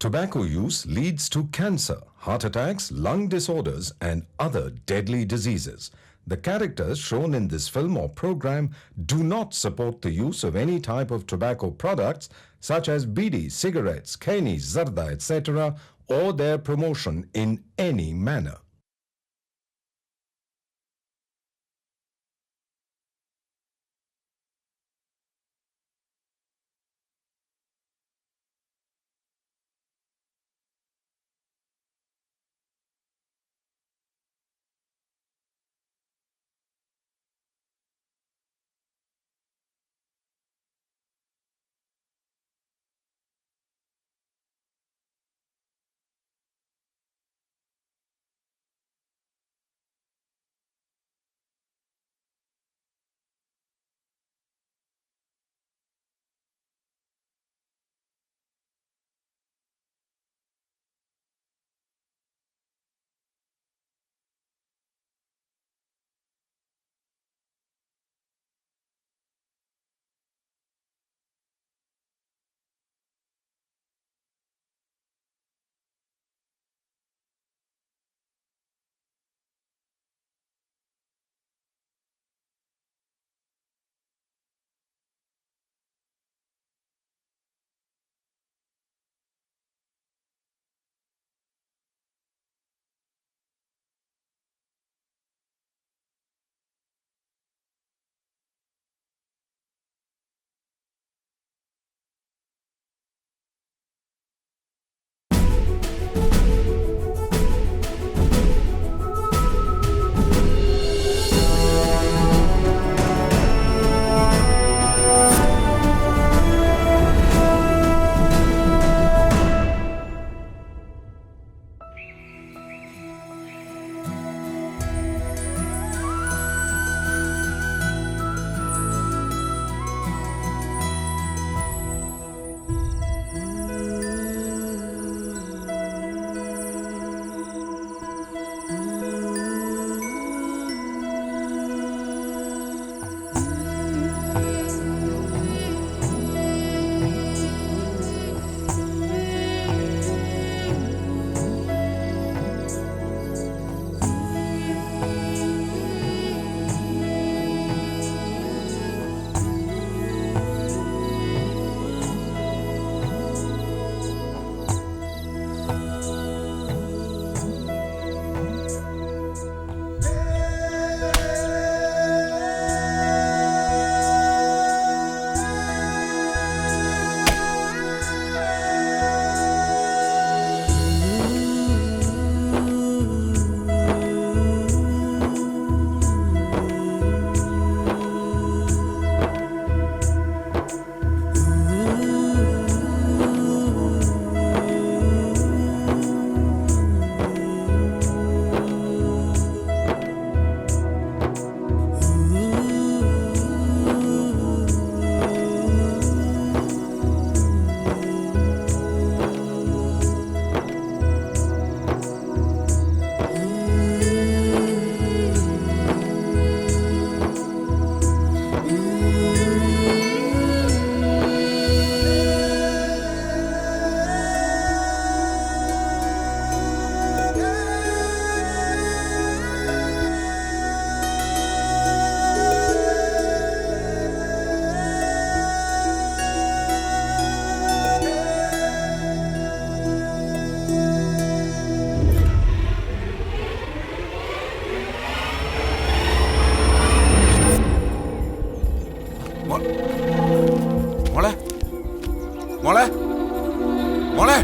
Tobacco use leads to cancer, heart attacks, lung disorders, and other deadly diseases. The characters shown in this film or program do not support the use of any type of tobacco products such as bidi, cigarettes, keni, zarda, etc., or their promotion in any manner. മോളെ മോളെ മോളെ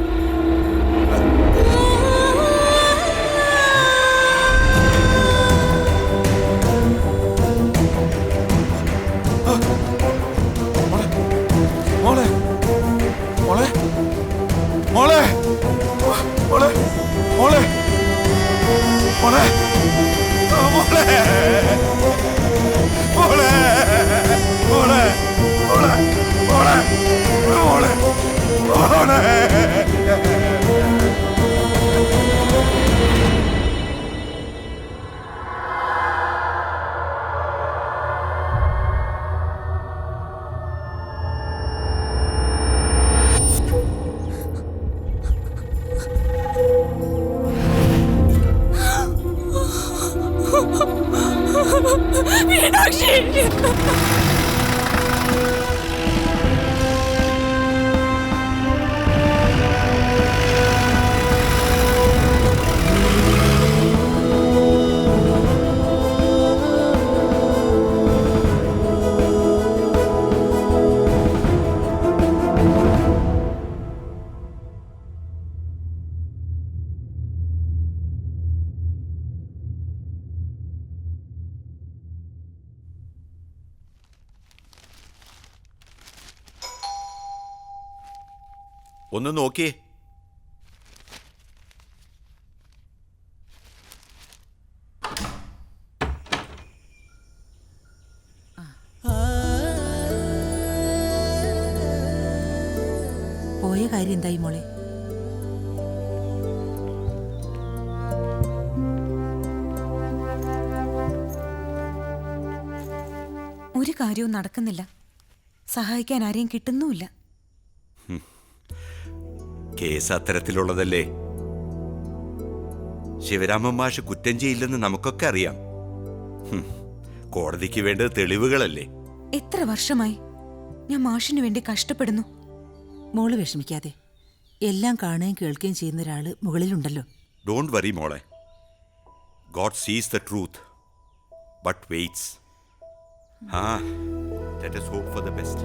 മോളെ മോളെ മോളെ മോളെ മോളെ മോളെ മോളെ മോളെ മോളെ മോളെ മോളെ മോളെ മോളെ മീനാക്ഷി. ഒന്ന് നോക്കിയേ. പോയ കാര്യം എന്തായി മോളെ? ഒരു കാര്യവും നടക്കുന്നില്ല. സഹായിക്കാൻ ആരെയും കിട്ടുന്നുമില്ല. കേസ് അത്തരത്തിലുള്ളതല്ലേ. ശിവരാമൻ മാഷ് കുറ്റം ചെയ്യില്ലെന്ന് നമുക്കൊക്കെ അറിയാം. കോടതിക്ക് വേണ്ടത് തെളിവുകളല്ലേ. എത്ര വർഷമായി ഞാൻ മാഷിന് വേണ്ടി കഷ്ടപ്പെടുന്നു. മോള് വിഷമിക്കാതെ. എല്ലാം കാണുകയും കേൾക്കുകയും ചെയ്യുന്ന ഒരാള് മുകളിലുണ്ടല്ലോ. ഡോണ്ട് വറി മോളെ. ഗോഡ് സീസ് the truth but weights. Let us hope for the best.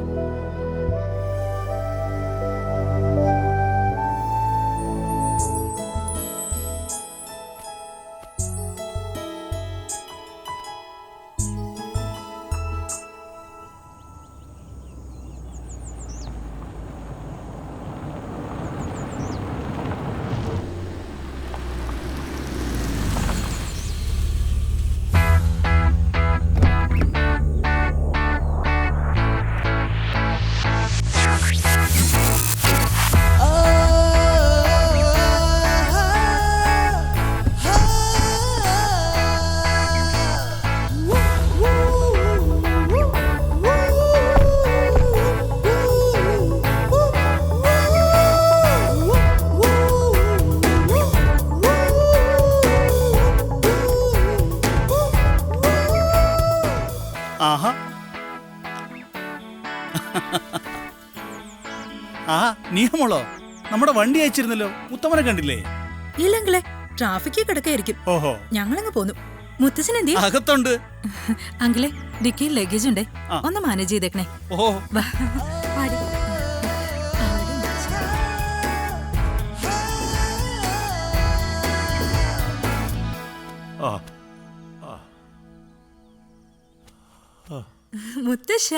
ആഹാ നീഹമോളോ? നമ്മുടെ വണ്ടി അയച്ചിരുന്നല്ലോ, ഉത്തമനെ കണ്ടില്ലേ? ഇല്ലെങ്കിലേ ട്രാഫിക്കിൽ കിടക്കായിരിക്കും. ഓഹോ, ഞങ്ങളങ്ങ് പോന്നു. മുത്തച്ഛൻ എന്തി? അകത്തുണ്ട്. അങ്കിളെ, ഡിക്കിയിൽ ലഗേജ് ഉണ്ടേ, ഒന്ന് മാനേജ് ചെയ്തേക്കണേ. ഓഹോ, വാ. പാടി. മുത്തശ്ശ,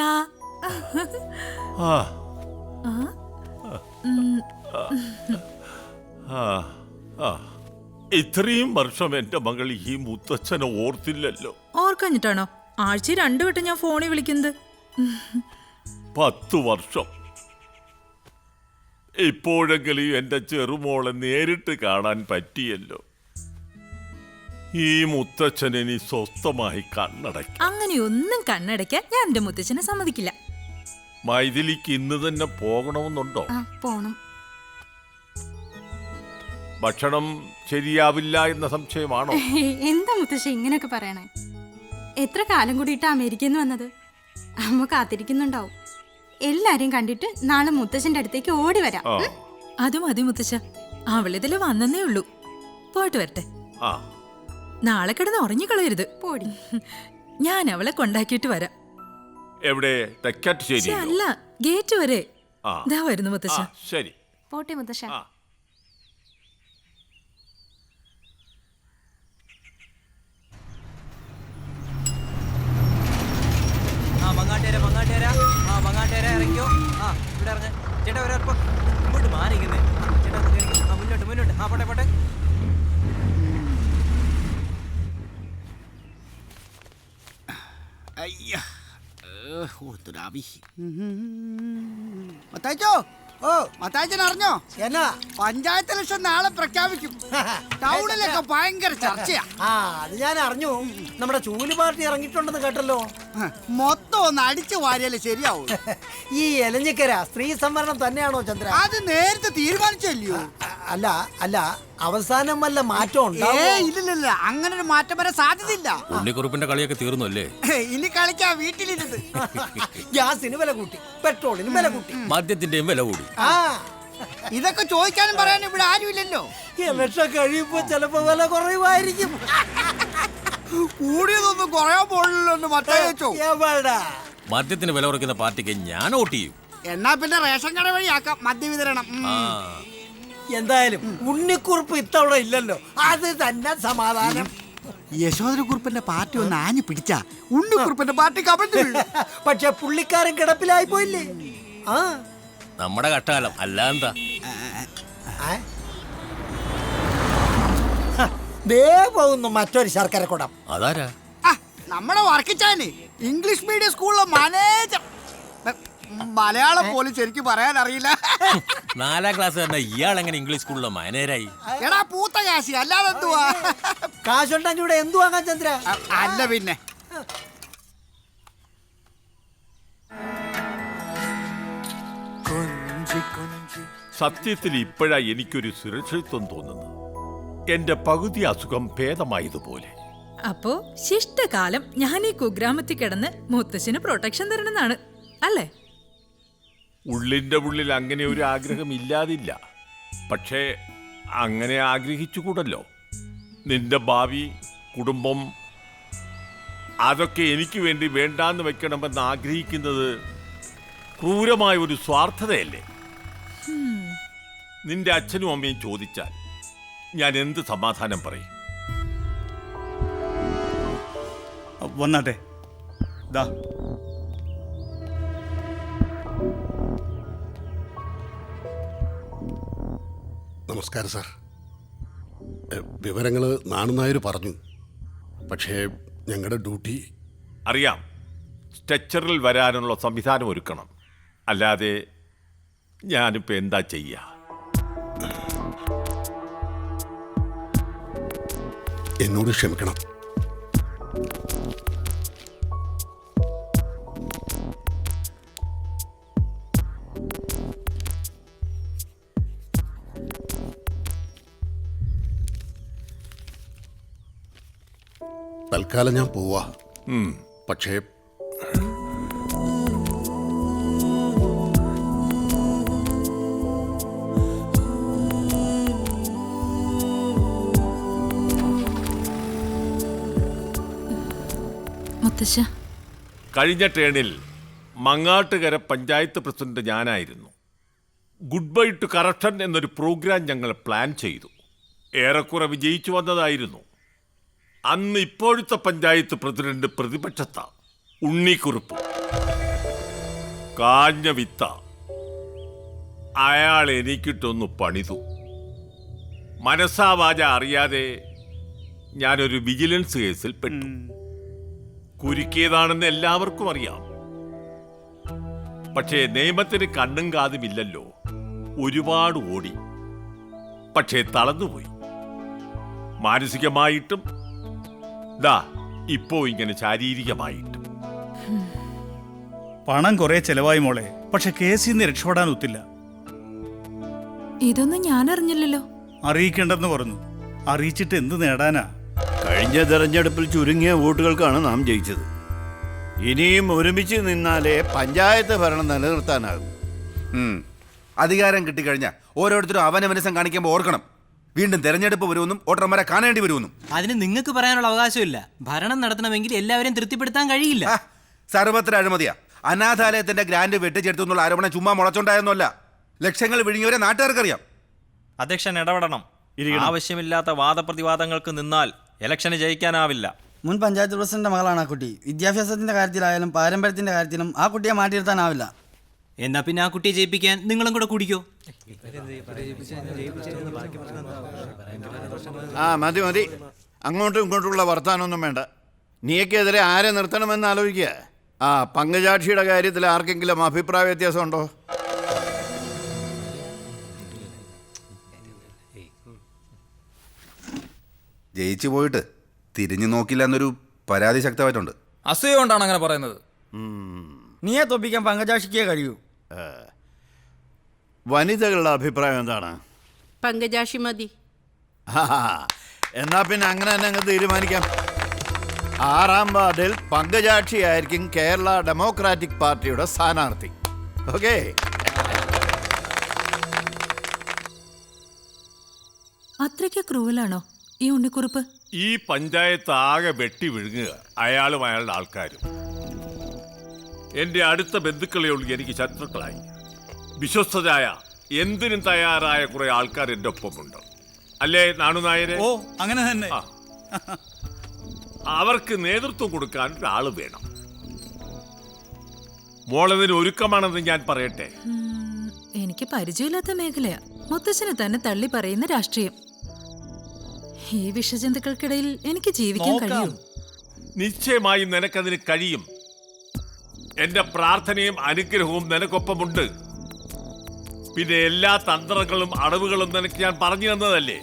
ഇത്രയും വർഷം എന്റെ മകൾ ഈ മുത്തച്ഛനെ ഓർത്തില്ലല്ലോ. ഓർക്കഞ്ഞിട്ടാണോ ആഴ്ച 2 വട്ടം ഞാൻ ഫോണിൽ വിളിക്കുന്നത്? 10 വർഷം. ഇപ്പോഴെങ്കിലും എന്റെ ചെറുമോളെ നേരിട്ട് കാണാൻ പറ്റിയല്ലോ. ഈ മുത്തച്ഛൻ ഇനി സ്വസ്ഥമായി കണ്ണടയ്ക്കും. അങ്ങനെയൊന്നും കണ്ണടയ്ക്കാൻ ഞാൻ എന്റെ മുത്തച്ഛനെ സമ്മതിക്കില്ല. മൈഥിലിക്ക് ഇന്ന് തന്നെ പോകണമെന്നുണ്ടോ? പോണം. ഭക്ഷണം ശരിയാവില്ല എന്ന സംശയമാണോ? എന്താ മുത്തശ്ശി ഇങ്ങനെയൊക്കെ പറയണേ? എത്ര കാലം കൂടിയിട്ട് അമേരിക്കയിൽ നിന്ന് വന്നത്? അമ്മ കാത്തിരിക്കുന്നുണ്ടാവും. എല്ലാരെയും കണ്ടിട്ട് നാളെ മുത്തശ്ശന്റെ അടുത്തേക്ക് ഓടി വരാം. അത് മതി മുത്തശ്ശ, അവളിതില് വന്നേ ഉള്ളൂ. പോയിട്ട് വരട്ടെ. നാളെ കിടന്ന് ഉറങ്ങിക്കളയരുത്. പോടി. ഞാൻ അവളെ കൊണ്ടാക്കിയിട്ട് വരാം. എവിടെ? തെക്കാട്ടുശ്ശേരി? അല്ല, ഗേറ്റ് വരെ. ദാ വരുന്നു മുത്തശ്ശ. ശരി, പോട്ടെ മുത്തശ്ശ. മങ്ങാട്ടേര ഇറങ്ങിയോ? ഇവിടെ ഇറങ്ങ ചേട്ടാ. ഒരൽപ്പം ഇങ്ങോട്ട് മാറിക്കുന്നേ ചേട്ടാ. മുന്നോട്ട് മുന്നോട്ട്. പോട്ടെ പോട്ടെ. മത്തായിച്ചോ, മത്തായിച്ചൻ അറിഞ്ഞോ? എന്നാ പഞ്ചായത്ത് ഇലക്ഷൻ നാളെ പ്രഖ്യാപിക്കും. ടൗണിലൊക്കെ ഭയങ്കര ചർച്ചയാ. അത് ഞാൻ അറിഞ്ഞു. നമ്മുടെ ചൂല് പാർട്ടി ഇറങ്ങിയിട്ടുണ്ടെന്ന് കേട്ടല്ലോ. മൊത്തം ഒന്ന് അടിച്ചു വാരിയാലേ ശരിയാവൂ. ഈ എലഞ്ഞിക്കര സ്ത്രീ സംവരണം തന്നെയാണോ ചന്ദ്ര? അത് നേരത്തെ തീരുമാനിച്ചല്ലയോ? അല്ല അല്ല അവസാനം വല്ല മാറ്റം ഇല്ലില്ല അങ്ങനെ ഒരു മാറ്റം വരാൻ സാധ്യതയില്ല. ഉണ്ണിക്കുറുപ്പിന്റെ കളിയൊക്കെ തീർന്നു അല്ലേ? ഇനി കളിക്കാം വീട്ടിലിരുന്ന്. ഗ്യാസിന് വില കൂട്ടി, പെട്രോളിന് വില കൂട്ടി, മദ്യത്തിന്റെയും വില കൂടി. ഇതൊക്കെ ചോദിക്കാനും പറയാനും ഇവിടെ ആരുമില്ലല്ലോ. ഇലക്ഷൻ കഴിയുമ്പോ ചിലപ്പോ വില കുറയുമായിരിക്കും. കൂടിയതൊന്നും കുറയാൻ പോണില്ലല്ലോ മറ്റോ. മദ്യത്തിന് വില കുറയ്ക്കുന്ന പാർട്ടിക്ക് ഞാൻ വോട്ട് ചെയ്യും. എന്നാ പിന്നെ റേഷൻ കട വഴിയാക്കാം മദ്യവിതരണം. എന്തായാലും ഉണ്ണിക്കുറുപ്പ് ഇത്തവണ ഇല്ലല്ലോ, അത് തന്നെ സമാധാനം. യശോധരക്കുറുപ്പിന്റെ പാർട്ടി ഒന്ന് ആഞ്ഞു പിടിച്ച ഉണ്ണിക്കുറുപ്പിന്റെ പാർട്ടി കമന്റ്. പക്ഷെ പുള്ളിക്കാരൻ കിടപ്പിലായി പോയില്ലേ? നമ്മുടെ കഷ്ടകാലം അല്ലാന്താ. പോകുന്നു മറ്റൊരു ശർക്കര കുടം. അതാരാ? നമ്മുടെ വർക്കിച്ചാന് ഇംഗ്ലീഷ് മീഡിയം സ്കൂളിലെ മാനേജർ. മലയാളം പോലും ശരിക്കും പറയാൻ അറിയില്ല. 4ാം ക്ലാസ് തന്നെ ഇയാൾ എങ്ങനെ ഇംഗ്ലീഷ് സ്കൂളിലെ മാനേജരായി? എടാ പൂത്ത കാശി, അല്ലാതെ എന്തുവാ? കാശുണ്ടെങ്കിൽ ഇവിടെ എന്തു വാങ്ങാൻ ചന്ദ്ര? അല്ല പിന്നെ സത്യത്തിൽ ഇപ്പോഴാ എനിക്കൊരു സുരക്ഷിതത്വം തോന്നുന്നു. എന്റെ പകുതി അസുഖം ഭേദമായതുപോലെ. അപ്പോ ശിഷ്ടകാലം ഞാൻ ഈ കുഗ്രാമത്തിൽ കിടന്ന് മുത്തശ്ശന് പ്രൊട്ടക്ഷൻ തരണമെന്നാണ് അല്ലേ? ഉള്ളിന്റെ ഉള്ളിൽ അങ്ങനെ ഒരു ആഗ്രഹം ഇല്ലാതില്ല. പക്ഷേ അങ്ങനെ ആഗ്രഹിച്ചുകൂടല്ലോ. നിന്റെ ഭാവി, കുടുംബം, അതൊക്കെ എനിക്ക് വേണ്ടി വേണ്ടാന്ന് വെക്കണമെന്ന് ആഗ്രഹിക്കുന്നത് ക്രൂരമായ ഒരു സ്വാർത്ഥതയല്ലേ? നിന്റെ അച്ഛനും അമ്മയും ചോദിച്ചാൽ ഞാൻ എന്ത് സമാധാനം പറയും? വന്നാട്ടെ. ദാ നമസ്കാരം സാർ. വിവരങ്ങൾ നാണുനായർ പറഞ്ഞു. പക്ഷേ ഞങ്ങളുടെ ഡ്യൂട്ടി അറിയാം. സ്ട്രെച്ചറിൽ വരാനുള്ള സംവിധാനം ഒരുക്കണം. അല്ലാതെ ഞാനിപ്പോൾ എന്താ ചെയ്യുക? എന്നോട് ക്ഷമിക്കണം. തൽക്കാലം ഞാൻ പോവാ. പക്ഷേ മുത്തശ്ശ, കഴിഞ്ഞ ട്രെയിനിൽ മങ്ങാട്ടുകര പഞ്ചായത്ത് പ്രസിഡന്റ് ഞാനായിരുന്നു. ഗുഡ് ബൈ ടു കറപ്ഷൻ എന്നൊരു പ്രോഗ്രാം ഞങ്ങൾ പ്ലാൻ ചെയ്തു. ഏറെക്കുറെ വിജയിച്ചു വന്നതായിരുന്നു. അന്ന് ഇപ്പോഴത്തെ പഞ്ചായത്ത് പ്രസിഡന്റ് പ്രതിപക്ഷത്താ, ഉണ്ണിക്കുറുപ്പ്. കാഞ്ഞ വിത്ത. അയാൾ എനിക്കിട്ടൊന്ന് പണിതു. മനസ്സാവാച അറിയാതെ ഞാനൊരു വിജിലൻസ് കേസിൽ പെട്ടു. കുരുക്കിയതാണെന്ന് എല്ലാവർക്കും അറിയാം. പക്ഷേ നിയമത്തിന് കണ്ണും കാതുമില്ലല്ലോ. ഒരുപാട് ഓടി, പക്ഷേ തളർന്നുപോയി. മാനസികമായിട്ടും ദാ ഇപ്പോ ഇങ്ങനെ ശാരീരികമായിട്ടും. പണം കുറെ ചെലവായി മോളെ. പക്ഷെ കേസിൽ നിന്ന് രക്ഷപ്പെടാൻ ഒത്തില്ല. ഇതൊന്നും ഞാൻ അറിഞ്ഞില്ലല്ലോ. അറിയിക്കേണ്ടെന്ന് പറഞ്ഞു. അറിയിച്ചിട്ട് എന്ത് നേടാനാ? കഴിഞ്ഞ തെരഞ്ഞെടുപ്പിൽ ചുരുങ്ങിയ വോട്ടുകൾക്കാണ് നാം ജയിച്ചത്. ഇനിയും ഒരുമിച്ച് നിന്നാലേ പഞ്ചായത്ത് ഭരണം നിലനിർത്താനാകും. അധികാരം കിട്ടിക്കഴിഞ്ഞാൽ ഓരോരുത്തരും അവനവനസം കാണിക്കുമ്പോൾ ഓർക്കണം, വീണ്ടും തെരഞ്ഞെടുപ്പ് വരുമെന്നും വോട്ടർമാരെ കാണേണ്ടി വരുമെന്നും. അതിന് നിങ്ങൾക്ക് പറയാനുള്ള അവകാശമില്ല. ഭരണം നടത്തണമെങ്കിൽ എല്ലാവരെയും തൃപ്തിപ്പെടുത്താൻ കഴിയില്ല. സർവത്ര അഴിമതിയാ. അനാഥാലയത്തിന്റെ ഗ്രാന്റ് വെട്ടിച്ചെടുത്തു എന്നുള്ള ആരോപണം ചുമ്മാ മുളച്ചോണ്ടായെന്നല്ല. ലക്ഷങ്ങൾ വിഴുങ്ങിയവരെ നാട്ടുകാർക്കറിയാം. അധ്യക്ഷൻ ഇടപെടണം. ആവശ്യമില്ലാത്ത വാദപ്രതിവാദങ്ങൾക്ക് നിന്നാൽ ഇലക്ഷന് ജയിക്കാനാവില്ല. മുൻ പഞ്ചായത്ത് പ്രസിഡന്റ് മകളാണ് ആ കുട്ടി. വിദ്യാഭ്യാസത്തിന്റെ കാര്യത്തിലായാലും പാരമ്പര്യത്തിന്റെ കാര്യത്തിലും ആ കുട്ടിയെ മാറ്റിയിരുത്താനാവില്ല. എന്നാ പിന്നെ ആ കുട്ടിയെ ജയിപ്പിക്കാൻ നിങ്ങളും കൂടെ കുടിക്കോ? മതി മതി. അങ്ങോട്ടും ഇങ്ങോട്ടുള്ള വർത്താനൊന്നും വേണ്ട. നീക്കെതിരെ ആരെ നിർത്തണമെന്ന് ആലോചിക്കുക. പങ്കജാക്ഷിയുടെ കാര്യത്തിൽ ആർക്കെങ്കിലും അഭിപ്രായ വ്യത്യാസമുണ്ടോ? ജയിച്ചു പോയിട്ട് തിരിഞ്ഞു നോക്കില്ല എന്നൊരു പരാതി ശക്തമായിട്ടുണ്ട്. അസൂയ കൊണ്ടാണ് അങ്ങനെ പറയുന്നത്. നീയെ തോപ്പിക്കാൻ പങ്കജാക്ഷിക്കേ കഴിയൂ. വനിതകളുടെ അഭിപ്രായം എന്താണ്? പങ്കജാക്ഷി മതി. എന്നാ പിന്നെ അങ്ങനെ തന്നെ അങ്ങ് തീരുമാനിക്കാം. 6ാം വാർഡിൽ പങ്കജാക്ഷി ആയിരിക്കും കേരള ഡെമോക്രാറ്റിക് പാർട്ടിയുടെ സ്ഥാനാർത്ഥി. ഓക്കെ. അത്രയ്ക്ക് ക്രൂവലാണോ ഈ ഉണ്ണിക്കുറുപ്പ്? ഈ പഞ്ചായത്ത് ആകെ വെട്ടി വിഴുങ്ങുക അയാളും അയാളുടെ ആൾക്കാരും. എന്റെ അടുത്ത ബന്ധുക്കളെ ഉള്ളൂ എനിക്ക് ശത്രുക്കളായി. വിശ്വസ്തരായ എന്തിനും തയ്യാറായ കുറെ ആൾക്കാർ എന്റെ ഒപ്പമുണ്ട്. അല്ലേ നാണുനായരെ? ഓ അങ്ങനെ തന്നെ. അവർക്ക് നേതൃത്വം കൊടുക്കാൻ ഒരാള് വേണം. മോളതിന് ഒരുക്കമാണെന്ന് ഞാൻ പറയട്ടെ. എനിക്ക് പരിചയമില്ലാത്ത മേഖലയാ. മുത്തച്ഛന് തന്നെ തള്ളി പറയുന്ന രാഷ്ട്രീയം. ഈ വിഷജന്തുക്കൾക്കിടയിൽ എനിക്ക് ജീവിക്കാൻ കഴിയും. നിശ്ചയമായും നിനക്കതിന് കഴിയും. എന്റെ പ്രാർത്ഥനയും അനുഗ്രഹവും നിനക്കൊപ്പമുണ്ട്. പിന്നെ എല്ലാ തന്ത്രങ്ങളും അടവുകളും നിനക്ക് ഞാൻ പറഞ്ഞു തന്നതല്ലേ.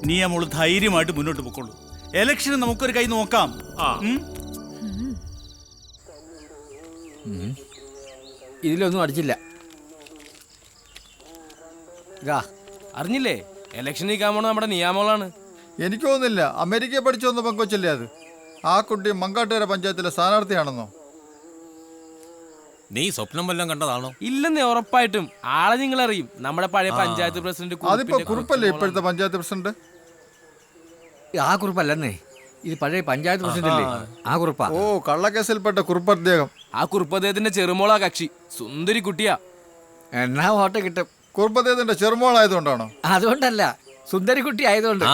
നീ മോള് ധൈര്യമായിട്ട് മുന്നോട്ട് പോയിക്കോളൂ. ഇലക്ഷന് നമുക്കൊരു കൈ നോക്കാം. ഇതിലൊന്നും അടിച്ചില്ല. അറിഞ്ഞില്ലേ, ഇലക്ഷനിൽ കാണുമ്പോൾ നമ്മുടെ നിയാമങ്ങളാണ്. എനിക്ക് തോന്നുന്നില്ല അമേരിക്കയെ പഠിച്ചു വന്ന പങ്കുവച്ചല്ലേ അത്. ആ കുട്ടി മങ്കാട്ടുകര പഞ്ചായത്തിലെ സ്ഥാനാർത്ഥിയാണെന്നോ? നീ സ്വപ്നം വല്ലതും കണ്ടതാണോ? ഇല്ലെന്നേ, ഉറപ്പായിട്ടും ആളെ നിങ്ങൾ അറിയും. നമ്മുടെ പഴയ പഞ്ചായത്ത് പ്രസിഡന്റ്. അതിപ്പോ കുറുപ്പല്ലേ ഇപ്പോഴത്തെ പഞ്ചായത്ത് പ്രസിഡന്റ്? ആ കുറിപ്പല്ലെന്നേ, ഇത് പഴയ പഞ്ചായത്ത് പ്രസിഡന്റ്. ആ കുറിപ്പാ. ഓ, കള്ളക്കേസിൽപ്പെട്ട കുറുപ്പ് അദ്ദേഹം. ആ കുറിപ്പ് അദ്ദേഹത്തിന്റെ ചെറുമോളാ കക്ഷി. സുന്ദരി കുട്ടിയാ. എന്നാ വോട്ട് കിട്ടും. കുറുപ്പ് അദ്ദേഹത്തിന്റെ ചെറുമോളായതുകൊണ്ടാണോ? അതുകൊണ്ടല്ല, സുന്ദരി കുട്ടി ആയതുകൊണ്ട്.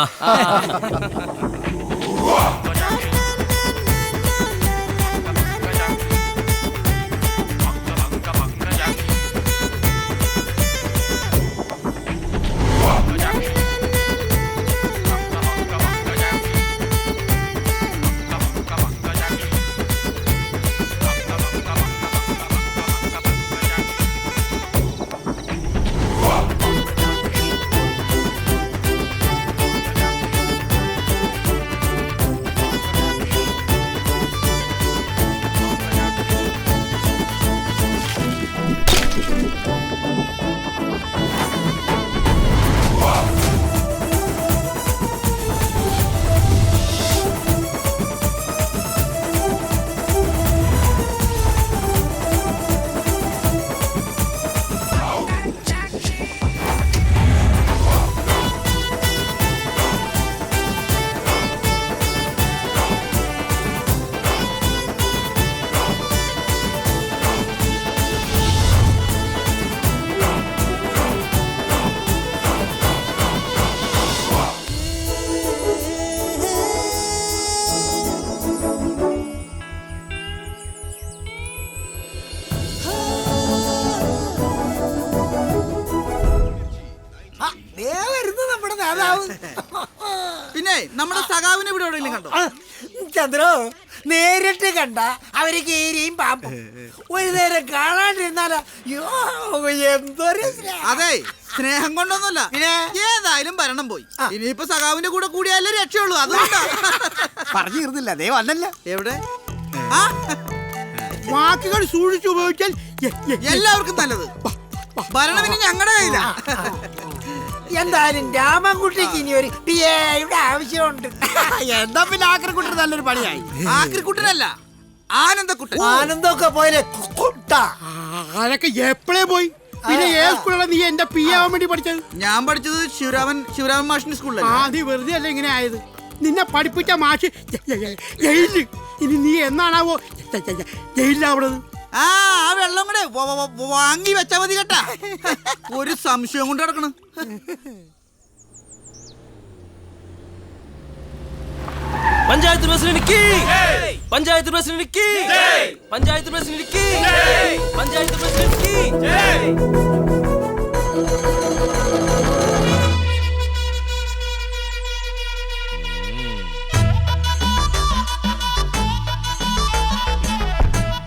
പിന്നെ നമ്മുടെ സഖാവിനെ ഇവിടെ എവിടെയെങ്കിലും കണ്ടോ? ചന്ദ്രോ, നേരിട്ട് കണ്ട അവര് കീരിയും പാമ്പും. ഒരു നേരം കാണാണ്ടിരുന്നാലോ എന്തൊരു. അതെ, സ്നേഹം കൊണ്ടൊന്നുമല്ല. ഏതായാലും ഭരണം പോയി. ഇനിയിപ്പോ സഖാവിന്റെ കൂടെ കൂടിയാലേ രക്ഷയുള്ളൂ. അതുകൊണ്ടാ പറഞ്ഞു തീർന്നില്ല. ദേ വന്നല്ല. എവിടെ? വാക്കുകൾ സൂക്ഷിച്ചു ഉപയോഗിച്ചാൽ എല്ലാവർക്കും നല്ലത്. ഭരണം ഇനി ഞങ്ങളുടെ കയ്യിലാ. എന്തായാലും രാമൻകുട്ടിക്ക് ഇനി ഒരു പിയുടെ ആവശ്യമുണ്ട്. എന്താ പിന്നെ ആക്രിക്കുട്ടൻ നല്ലൊരു പണിയായി. ആക്രിക്കുട്ടനല്ല, ആനന്ദക്കുട്ടൻ. ആനന്ദമൊക്കെ പോയാലേ അതൊക്കെ എപ്പോഴേ പോയി. പിന്നെ ഏത് സ്കൂളിലാണ് നീ എന്റെ പി ആവാൻ വേണ്ടി പഠിച്ചത്? ഞാൻ പഠിച്ചത് ശിവരാമൻ മാഷിന്റെ സ്കൂളിലാണ്. ആദ്യം വെറുതെ അല്ല ഇങ്ങനെ ആയത്. നിന്നെ പഠിപ്പിച്ച മാഷ് ജയിലില്. ഇനി നീ എന്നാണാവോ ജയിലിലാവണത്? ആ വെള്ളം കൂടെ വാങ്ങി വെച്ചാ മതി കേട്ടാ. ഒരു സംശയം കൊണ്ട് കിടക്കണം. Panchayat president panchayat president panchayat president panchayat president.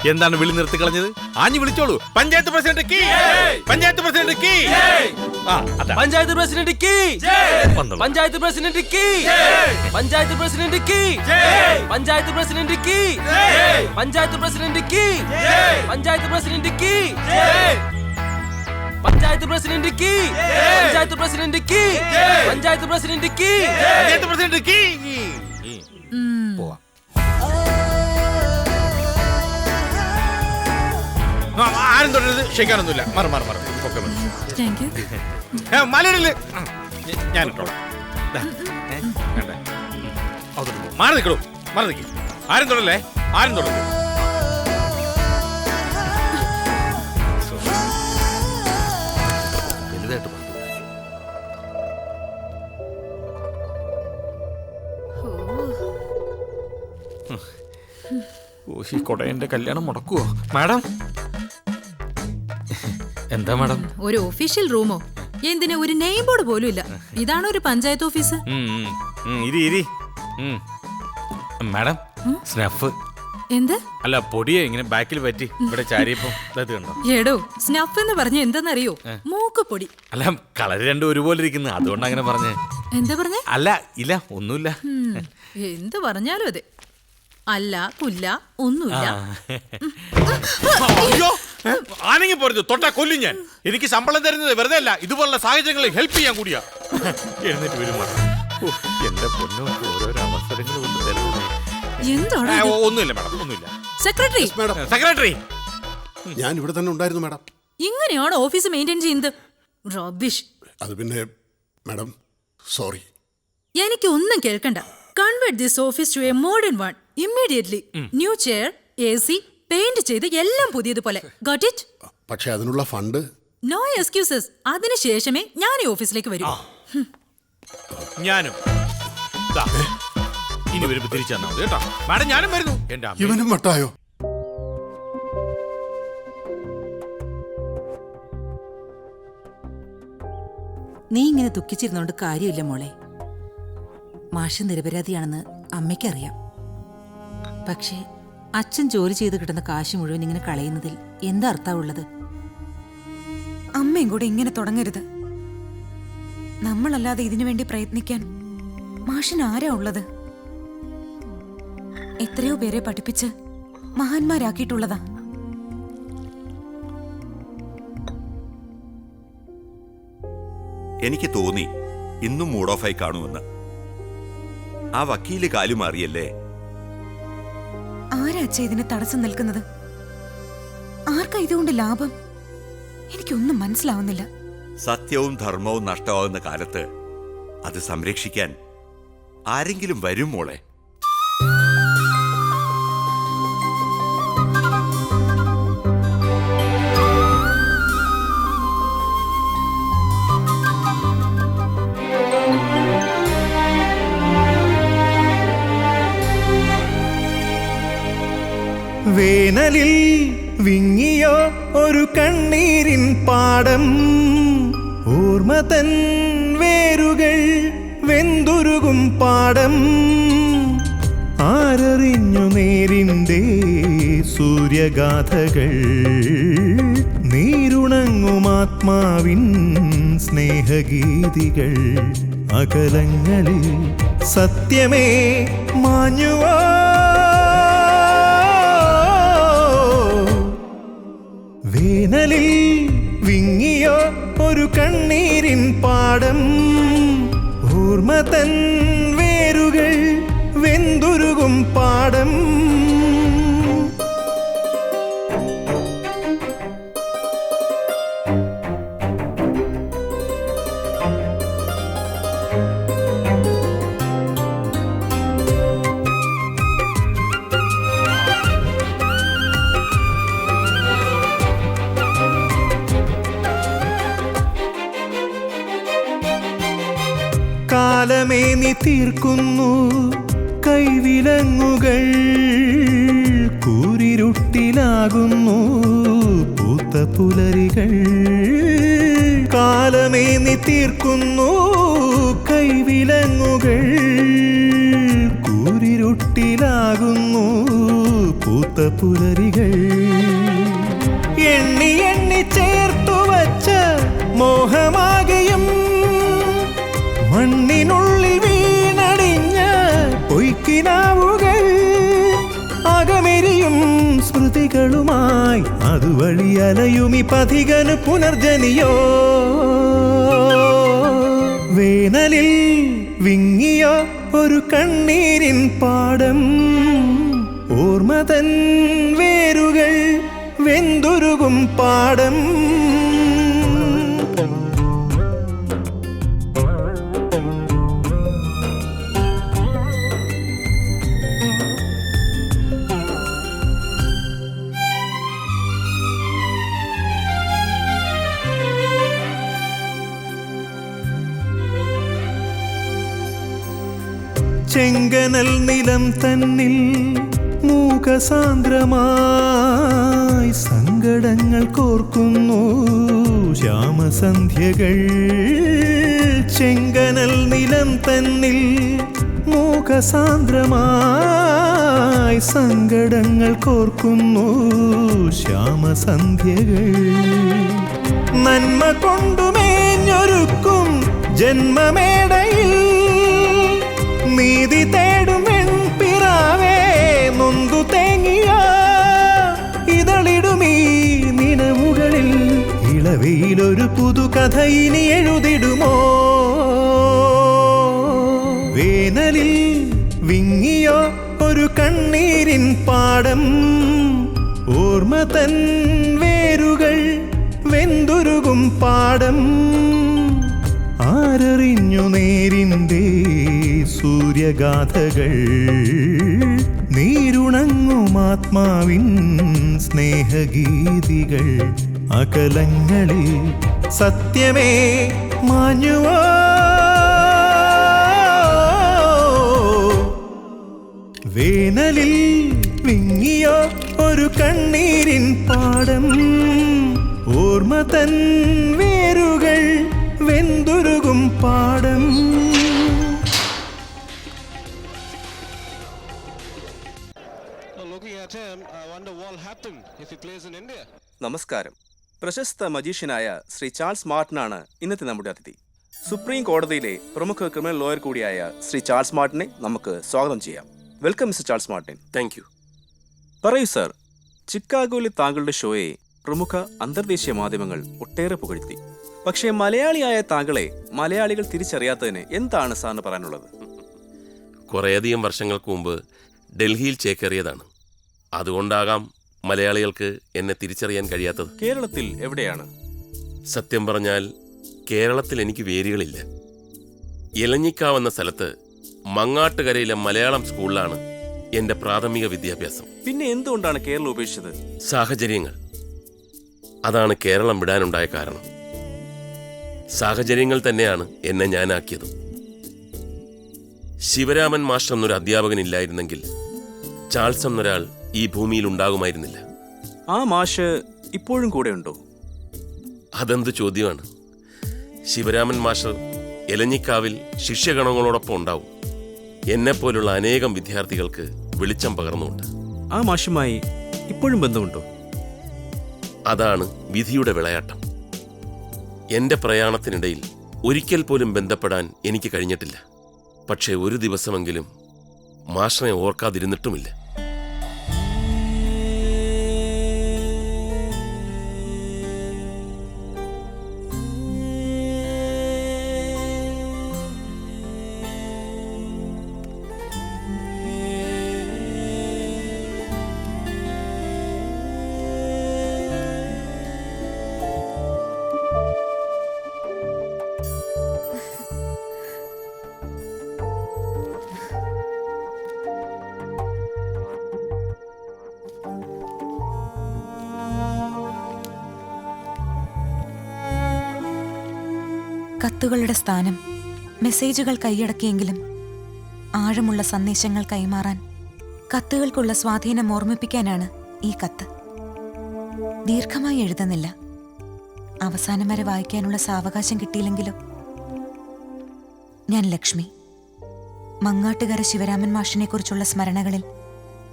എന്താണ് വിളി നിർത്തി കളഞ്ഞത്? ആഞ്ഞു വിളിച്ചോളൂ. Panchayat president panchayat president panchayat president panchayat president panchayat president panchayat president panchayat president panchayat president panchayat president കീ പഞ്ചായത്ത് പ്രസിഡന്റ് കീ പഞ്ചായത്ത് പ്രസിഡന്റ് കീ പഞ്ചായത്ത് പ്രസിഡന്റ് കീ. പോവാം. ആരും തൊടരുത്, ക്ഷയിക്കാനൊന്നുമില്ല. മാറി മാറി മാറി ഒക്കെ താങ്ക് യു. മലയിടല് ഞാൻ ഇട്ടോളാം. മാറി നിൽക്കണോ, മാറി നിൽക്കും. ആരും തൊടല്ലേ, ആരും തൊടരുത്. വലുതായിട്ട് പറഞ്ഞു. ഈ കൊടയന്റെ കല്യാണം മുടക്കുവോ മാഡം? എന്താ മാഡം? ഒരു ഒഫീഷ്യൽ റൂമോ? എന്തിനാ ഒരു നെയിം ബോർഡ് പോലും ഇല്ല. ഇതാണ് ഒരു പഞ്ചായത്ത് ഓഫീസ്. ഇരി മാഡം, സ്നഫ്. എന്ത്? അല്ല, പൊടിയെ ഇങ്ങനെ ബാക്കിൽ പറ്റി ഇവിടെ ചാരിയപ്പോ ഇത് കണ്ടോ? എടോ, സ്നഫ് എന്ന് പറഞ്ഞ എന്താന്നറിയോ? മൂക്കുപൊടി. അല്ല, കളർ രണ്ടും ഒരുപോലെ ഇരിക്കുന്നു, അതുകൊണ്ട് അങ്ങനെ പറഞ്ഞേ. എന്താ പറഞ്ഞേ? അല്ല, ഇല്ല, ഒന്നുമില്ല. എന്ത് പറഞ്ഞാലും അതെ. അല്ല, പുല്ല, ഒന്നുമില്ല. അയ്യോ, ആണെങ്കിൽ പോരുത്, തൊട്ടാ കൊല്ലും ഞാൻ. എനിക്ക് ശമ്പളം തരുന്നത് വെറുതെ അല്ല, ഇതുപോലുള്ള സാഹചര്യങ്ങളിൽ ഹെൽപ്പ് ചെയ്യാൻ കൂടിയാ. എഴുന്നേറ്റ് വരുമോ? എന്റെ പൊന്നോ, ഓരോരോ അവസരങ്ങൾ കൊണ്ട് തരുന്നത്. ഒന്നുമില്ല മാഡം, ഒന്നുമില്ല. സെക്രട്ടറി, സെക്രട്ടറി, ഞാൻ ഇവിടെ തന്നെ ഉണ്ടായിരുന്നു മാഡം. ഇങ്ങനെയാണ് ഓഫീസ് മെയിൻറ്റെയിൻ ചെയ്യുന്നത്? റബ്ബിഷ്. അത് പിന്നെ മാഡം, സോറി. എനിക്കൊന്നും കേൾക്കണ്ട. Convert this office to a modern one immediately. New chair, AC, paint ചെയ്ത് എല്ലാം പുതിയതുപോലെ. Got it? പക്ഷെ അതിനുള്ള ഫണ്ട്. No excuses. അതിനുശേഷമേ ഞാൻ ഈ ഓഫീസിലേക്ക് വരൂ. ഞാനും ഇനി വരുമ്പോ തിരിച്ചു തന്നാ മതി കേട്ടോ മാഡം. ഞാനും വരുന്നു. ഇവനും മട്ടായോ? നീ ഇങ്ങനെ ദുഃഖിച്ചിരുന്നോണ്ട് കാര്യമില്ല മോളെ. മാഷ് നിരപരാധിയാണെന്ന് അമ്മയ്ക്കറിയാം. പക്ഷേ അച്ഛൻ ജോലി ചെയ്ത് കിട്ടുന്ന കാശ് മുഴുവൻ ഇങ്ങനെ കളയുന്നതിൽ എന്താ അർത്ഥമുള്ളത്? അമ്മയും കൂടെ ഇങ്ങനെ തുടങ്ങരുത്. നമ്മളല്ലാതെ ഇതിനു വേണ്ടി പ്രയത്നിക്കാൻ മാഷിന് ആരാ ഉള്ളത്? എത്രയോ പേരെ പഠിപ്പിച്ച് മഹാന്മാരാക്കിയിട്ടുള്ളതാ. എനിക്ക് തോന്നി ഇന്നും മൂഡ് ഓഫായി കാണുമെന്ന്. ആ വക്കീല് കാലു മാറിയല്ലേ? ആരാ അച്ഛ ഇതിന് തടസ്സം നിൽക്കുന്നത്? ആർക്കാ ഇതുകൊണ്ട് ലാഭം? എനിക്കൊന്നും മനസ്സിലാവുന്നില്ല. സത്യവും ധർമ്മവും നഷ്ടമാകുന്ന കാലത്ത് അത് സംരക്ഷിക്കാൻ ആരെങ്കിലും വരും മോളെ. വേനലിൽ വിങ്ങിയോ ഒരു കണ്ണീരിൻ പാടം, ഓർമ്മ തൻ വേരുകൾ വെന്തുരുകും പാടം. ആരറിഞ്ഞു നേരിൻ്റെ സൂര്യഗാഥകൾ, നീരുണങ്ങും ആത്മാവിൻ സ്നേഹഗീതികൾ. അകലങ്ങളിൽ സത്യമേ മാഞ്ഞുവോ? വേനലിൽ വിങ്ങിയോ ഒരു കണ്ണീരിൻ പാടം, ഓർമ്മ തൻ വേരുകൾ വെന്തുരുകും പാടം. കാലമേ നീ തീർക്കുന്നു കൈവിലങ്ങുകൾ, കൂരിരുട്ടിലാകുന്നു പൂത്ത പുലരികൾ. കാലമേ നീ തീർക്കുന്നു കൈവിലങ്ങുകൾ, കൂരിരുട്ടിലാകുന്നു പൂത്ത പുലരികൾ. എണ്ണി എണ്ണി ചേർത്തു വച്ച മോഹമാകെയും മണ്ണിനുള്ളിൽ വീണടിഞ്ഞ പൊയ്ക്കിനാവുകൾ. അകമെരിയും സ്മൃതികളുമായി അതുവഴി അലയുമി പഥികനു പുനർജനിയോ. വേനലിൽ വിങ്ങിയോ ഒരു കണ്ണീരിൻ പാടം, ഓർമ്മതൻ വേരുകൾ വെന്തുരുകും പാടം. ചെങ്കനൽ നിലം തന്നിൽ മൂകസാന്ദ്രമായി സങ്കടങ്ങൾ കോർക്കുന്നു ശ്യാമസന്ധ്യകൾ. ചെങ്കനൽ നിലം തന്നിൽ മൂകസാന്ദ്രമായി സങ്കടങ്ങൾ കോർക്കുന്നു ശ്യാമസന്ധ്യകൾ. നന്മ കൊണ്ടുമേഞ്ഞൊരുക്കും ജന്മമേടയിൽ നീതി തേടും വെൺപിറാവേ നൊന്തു തേങ്ങിയ ഇതളിടുമീ നിലവുകളിൽ ഇളവയിലൊരു പുതുകഥ ഇനി എഴുതിടുമോ. വേനലിൽ വിങ്ങിയോ ഒരു കണ്ണീരിൻ പാടം, ഓർമ്മ തൻ വേരുകൾ വെന്തുരുകും പാടം. ആരറിഞ്ഞു നേരിൻ്റെ സൂര്യഗാഥകൾ, നീരുണങ്ങും ആത്മാവിൻ സ്നേഹഗീതികൾ. അകലങ്ങളിൽ സത്യമേ മാഞ്ഞുവോ. വേനലിൽ വിങ്ങിയോ ഒരു കണ്ണീരിൻ പാടം, ഓർമ്മ തൻ വേരുകൾ വെന്തുരുകും പാടം. നമസ്കാരം. പ്രശസ്ത മജീഷ്യനായ ശ്രീ ചാൾസ് മാർട്ടിനാണ് ഇന്നത്തെ നമ്മുടെ അതിഥി. സുപ്രീം കോടതിയിലെ പ്രമുഖ ക്രിമിനൽ ലോയർ കൂടിയായ ശ്രീ ചാൾസ് മാർട്ടിനെ നമുക്ക് സ്വാഗതം ചെയ്യാം. Welcome mister Charles Martin. Thank you. പറയൂ സർ, ചിക്കാഗോയിലെ താങ്കളുടെ ഷോയെ പ്രമുഖ അന്തർദേശീയ മാധ്യമങ്ങൾ ഒട്ടേറെ പുകഴ്ത്തി. പക്ഷേ മലയാളിയായ താങ്കളെ മലയാളികൾ തിരിച്ചറിയാത്തതിന് എന്താണ് സാറിന് പറയാനുള്ളത്? കുറേയധികം വർഷങ്ങൾക്ക് മുമ്പ് ഡൽഹിയിൽ ചേക്കേറിയതാണ്. അതുകൊണ്ടാകാം മലയാളികൾക്ക് എന്നെ തിരിച്ചറിയാൻ കഴിയാത്തത്. കേരളത്തിൽ എവിടെയാണ്? സത്യം പറഞ്ഞാൽ കേരളത്തിൽ എനിക്ക് വേരുകളില്ല. എലഞ്ഞിക്കാവെന്ന സ്ഥലത്ത് മങ്ങാട്ടുകരയിലെ മലയാളം സ്കൂളിലാണ് എൻ്റെ പ്രാഥമിക വിദ്യാഭ്യാസം. പിന്നെ എന്തുകൊണ്ടാണ് കേരളം ഉപേക്ഷിച്ചത്? സാഹചര്യങ്ങൾ. അതാണ് കേരളം വിടാനുണ്ടായ കാരണം. സാഹചര്യങ്ങൾ തന്നെയാണ് എന്നെ ഞാനാക്കിയതും. ശിവരാമൻ മാസ്റ്റർ എന്നൊരു അധ്യാപകനില്ലായിരുന്നെങ്കിൽ ചാൾസ് എന്നൊരാൾ ഈ ഭൂമിയിൽ ഉണ്ടാകുമായിരുന്നില്ല. ആ മാഷ് ഇപ്പോഴും കൂടെ ഉണ്ടോ? അതെന്ത് ചോദ്യമാണ്. ശിവരാമൻ മാസ്റ്റർ എലഞ്ഞിക്കാവിൽ ശിഷ്യഗണങ്ങളോടൊപ്പം ഉണ്ടാവും. എന്നെപ്പോലുള്ള അനേകം വിദ്യാർത്ഥികൾക്ക് വെളിച്ചം പകർന്നുകൊണ്ട്. ആ മാഷുമായി ഇപ്പോഴും ബന്ധമുണ്ടോ? അതാണ് വിധിയുടെ വിളയാട്ടം. എൻ്റെ പ്രയാണത്തിനിടയിൽ ഒരിക്കൽ പോലും ബന്ധപ്പെടാൻ എനിക്ക് കഴിഞ്ഞിട്ടില്ല. പക്ഷേ ഒരു ദിവസമെങ്കിലും മാഷിനെ ഓർക്കാതിരുന്നിട്ടുമില്ല. കത്തുകളുടെ സ്ഥാനം മെസ്സേജുകൾ കൈയടക്കിയെങ്കിലും ആഴമുള്ള സന്ദേശങ്ങൾ കൈമാറാൻ കത്തുകൾക്കുള്ള സ്വാധീനം ഓർമ്മിപ്പിക്കാനാണ് ഈ കത്ത്. ദീർഘമായി എഴുതുന്നില്ല. അവസാനം വരെ വായിക്കാനുള്ള സാവകാശം കിട്ടിയില്ലെങ്കിലും. ഞാൻ ലക്ഷ്മി. മങ്ങാട്ടുകര ശിവരാമൻ മാഷിനെക്കുറിച്ചുള്ള സ്മരണകളിൽ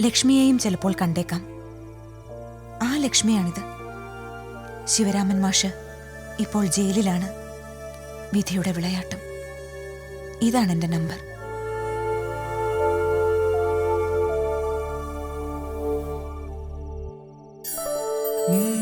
ലക്ഷ്മിയെയും ചിലപ്പോൾ കണ്ടേക്കാം. ആ ലക്ഷ്മിയാണിത്. ശിവരാമൻ മാഷ് ഇപ്പോൾ ജയിലിലാണ്. വിധിയുടെ വിളയാട്ടം. ഇതാണ് എൻ്റെ നമ്പർ. Mm.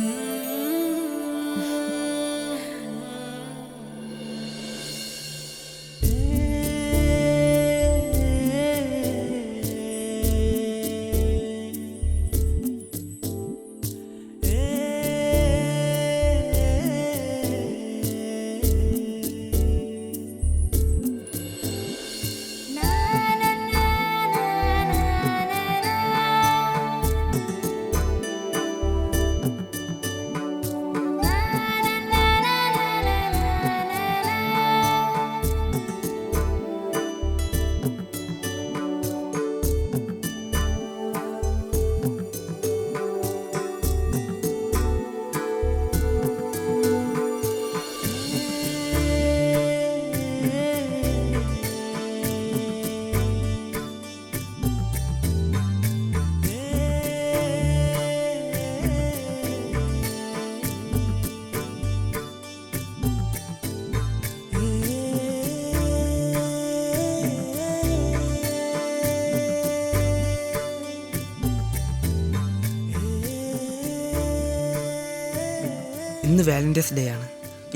ഇന്ന് വാലന്റൈൻസ് ഡേ ആണ്,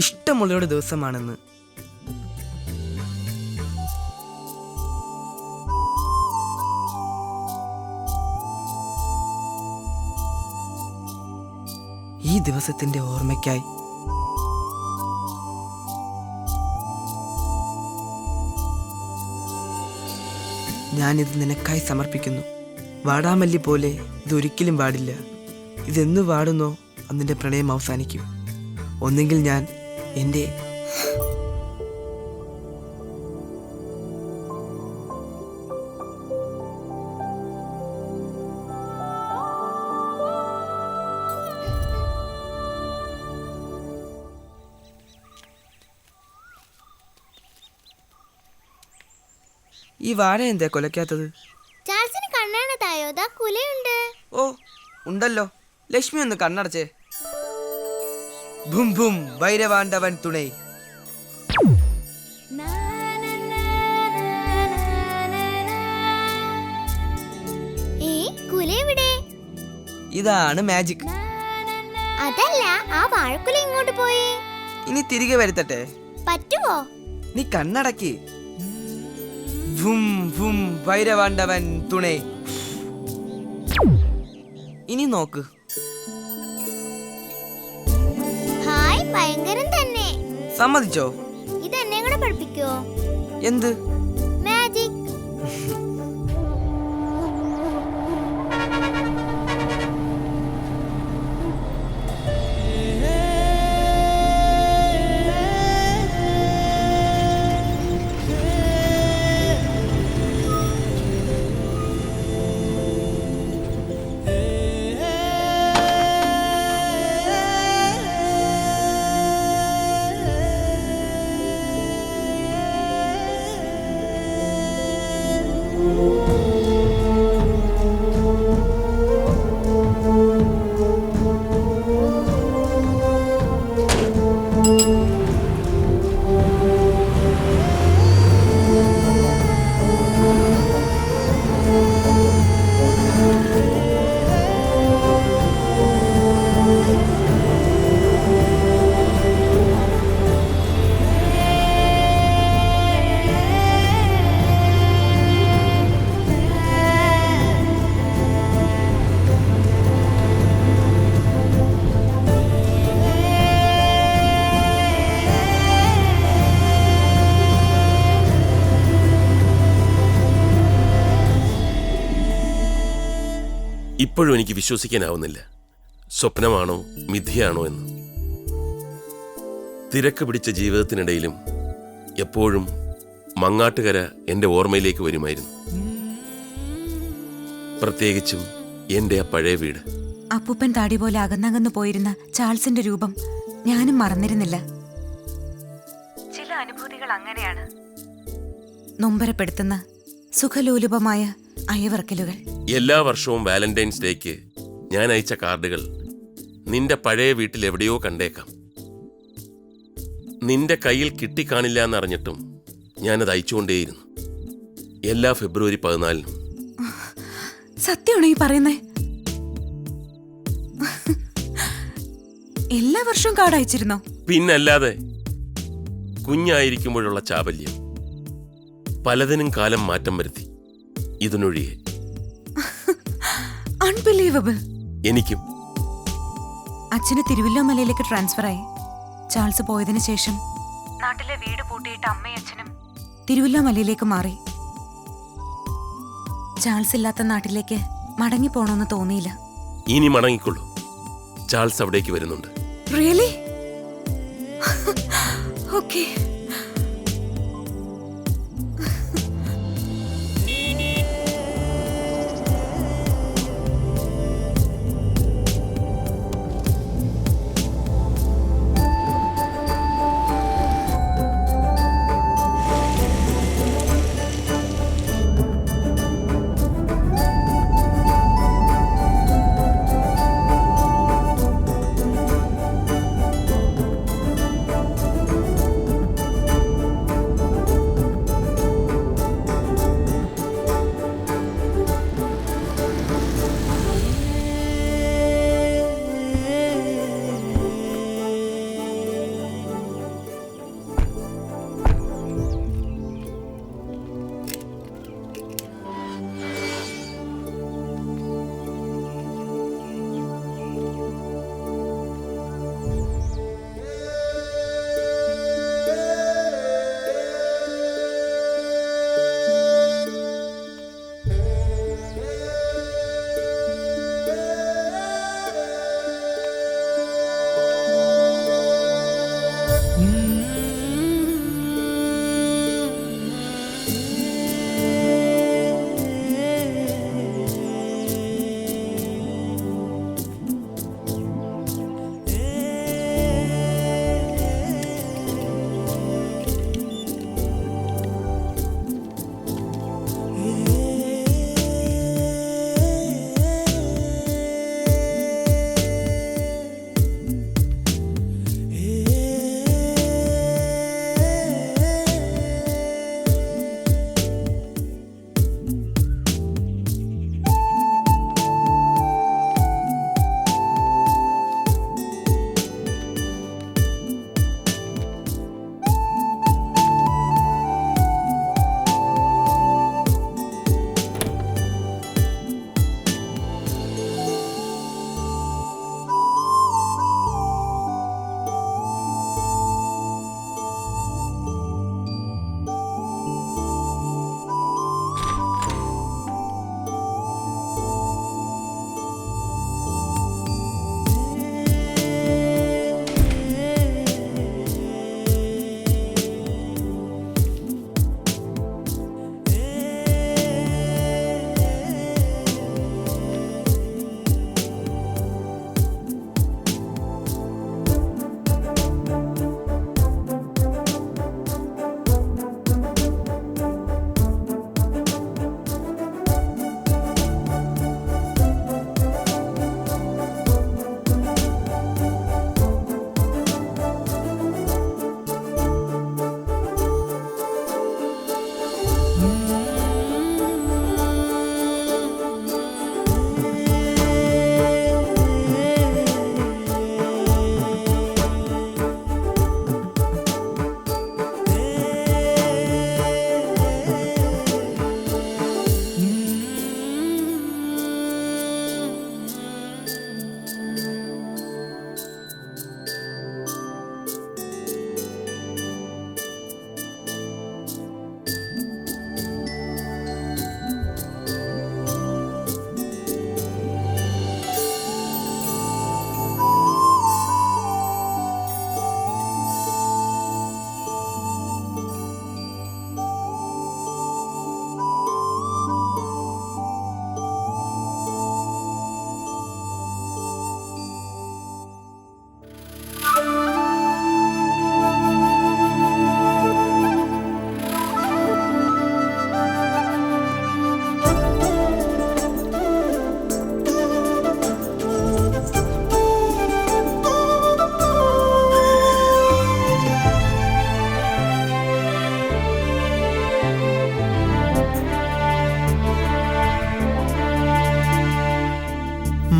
ഇഷ്ടമുള്ളവരുടെ ദിവസമാണെന്ന്. ഈ ദിവസത്തിന്റെ ഓർമ്മയ്ക്കായി ഞാനിത് നിനക്കായി സമർപ്പിക്കുന്നു. വാടാമല്ലി പോലെ ഇതൊരിക്കലും വാടില്ല. ഇതെന്ന് വാടുന്നോ അന്നിൻ്റെ പ്രണയം അവസാനിക്കും. ഒന്നെങ്കിൽ ഞാൻ എൻ്റെ ഈ വാഴ എന്താ കൊലക്കാത്തത്? ചാൾസിന് കണ്ണാണതായോ? ദാ കുലയുണ്ട്. ഓ ഉണ്ടല്ലോ. ലക്ഷ്മി ഒന്ന് കണ്ണടച്ചേ. ഭും ഭും ഭൈരവാണ്ടവൻ തുണൈ. ഇതാണ് മാജിക്. അതല്ല, ആ വാഴക്കുല ഇങ്ങോട്ട് പോയി. ഇനി തിരികെ വരുത്തട്ടെ? പറ്റുമോ? നീ കണ്ണടക്കി. ഭും ഭും ഭൈരവാണ്ടവൻ തുണൈ. ഇനി നോക്ക്. ഹായ്, ഭയങ്കരം തന്നെ. സമ്മതിച്ചോ? ഇതെന്നെ കൂടെ പഠിപ്പിക്കോ? എന്ത്? മാജിക്. ഇപ്പോഴും എനിക്ക് വിശ്വസിക്കാനാവുന്നില്ല. സ്വപ്നമാണോ മിഥ്യയാണോ എന്ന്. തിരക്ക് പിടിച്ച ജീവിതത്തിനിടയിലും എപ്പോഴും മങ്ങാട്ടുകര എൻ്റെ ഓർമ്മയിലേക്ക് വരുമായിരുന്നു. പ്രത്യേകിച്ചും എൻ്റെ ആ പഴയ വീട്. അപ്പൂപ്പൻ താടി പോലെ അകന്നകന്നു പോയിരുന്ന ചാൾസിന്റെ രൂപം ഞാനും മറന്നിരുന്നില്ല. ചില അനുഭൂതികൾ അങ്ങനെയാണ്, നൊമ്പരപ്പെടുത്തുന്ന സുഖലോലുപമായ അയവർക്കലുകൾ. എല്ലാ വർഷവും വാലന്റൈൻസ് ഡേക്ക് ഞാൻ അയച്ച കാർഡുകൾ നിന്റെ പഴയ വീട്ടിൽ എവിടെയോ കണ്ടേക്കാം. നിന്റെ കയ്യിൽ കിട്ടിക്കാണില്ല എന്നറിഞ്ഞിട്ടും ഞാനത് അയച്ചുകൊണ്ടേയിരുന്നു. എല്ലാ ഫെബ്രുവരി 14-നും. സത്യമാണോ ഈ പറയുന്നേ? എല്ലാ വർഷവും കാർഡ് അയച്ചിരുന്നോ? പിന്നല്ലാതെ. കുഞ്ഞായിരിക്കുമ്പോഴുള്ള ചാബല്യം പലതിനും കാലം മാറ്റം വരുത്തി. ഇതിനൊഴിയെ. അൺബിലീവബിൾ. എനിക്കും. അച്ഛന് തിരുവല്ലോമലയിലേക്ക് ട്രാൻസ്ഫർ ആയി. ചാൾസ് പോയതിനു ശേഷം നാട്ടിലെ വീട് പൂട്ടിയിട്ട് അമ്മയും അച്ഛനും തിരുവല്ലോമലയിലേക്ക് മാറി. ചാൾസ് ഇല്ലാത്ത നാട്ടിലേക്ക് മടങ്ങി പോണോന്ന് തോന്നിയില്ല. ഇനി മടങ്ങിക്കൊള്ളൂ. ചാൾസ് അവിടേക്ക് വരുന്നുണ്ട്. റിയലി? ഓക്കേ.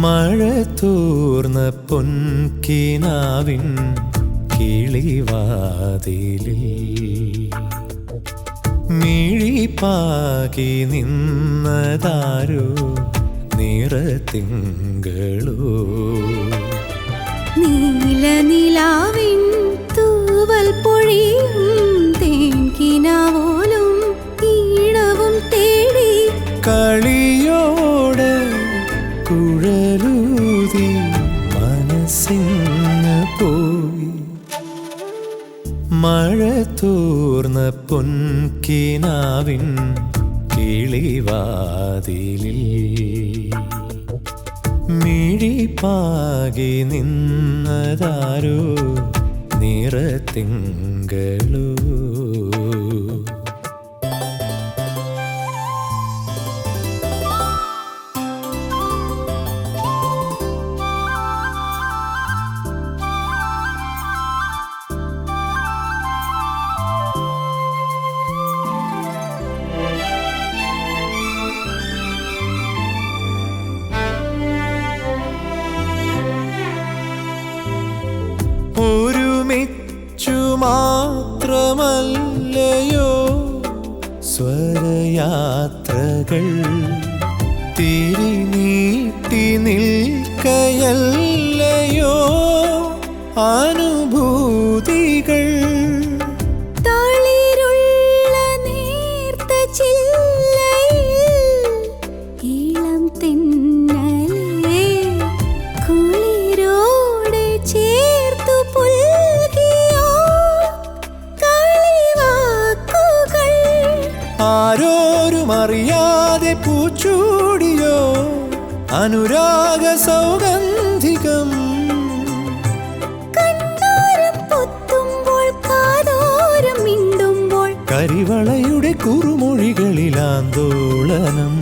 മഴ തോർന്ന പൊൻകിനാവിൻ കിളിവാതിലിൽ മിഴിപ്പാകി നിന്നതാരോ നിറത്തിങ്കളോ നീലനിലാവിൻ തൂവൽ പൊഴിയും തേൻകിനാവോലും ഈണവും തേടി കളിയോട് കുഴലൂതി മനസ്സിന് പോയി മഴ തോർന്ന പൊൻകിനാവിൻ കിളിവാതിലിൽ മിഴിപ്പാകി നിന്നതാരോ നിറത്തിങ്കളോ ഒരുമിച്ചു മാത്രമല്ലയോ സ്വരയാത്രകൾ തിരിനീട്ടി നിൽക്കയല്ലയോ അനുഭൂതികൾ തളിരുള്ള നേർത്ത ചില്ലയിൽ ഇളം തെന്നലേ കുളിരോടെ ചേർത്തു പുൽകിയോ കളിവാക്കുകൾ ആരോരും അറിയാതെ പൂച്ചൂടിയോ അനുരാഗ സൗഗന്ധികം കണ്ണാരം പൊത്തുമ്പോൾ കാതോരം മിണ്ടുമ്പോൾ കരിവളയുടെ കുറുമൊഴികളിലാന്തോളനം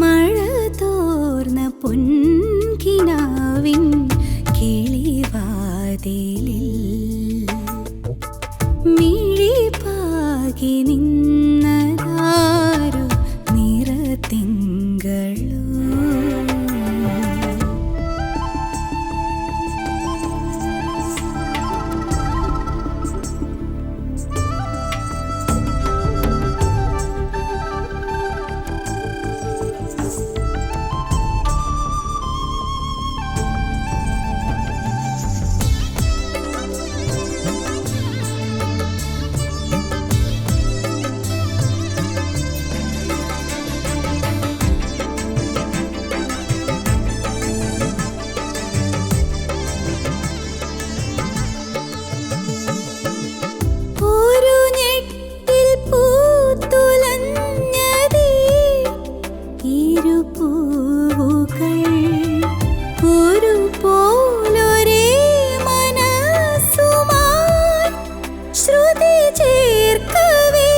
മഴ തോർന്ന പൊൻകിനാവിൻ കിളിവാതിലിൽ മിഴിപ്പാകി നിന്നതാരോ നിറത്തിങ്കളോ ഒരു ഞെട്ടിൽ പൂത്തുലഞ്ഞതേ ഇരുപൂവുകൾ ഒരു പോലൊരേ മനസ്സുമായി ശ്രുതി ചേർക്കവേ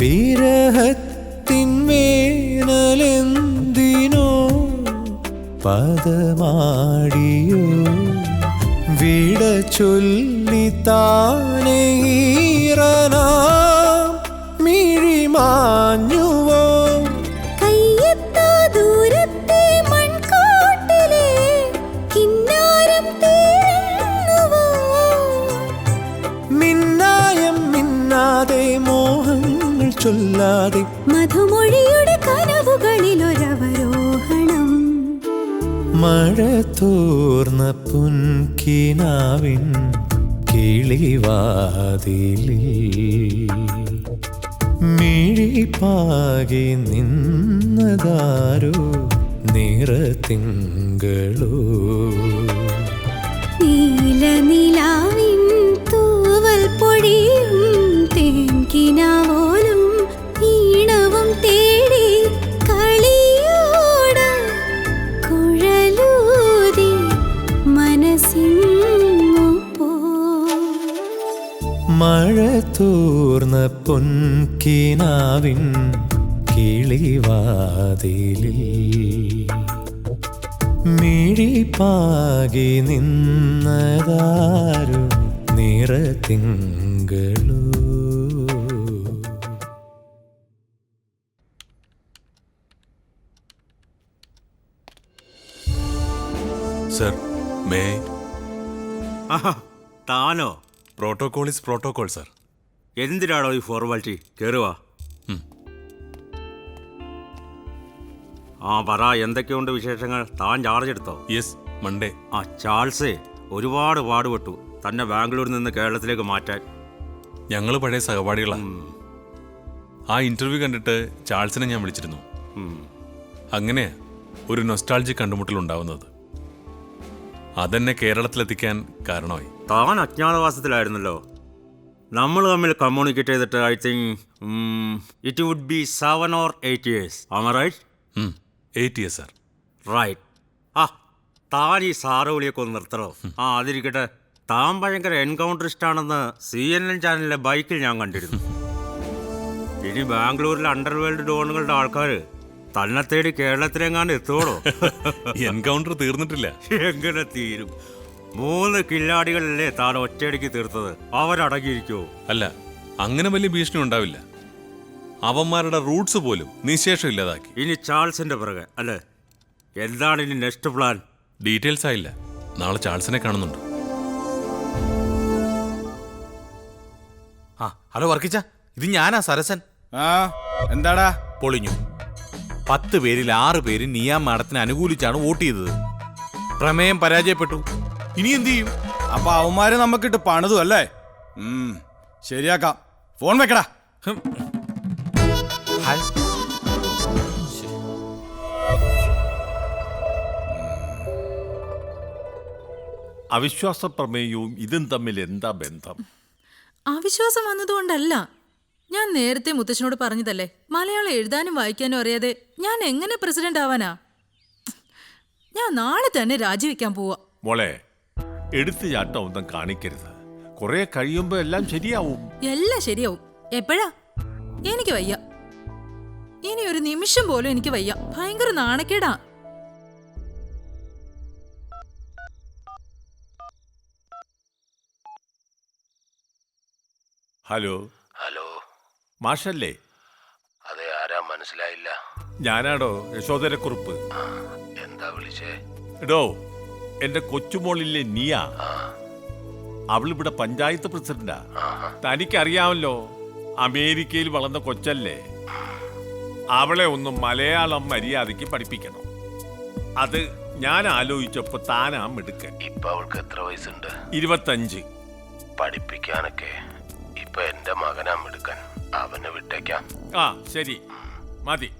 വിരഹത്തിൻ വേനലെന്തിനോ പദമാടിയോ വിട ചൊല്ലി താനേ ഈറനാം മിഴിമാഞ്ഞുവോ കയ്യെത്താ ദൂരത്തെ മൺകൂട്ടിലെ കിന്നാരം തേടുന്നുവോ മിന്നായം മിന്നാതെ മോഹങ്ങൾ ചൊല്ലാതെ മധുമൊഴിയുടെ കനവുകളിലൊരവരോഹണം മഴ തോർന്ന പൊൻകിനാവിൻ കിളിവാതിലിൽ മിഴിപ്പാകി നിന്നതാരോ നിറത്തിങ്കളോ നീലനിലാവിൻ തൂവൽ പൊഴിയും തേൻകിനാവോലും ഈണവും തേടി കളിയോട് കുഴലൂതി മനസ്സിങ്ങു പോ മഴ തോർന്ന പൊൻകിനാവിൻ കിളിവാതിലിൽ മിഴിപ്പാകി നിന്നതാരോ നിറത്തിങ്കളോ സർ മേ താനോ? Protocol is protocol sir. എന്തിനാണോ ഈ ഫോർമാലിറ്റി? കയറുവാ. ആ പറ, എന്തൊക്കെയുണ്ട് വിശേഷങ്ങൾ? താൻ ചാർജ് എടുത്തോ? Yes, Monday. ആ ചാൾസേ ഒരുപാട് പാടുപെട്ടു തന്നെ ബാംഗ്ലൂരിൽ നിന്ന് കേരളത്തിലേക്ക് മാറ്റാൻ. ഞങ്ങൾ പഴയ സഹപാഠികളാണ്. ആ ഇന്റർവ്യൂ കണ്ടിട്ട് ചാൾസിനെ ഞാൻ വിളിച്ചിരുന്നു. അങ്ങനെ ഒരു നൊസ്റ്റാൾജി കണ്ടുമുട്ടൽ ഉണ്ടാവുന്നത് അതെന്നെ കേരളത്തിലെത്തിക്കാൻ കാരണമായി. താൻ അജ്ഞാതവാസത്തിലായിരുന്നല്ലോ. നമ്മൾ തമ്മിൽ കമ്മ്യൂണിക്കേറ്റ് ചെയ്തിട്ട് I think it would be 7 or 8 years. Am I right? 8 years, sir. Right. ആ താൻ ഈ സാറ് വിളിയൊക്കെ ഒന്ന് നിർത്തണോ? ആ അതിരിക്കട്ടെ, താൻ ഭയങ്കര എൻകൗണ്ടറിസ്റ്റാണെന്ന് CNN ചാനലിലെ ബൈക്കിൽ ഞാൻ കണ്ടിരുന്നു. ഇനി ബാംഗ്ലൂരിലെ അണ്ടർവേൾഡ് ഡോണുകളുടെ ആൾക്കാർ തന്നെ തേടി കേരളത്തിലെങ്ങാണ്ട് എത്തുവോളോ? എൻകൗണ്ടർ തീർന്നിട്ടില്ല. എങ്ങനെ തീരും? 3 കില്ലാടികളല്ലേ താൻ ഒറ്റയടിക്ക് തീർത്തത്. അവരടങ്ങിയിരിക്കുമോ? അല്ല, അങ്ങനെ വലിയ ഭീഷണി ഉണ്ടാവില്ല. അവന്മാരുടെ റൂട്ട്സ് പോലും നിശേഷം ഇല്ലാതാക്കി. ഇനി ചാൾസിന്റെ പിറകെ അല്ലേ? എന്താണ് ഇനി നെക്സ്റ്റ് പ്ലാൻ? ഡീറ്റെയിൽസ് ആയില്ല. നാളെ ചാൾസിനെ കാണുന്നുണ്ട്. ഹലോ വർക്കിച്ച, ഇത് ഞാനാ സരസൻ. എന്താടാ? പൊളിഞ്ഞു. 10 പേരിൽ 6 പേര് നിയാം മാഡത്തിന് അനുകൂലിച്ചാണ് വോട്ട് ചെയ്തത്. പ്രമേയം പരാജയപ്പെട്ടു. ഇനി എന്ത് ചെയ്യും? അപ്പൊ അവന്മാര് നമുക്കിട്ട് പണിതു അല്ലേ? ശരിയാക്കാം. ഫോൺ വെക്കടാ. അവിശ്വാസ പ്രമേയവും ഇതും തമ്മിൽ എന്താ ബന്ധം? അവിശ്വാസം വന്നതുകൊണ്ടല്ല. ഞാൻ നേരത്തെ മുത്തശ്ശനോട് പറഞ്ഞതല്ലേ, മലയാളം എഴുതാനും വായിക്കാനും അറിയാതെ ഞാൻ എങ്ങനെ പ്രസിഡന്റ് ആവാനാ? ഞാൻ നാളെ തന്നെ രാജിവെക്കാൻ പോവാ. മോളെ, എടുത്തു ചാട്ടം ഒന്നും കാണിക്കരുത്. കുറെ കഴിയുമ്പോ എല്ലാം ശരിയാവും. എല്ലാം ശരിയാവും. എപ്പോഴാ? എനിക്ക് വയ്യ. ഇനി ഒരു നിമിഷം പോലും എനിക്ക് വയ്യ. ഭയങ്കര നാണക്കേടാ. ഹലോ. ഹലോ, മാഷല്ലേ? അതെ, ആരാ മനസ്സിലായില്ല. ഞാനാടോ, യശോധരക്കുറുപ്പ്. എന്താ വിളിച്ചേ? എടോ, എന്റെ കൊച്ചുമോളില്ലേ നിയ, അവളിവിടെ പഞ്ചായത്ത് പ്രസിഡന്റാ. തനിക്കറിയാമല്ലോ, അമേരിക്കയിൽ വളർന്ന കൊച്ചല്ലേ. അവളെ ഒന്ന് മലയാളം മര്യാദയ്ക്ക് പഠിപ്പിക്കണം. അത് ഞാൻ ആലോചിച്ചപ്പോ താനാ മിടുക്കൻ. ഇപ്പൊ അവൾക്ക് എത്ര വയസ്സുണ്ട്? 25. പഠിപ്പിക്കാനൊക്കെ ഇപ്പൊ എന്റെ മകനാ മിടുക്കൻ. അവനെ വിട്ടേക്കാം. ആ ശരി, മതി.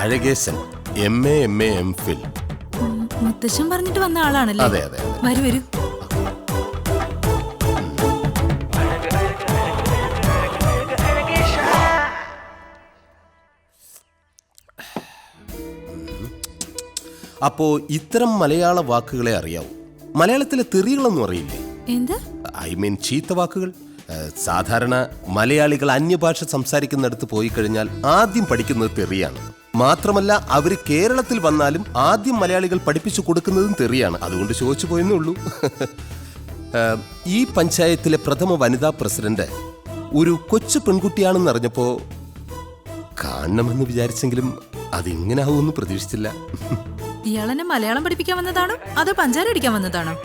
Azhakesan, MA, MA, MPhil. മുത്തശ്ശൻ പറഞ്ഞിട്ട് വന്ന ആളാണല്ലേ? അതെ അതെ. വരൂ വരൂ. അപ്പോ ഇത്തരം മലയാള വാക്കുകളെ അറിയാവൂ. മലയാളത്തിലെ തെറികളൊന്നും അറിയില്ലേ? എന്താ? ഐ മീൻ ചീത്ത വാക്കുകൾ. സാധാരണ മലയാളികൾ അന്യഭാഷ സംസാരിക്കുന്നിടത്ത് പോയി കഴിഞ്ഞാൽ ആദ്യം പഠിക്കുന്നത് തെറിയാണ്. മാത്രമല്ല, അവർ കേരളത്തിൽ വന്നാലും ആദ്യം മലയാളികൾ പഠിപ്പിച്ചു കൊടുക്കുന്നതും തെറിയാണ്. അതുകൊണ്ട് ചോദിച്ചു പോയെന്നേ ഉള്ളൂ. ഈ പഞ്ചായത്തിലെ പ്രഥമ വനിതാ പ്രസിഡന്റ് ഒരു കൊച്ചു പെൺകുട്ടിയാണെന്ന് അറിഞ്ഞപ്പോൾ കാണണമെന്ന് വിചാരിച്ചെങ്കിലും അതിങ്ങനെ ആവുമെന്ന് പ്രതീക്ഷിച്ചില്ല. ഇയാളെന്നെ മലയാളം പഠിപ്പിക്കാൻ വന്നതാണോ അതോ പഞ്ചാര അടിക്കാൻ വന്നതാണോ?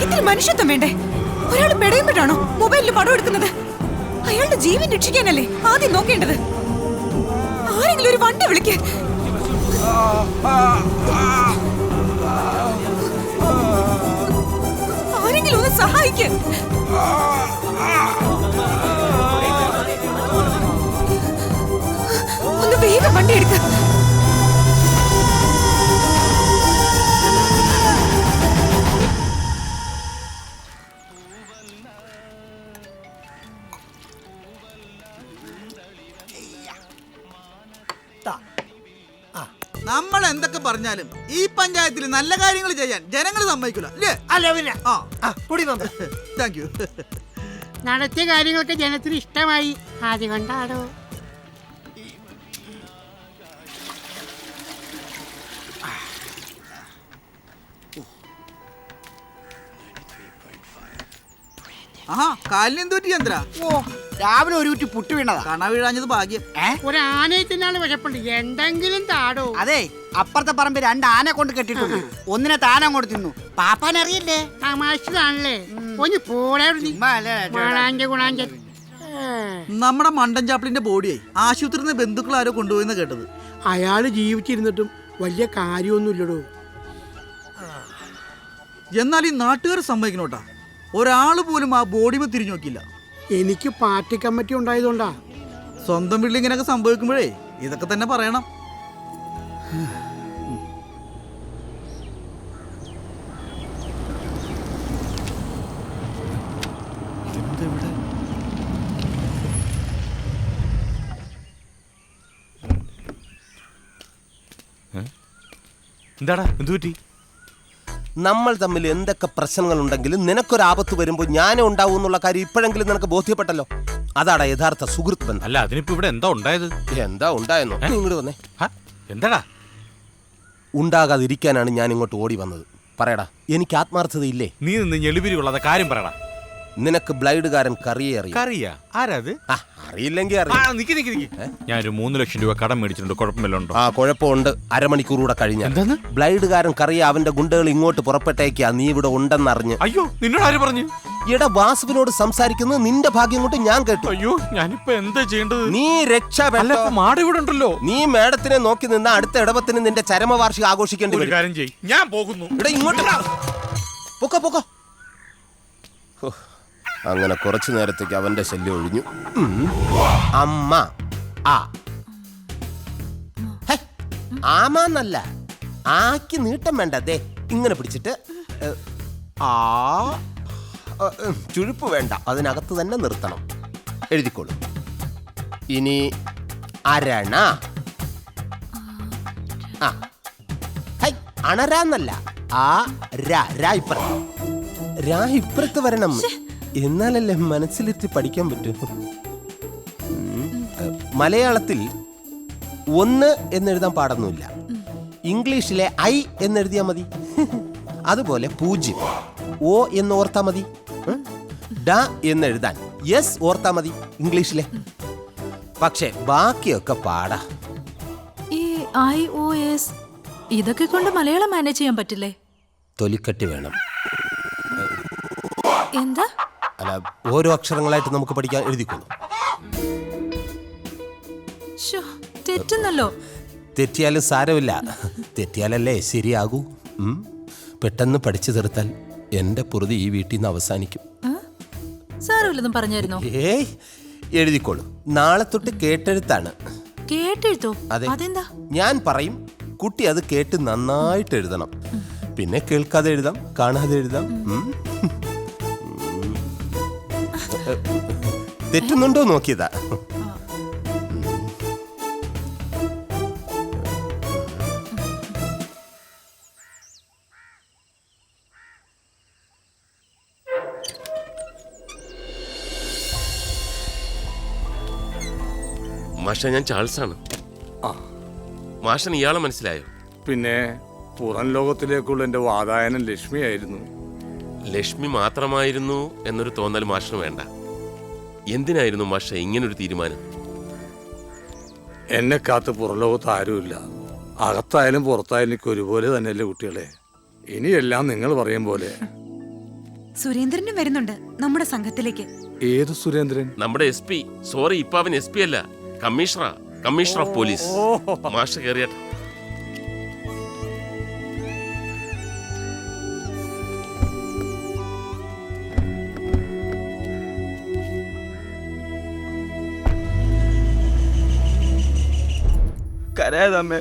ഇത്തിരി മനുഷ്യത്വം വേണ്ടേ? ഒരാൾ പെടയുമ്പോഴാണോ മൊബൈലിൽ പടം എടുക്കുന്നത്? അയാളുടെ ജീവൻ രക്ഷിക്കാനല്ലേ ആദ്യം നോക്കേണ്ടത്. ആരെങ്കിലും ഒരു വണ്ടി വിളിക്ക്. ആരെങ്കിലും ഒന്ന് സഹായിക്ക്. ഒന്ന് വേഗം വണ്ടി എടുക്ക. നമ്മൾ എന്തൊക്കെ പറഞ്ഞാലും ഈ പഞ്ചായത്തിൽ നല്ല കാര്യങ്ങൾ ചെയ്യാൻ ജനങ്ങൾ സമ്മതിക്കില്ല അല്ലേ? അല്ല പിന്നെ താങ്ക് യു. നടത്തിയ കാര്യങ്ങളൊക്കെ ജനത്തിന് ഇഷ്ടമായി, അതുകൊണ്ടാണോ? ആഹാ, കാലിന് എന്ത് പറ്റി ചന്ദ്ര? ഓ, രാവിലെ ഒരു കുറ്റി പുട്ട് വീണതാ. കണ വീഴാഞ്ഞത് ഭാഗ്യം. ഒരു ആനയത്തിനാണ് വിശപ്പുണ്ട്, എന്തെങ്കിലും താടോ. അതെ, അപ്പുറത്തെ പറമ്പ് 2 ആന കൊണ്ട് കെട്ടിട്ടുണ്ട്. ഒന്നിനെ താൻ അങ്ങോട്ട് തിന്നു. പാപ്പാൻ അറിയില്ലേ? തമാശതാണല്ലേ. ഒന്ന് പോടെ ഗുണാഞ്ച. നമ്മുടെ മണ്ടൻ ചാപ്പിളിന്റെ ബോഡിയായി ആശുപത്രിയിൽ നിന്ന് ബന്ധുക്കൾ ആരോ കൊണ്ടുപോയെന്ന് കേട്ടത്. അയാള് ജീവിച്ചിരുന്നിട്ടും വലിയ കാര്യമൊന്നുമില്ലടോ. എന്നാൽ ഈ നാട്ടുകാർ സമ്മതിക്കണോട്ടാ, ഒരാള് പോലും ആ ബോഡിമ തിരിഞ്ഞു നോക്കില്ല. എനിക്ക് പാർട്ടി കമ്മിറ്റി ഉണ്ടായതുകൊണ്ടാ. സ്വന്തം വീട്ടിൽ ഇങ്ങനെയൊക്കെ സംഭവിക്കുമ്പോഴേ ഇതൊക്കെ തന്നെ പറയണം. എന്താടാ എന്തു പറ്റി? നമ്മൾ തമ്മിൽ എന്തൊക്കെ പ്രശ്നങ്ങളുണ്ടെങ്കിലും നിനക്കൊരാപത്ത് വരുമ്പോൾ ഞാനേ ഉണ്ടാവും എന്നുള്ള കാര്യം ഇപ്പോഴെങ്കിലും നിനക്ക് ബോധ്യപ്പെട്ടല്ലോ. അതാടാ യഥാർത്ഥ സുഹൃത്ത് ബന്ധം. അല്ല, അതിനിപ്പോ ഇവിടെ എന്താ ഉണ്ടായത്? എന്താ ഉണ്ടായെന്നോ? ഇങ്ങോട്ട് വന്നേ. എന്താടാ? ഉണ്ടാകാതിരിക്കാനാണ് ഞാൻ ഇങ്ങോട്ട് ഓടി വന്നത്. പറയടാ, എനിക്ക് ആത്മാർത്ഥതയില്ലേ? നീ നിന്ന് ഞെളിപിരി കൊള്ളാതെ കാര്യം പറയടാ. നിനക്ക് ബ്ലൈഡുകാരൻ കറിയെ അറിയാം? കറിയാ? ആരാത്? അറിയില്ലെങ്കിൽ ഞാനൊരു 3 ലക്ഷം രൂപ കടം മേടിച്ചിട്ടുണ്ട്. കുഴപ്പമില്ലുണ്ടോ? ആ, കുഴപ്പമുണ്ട്. അരമണിക്കൂർ കൂടെ കഴിഞ്ഞാൽ ബ്ലൈഡുകാരൻ കറിയ അവന്റെ ഗുണ്ടകൾ ഇങ്ങോട്ട് പുറപ്പെട്ടേക്കാ. നീ ഇവിടെ ഉണ്ടെന്നറിഞ്ഞ്. അയ്യോ, നിന്നോട് ആര് പറഞ്ഞു? എടാ, വാസുവിനോട് സംസാരിക്കുന്നത് നിന്റെ ഭാഗ്യം കൊണ്ട് ഞാൻ കേട്ടു. അയ്യോ, ഞാനിപ്പോ എന്താ ചെയ്യേണ്ടത്? നീ രക്ഷപ്പെട്ടോ. മാട് ഇവിടെ ഉണ്ടല്ലോ. നീ മേഡത്തിനെ നോക്കി നിന്ന അടുത്ത ഇടവത്തിന് നിന്റെ ചരമവാർഷികം ആഘോഷിക്കേണ്ടി വരും. കാര്യം ചെയ്യ്, ഞാൻ പോകുന്നു. ഇവിടെ ഇങ്ങോട്ട് പൊക്കോ പൊക്കോ. അങ്ങനെ കുറച്ചു നേരത്തേക്ക് അവന്റെ ശല്യം ഒഴിഞ്ഞു. അമ്മ ആ ആമാന്നല്ല, ആക്കി നീട്ടം വേണ്ട. ദേ ഇങ്ങനെ പിടിച്ചിട്ട് ആ ചുഴുപ്പ് വേണ്ട, അതിനകത്ത് തന്നെ നിർത്തണം. എഴുതിക്കോളൂ. ഇനി അരണ. ആ ഹൈ, അണരാന്നല്ല, ആ രാ ഇപ്പുറത്ത്. രാ ഇപ്പുറത്ത് വരണം, എന്നാലല്ലേ മനസ്സിലിരുത്തി പഠിക്കാൻ പറ്റൂ. മലയാളത്തിൽ 1 എന്നെഴുതാൻ പാടൊന്നുമില്ല. ഇംഗ്ലീഷിലെ ഐ എന്നെഴുതിയാൽ മതി. അതുപോലെ 0 ഓ എന്ന് ഓർത്താ മതി. ഡ എന്നെഴുതാൻ യെസ് ഓർത്താ മതി ഇംഗ്ലീഷിലെ. പക്ഷേ ബാക്കിയൊക്കെ പാടാ. ഈ IOS ഇതൊക്കെ കൊണ്ട് മലയാളം മാനേജ് ചെയ്യാൻ പറ്റില്ലേ? തൊലിക്കട്ടി വേണം. എന്താ? അല്ല, ഓരോ അക്ഷരങ്ങളായിട്ട് നമുക്ക് പഠിക്കാൻ എഴുതിക്കൊള്ളു. തെറ്റുന്നല്ലോ. തെറ്റിയാലും സാരമില്ല, തെറ്റിയാലല്ലേ ശരിയാകൂ. പെട്ടെന്ന് പഠിച്ചു തീർത്താൽ എന്റെ പൊറുതി ഈ വീട്ടിൽ നിന്ന് അവസാനിക്കും. സാരമില്ലെന്നും പറഞ്ഞായിരുന്നോ? ഏയ്, എഴുതിക്കോളൂ. നാളെ തൊട്ട് കേട്ടെഴുത്താണ്. കേട്ടെഴുത്തോ? അതെ. അതെന്താ? ഞാൻ പറയും, കുട്ടി അത് കേട്ട് നന്നായിട്ട് എഴുതണം. പിന്നെ കേൾക്കാതെ എഴുതാം, കാണാതെ എഴുതാം. തെറ്റുന്നുണ്ടോ നോക്കിയതാ. മാഷ, ഞാൻ ചാൾസാണ്. മാഷൻ ഇയാളെ മനസ്സിലായോ? പിന്നെ പുറം ലോകത്തിലേക്കുള്ള എൻ്റെ വാതായനം ലക്ഷ്മിയായിരുന്നു. ലക്ഷ്മി മാത്രമായിരുന്നു എന്നൊരു തോന്നൽ മാഷിന് വേണ്ട. എന്തിനായിരുന്നു മാഷ ഇങ്ങനൊരു തീരുമാനം? എന്നെ കാത്ത് പുറലോകത്ത് ആരുമില്ല. അകത്തായാലും പുറത്തായാലും എനിക്ക് ഒരുപോലെ തന്നെയല്ലേ കുട്ടികളെ. ഇനിയെല്ലാം നിങ്ങൾ പറയും പോലെ. സുരേന്ദ്രനും വരുന്നുണ്ട് നമ്മുടെ സംഘത്തിലേക്ക്. ഏത് സുരേന്ദ്രൻ? നമ്മുടെ SP. സോറി, ഇപ്പൊ അവൻ SP അല്ല, കമ്മീഷണർ ഓഫ് പോലീസ്. മാഷ് കയറിയട്ടെ. കരയാതമ്മേ.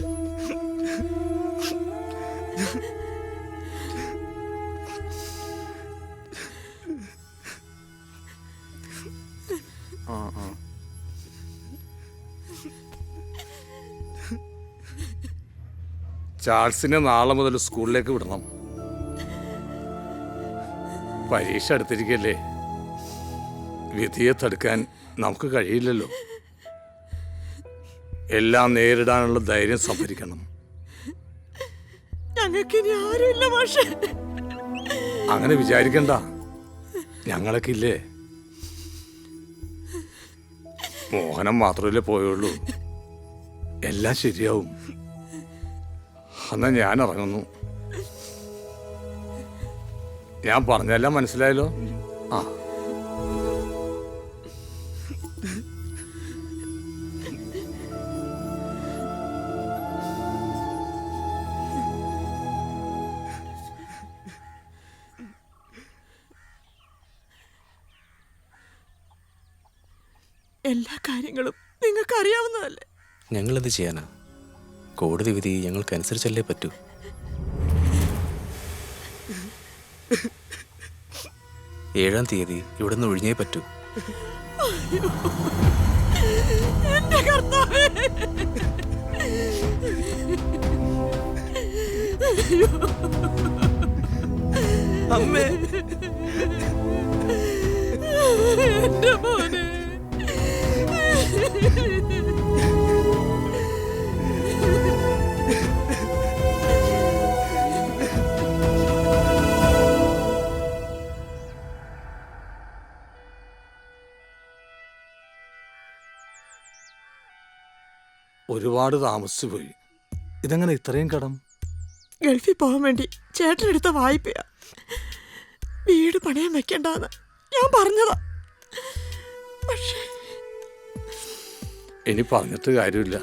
ചാൾസിനെ നാളെ മുതൽ സ്കൂളിലേക്ക് വിടണം. പരീക്ഷ അടുത്തിരിക്കല്ലേ, വിധിയെ തടുക്കാൻ നമുക്ക് കഴിയില്ലല്ലോ. എല്ലാം നേരിടാനുള്ള ധൈര്യം സംഭരിക്കണം. ഞങ്ങൾക്കിനി ആരുമില്ല മാഷേ. അങ്ങനെ വിചാരിക്കണ്ട, ഞങ്ങളൊക്കെ ഇല്ലേ. മോഹനം മാത്രമല്ലേ പോയുള്ളൂ. എല്ലാം ശരിയാവും. എന്നാ ഞാൻ ഇറങ്ങുന്നു. ഞാൻ പറഞ്ഞെല്ലാം മനസ്സിലായല്ലോ. ആ, എല്ലാ കാര്യങ്ങളും നിങ്ങൾക്ക് അറിയാവുന്നതല്ലേ. ഞങ്ങളെന്ത് ചെയ്യാനാ? കോടതി വിധി ഞങ്ങൾക്കനുസരിച്ചല്ലേ പറ്റൂ. ഏഴാം തീയതി ഇവിടെ നിന്ന് ഒഴിഞ്ഞേ പറ്റൂ. എന്റെ കർത്താവേ. അമ്മേ, എന്റെ മോനെ. ഒരുപാട് താമസിച്ചു പോയി. ഇതെങ്ങനെ ഇത്രയും കടം? ഗൾഫിൽ പോകാൻ വേണ്ടി ചേട്ടനെടുത്ത വായ്പയാ. വീട് പണയം വെക്കണ്ടെന്ന് ഞാൻ പറഞ്ഞതാ. പക്ഷേ ഇനി പറഞ്ഞിട്ട് കാര്യമില്ല.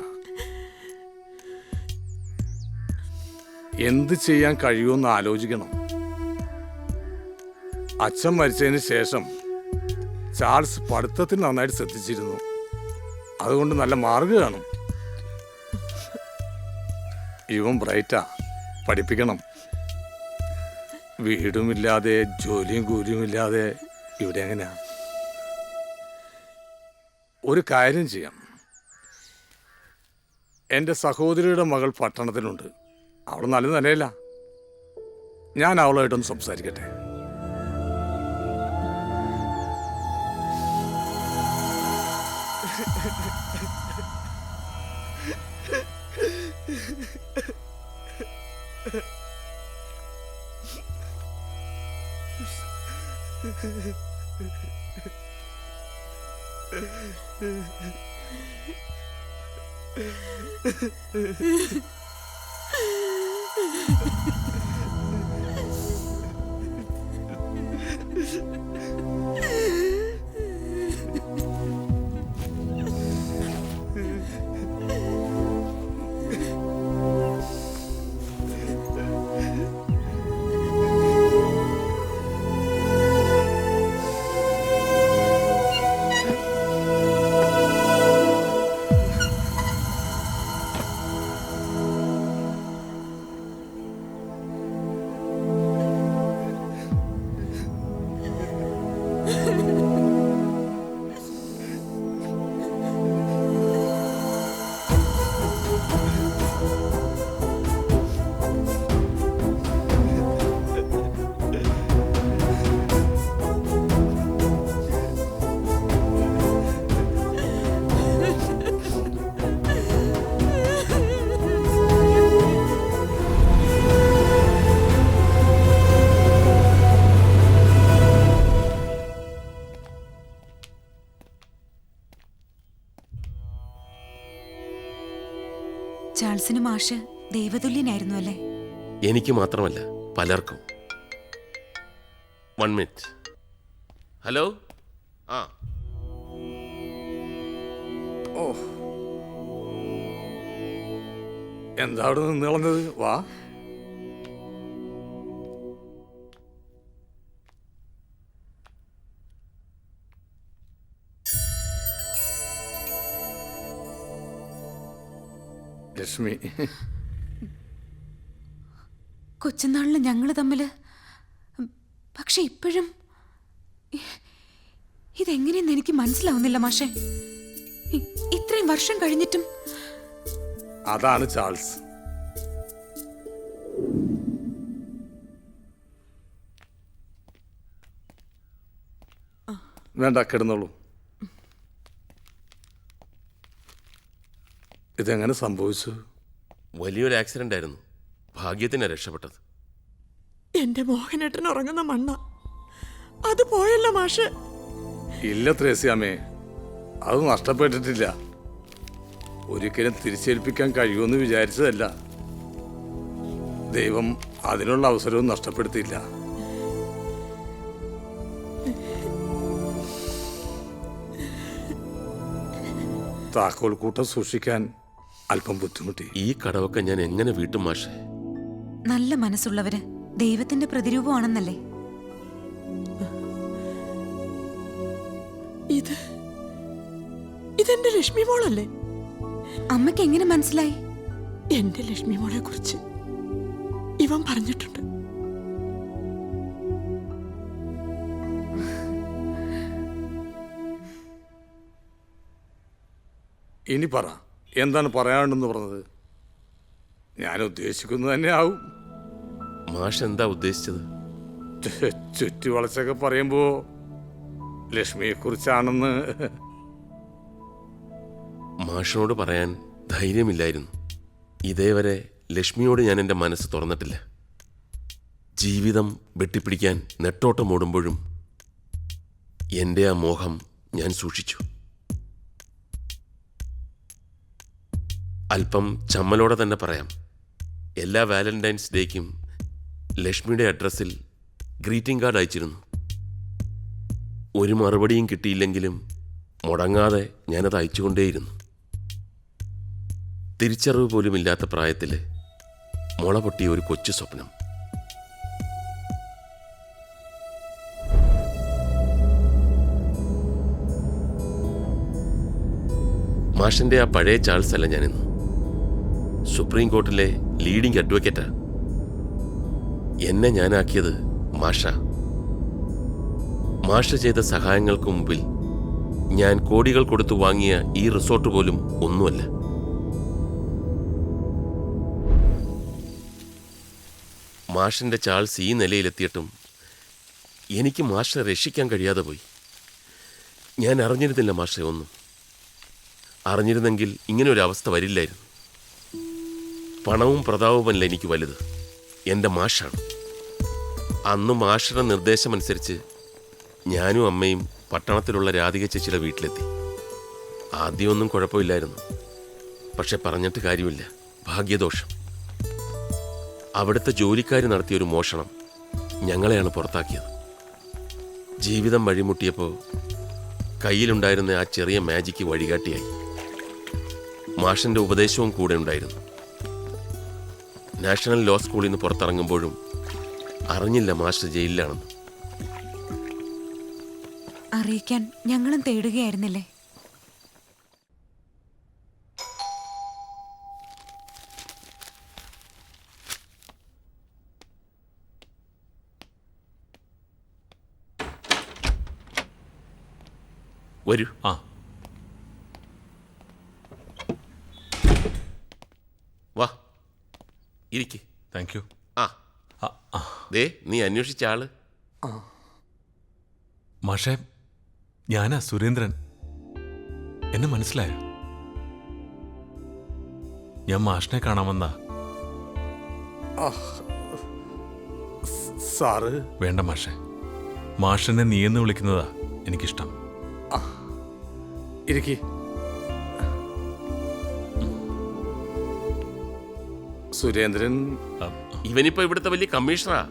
എന്ത് ചെയ്യാൻ കഴിയുമെന്ന് ആലോചിക്കണം. അച്ഛൻ മരിച്ചതിന് ശേഷം ചാൾസ് പഠിത്തത്തിൽ നന്നായിട്ട് ശ്രദ്ധിച്ചിരുന്നു. അതുകൊണ്ട് നല്ല മാർക്ക് കാണും. ഇവൻ ബ്രൈറ്റാ, പഠിപ്പിക്കണം. വീടുമില്ലാതെ ജോലിയും കൂലിയുമില്ലാതെ ഇവിടെ എങ്ങനെയാ? ഒരു കാര്യം ചെയ്യാം. എൻ്റെ സഹോദരിയുടെ മകൾ പട്ടണത്തിലുണ്ട്. അവൾ നല്ല നിലയില്ല. ഞാൻ അവളുമായിട്ടൊന്ന് സംസാരിക്കട്ടെ. ചാൾസിന് മാഷ് ദൈവതുല്യനായിരുന്നു അല്ലേ? എനിക്ക് മാത്രമല്ല, പലർക്കും. 1 മിനിറ്റ്. ഹലോ. ആ ഓ, എന്താ അവിടെ നിന്ന് കളഞ്ഞത്? വാ. ലക്ഷ്മി, കൊച്ചുനാളില് ഞങ്ങള് തമ്മില്, പക്ഷെ ഇപ്പോഴും ഇതെങ്ങനെയെന്ന് എനിക്ക് മനസ്സിലാവുന്നില്ല മാഷെ. ഇത്രയും വർഷം കഴിഞ്ഞിട്ടും. അതാണ് ചാൾസ്. വേണ്ട, കിടന്നോളൂ. ഇതെങ്ങനെ സംഭവിച്ചു? വലിയൊരു ആക്സിഡന്റ് ആയിരുന്നു. ഭാഗ്യത്തിന് രക്ഷപ്പെട്ടത്. എന്റെ മോഹനേട്ടൻ ഉറങ്ങുന്ന മണ്ണ അത് പോയല്ലോ മാഷ്. ഇല്ല ത്രേസ്യാമേ, അത് നഷ്ടപ്പെട്ടിട്ടില്ല. ഒരിക്കലും തിരിച്ചേൽപ്പിക്കാൻ കഴിയുമെന്ന് വിചാരിച്ചതല്ല. ദൈവം അതിനുള്ള അവസരവും നഷ്ടപ്പെടുത്തിയില്ല. താക്കോൽ കൂട്ടം സൂക്ഷിക്കാൻ അല്പം ബുദ്ധിമുട്ടി. ഈ കടവൊക്കെ ഞാൻ എങ്ങനെ വീട്ടും മാഷേ? നല്ല മനസ്സുള്ളവര് ദൈവത്തിന്റെ പ്രതിരൂപമാണെന്നല്ലേ? ഇതെന്റെ ലക്ഷ്മി മോളല്ലേ? അമ്മയ്ക്ക് എങ്ങനെ മനസ്സിലായി? എന്റെ ലക്ഷ്മി മോളെ കുറിച്ച് ഇവൻ പറഞ്ഞിട്ടുണ്ട്. ഇനി പറ, എന്താണ് പറയാണ്ടെന്ന് പറഞ്ഞത്? ഞാൻ ഉദ്ദേശിക്കുന്നത് തന്നെ ആവും. മാഷ് എന്താ ഉദ്ദേശിച്ചത്? ചുറ്റി വളച്ചൊക്കെ പറയുമ്പോ ലക്ഷ്മിയെ കുറിച്ചാണെന്ന്. മാഷിനോട് പറയാൻ ധൈര്യമില്ലായിരുന്നു. ഇതേവരെ ലക്ഷ്മിയോട് ഞാൻ എൻ്റെ മനസ്സ് തുറന്നിട്ടില്ല. ജീവിതം വെട്ടിപ്പിടിക്കാൻ നെട്ടോട്ടം ഓടുമ്പോഴും എൻ്റെ ആ മോഹം ഞാൻ സൂക്ഷിച്ചു. അല്പം ചമ്മലോടെ തന്നെ പറയാം, എല്ലാ വാലന്റൈൻസ് ഡേക്കും ലക്ഷ്മിയുടെ അഡ്രസ്സിൽ ഗ്രീറ്റിംഗ് കാർഡ് അയച്ചിരുന്നു. ഒരു മറുപടിയും കിട്ടിയില്ലെങ്കിലും മുടങ്ങാതെ ഞാനത് അയച്ചുകൊണ്ടേയിരുന്നു. തിരിച്ചറിവ് പോലും ഇല്ലാത്ത പ്രായത്തിൽ മുള പൊട്ടിയ ഒരു കൊച്ചു സ്വപ്നം. മാഷിന്റെ ആ പഴയ ചാൾസ് അല്ല ഞാനിന്ന്. സുപ്രീം കോർട്ടിലെ ലീഡിംഗ് അഡ്വക്കേറ്റാ. എന്നെ ഞാനാക്കിയത് മാഷ. മാഷ് ചെയ്ത സഹായങ്ങൾക്ക് മുമ്പിൽ ഞാൻ കോടികൾ കൊടുത്തു വാങ്ങിയ ഈ റിസോർട്ട് പോലും ഒന്നുമല്ല. മാഷിന്റെ ചാൾസ് ഈ നിലയിലെത്തിയിട്ടും എനിക്ക് മാഷെ രക്ഷിക്കാൻ കഴിയാതെ പോയി. ഞാൻ അറിഞ്ഞിരുന്നില്ല മാഷെ ഒന്നും. അറിഞ്ഞിരുന്നെങ്കിൽ ഇങ്ങനെ ഒരു അവസ്ഥ വരില്ലായിരുന്നു. പണവും പ്രതാപവുമല്ല എനിക്ക് വലുത്, എൻ്റെ മാഷാണ്. അന്ന് മാഷയുടെ നിർദ്ദേശമനുസരിച്ച് ഞാനും അമ്മയും പട്ടണത്തിലുള്ള രാധിക ചേച്ചിയുടെ വീട്ടിലെത്തി. ആദ്യമൊന്നും കുഴപ്പമില്ലായിരുന്നു. പക്ഷെ പറഞ്ഞിട്ട് കാര്യമില്ല, ഭാഗ്യദോഷം. അവിടുത്തെ ജോലിക്കാർ നടത്തിയൊരു മോഷണം ഞങ്ങളെയാണ് പുറത്താക്കിയത്. ജീവിതം വഴിമുട്ടിയപ്പോൾ കയ്യിലുണ്ടായിരുന്ന ആ ചെറിയ മാജിക്ക് വഴികാട്ടിയായി. മാഷിൻ്റെ ഉപദേശവും കൂടെ ഉണ്ടായിരുന്നു. നാഷണൽ ലോ സ്കൂളിൽ നിന്ന് പുറത്തിറങ്ങുമ്പോഴും അറിഞ്ഞില്ല മാഷ് ജയിലിലാണെന്ന്. അറിയിക്കാൻ ഞങ്ങളും തേടുകയായിരുന്നില്ലേ? വരൂ. ആ, വാ ഇരിക്ക്. Thank you. ആ ദേ, നീ അന്വേഷിച്ച ആള്. മാഷേ, ഞാനാ സുരേന്ദ്രൻ. എന്നെ മനസ്സിലായോ? ഞാൻ മാഷിനെ കാണാമെന്നാ. സാറ് വേണ്ട മാഷേ, മാഷിനെ നീ എന്ന് വിളിക്കുന്നതാ എനിക്കിഷ്ടം. സുരേന്ദ്രൻ ഇവനിപ്പോ ഇവിടുത്തെ വലിയ കമ്മീഷണറാ.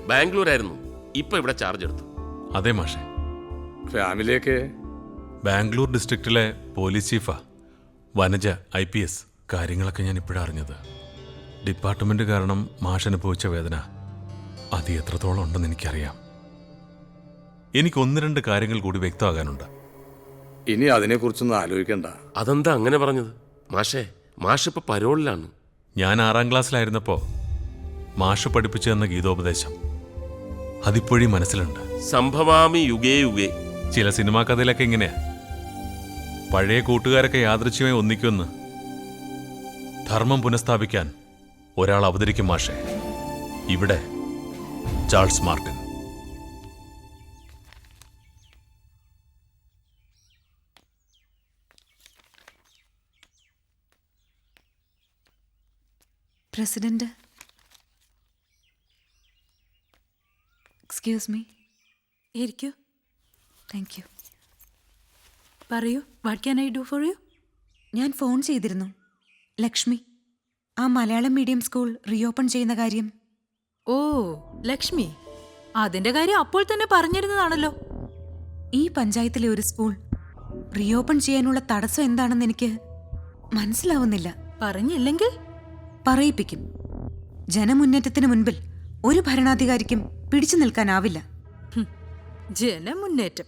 ബാംഗ്ലൂരായിരുന്നു, ഇപ്പൊ ഇവിടെ ചാർജ് എടുത്തു. അതെ മാഷെ. ഫാമിലിയൊക്കെ ബാംഗ്ലൂർ ഡിസ്ട്രിക്റ്റിലെ പോലീസ് ചീഫാ വനജ IPS. കാര്യങ്ങളൊക്കെ ഞാൻ ഇപ്പോഴാണ് അറിഞ്ഞത്. ഡിപ്പാർട്ട്മെന്റ് കാരണം മാഷ് അനുഭവിച്ച വേദന അത് എത്രത്തോളം ഉണ്ടെന്ന് എനിക്കറിയാം. എനിക്ക് 1-2 കാര്യങ്ങൾ കൂടി വ്യക്തമാകാനുണ്ട്. ഇനി അതിനെക്കുറിച്ചൊന്നും ആലോചിക്കണ്ട. അതെന്താ അങ്ങനെ പറഞ്ഞത്? മാഷ് ഇപ്പൊ പരോളിലാണ്. ഞാൻ 6ാം ക്ലാസ്സിലായിരുന്നപ്പോൾ മാഷ് പഠിപ്പിച്ചു തന്ന ഗീതോപദേശം അതിപ്പോഴും മനസ്സിലുണ്ട്. സംഭവാമി യുഗേ യുഗേ. ചില സിനിമാ കഥയിലൊക്കെ ഇങ്ങനെയാ, പഴയ കൂട്ടുകാരൊക്കെ യാദൃച്ഛ്യമായി ഒന്നിക്കുമെന്ന്. ധർമ്മം പുനഃസ്ഥാപിക്കാൻ ഒരാൾ അവതരിക്കും മാഷെ. ഇവിടെ Charles Martin. President, excuse me. ഇരിക്കൂ. Thank you. പറയൂ, what can I do for you? ഞാൻ ഫോൺ ചെയ്തിരുന്നു. ലക്ഷ്മി, ആ മലയാളം മീഡിയം സ്കൂൾ റീഓപ്പൺ ചെയ്യുന്ന കാര്യം. ഓ, ലക്ഷ്മി, അതിന്റെ കാര്യം അപ്പോൾ തന്നെ പറഞ്ഞിരുന്നതാണല്ലോ. ഈ പഞ്ചായത്തിലെ ഒരു സ്കൂൾ റീഓപ്പൺ ചെയ്യാനുള്ള തടസ്സം എന്താണെന്ന് എനിക്ക് മനസ്സിലാവുന്നില്ല. പറഞ്ഞില്ലെങ്കിൽ പറയിപ്പിക്കും. ജനമുന്നേറ്റത്തിന് മുൻപിൽ ഒരു ഭരണാധികാരിക്കും പിടിച്ചു നിൽക്കാനാവില്ല. ജനമുന്നേറ്റം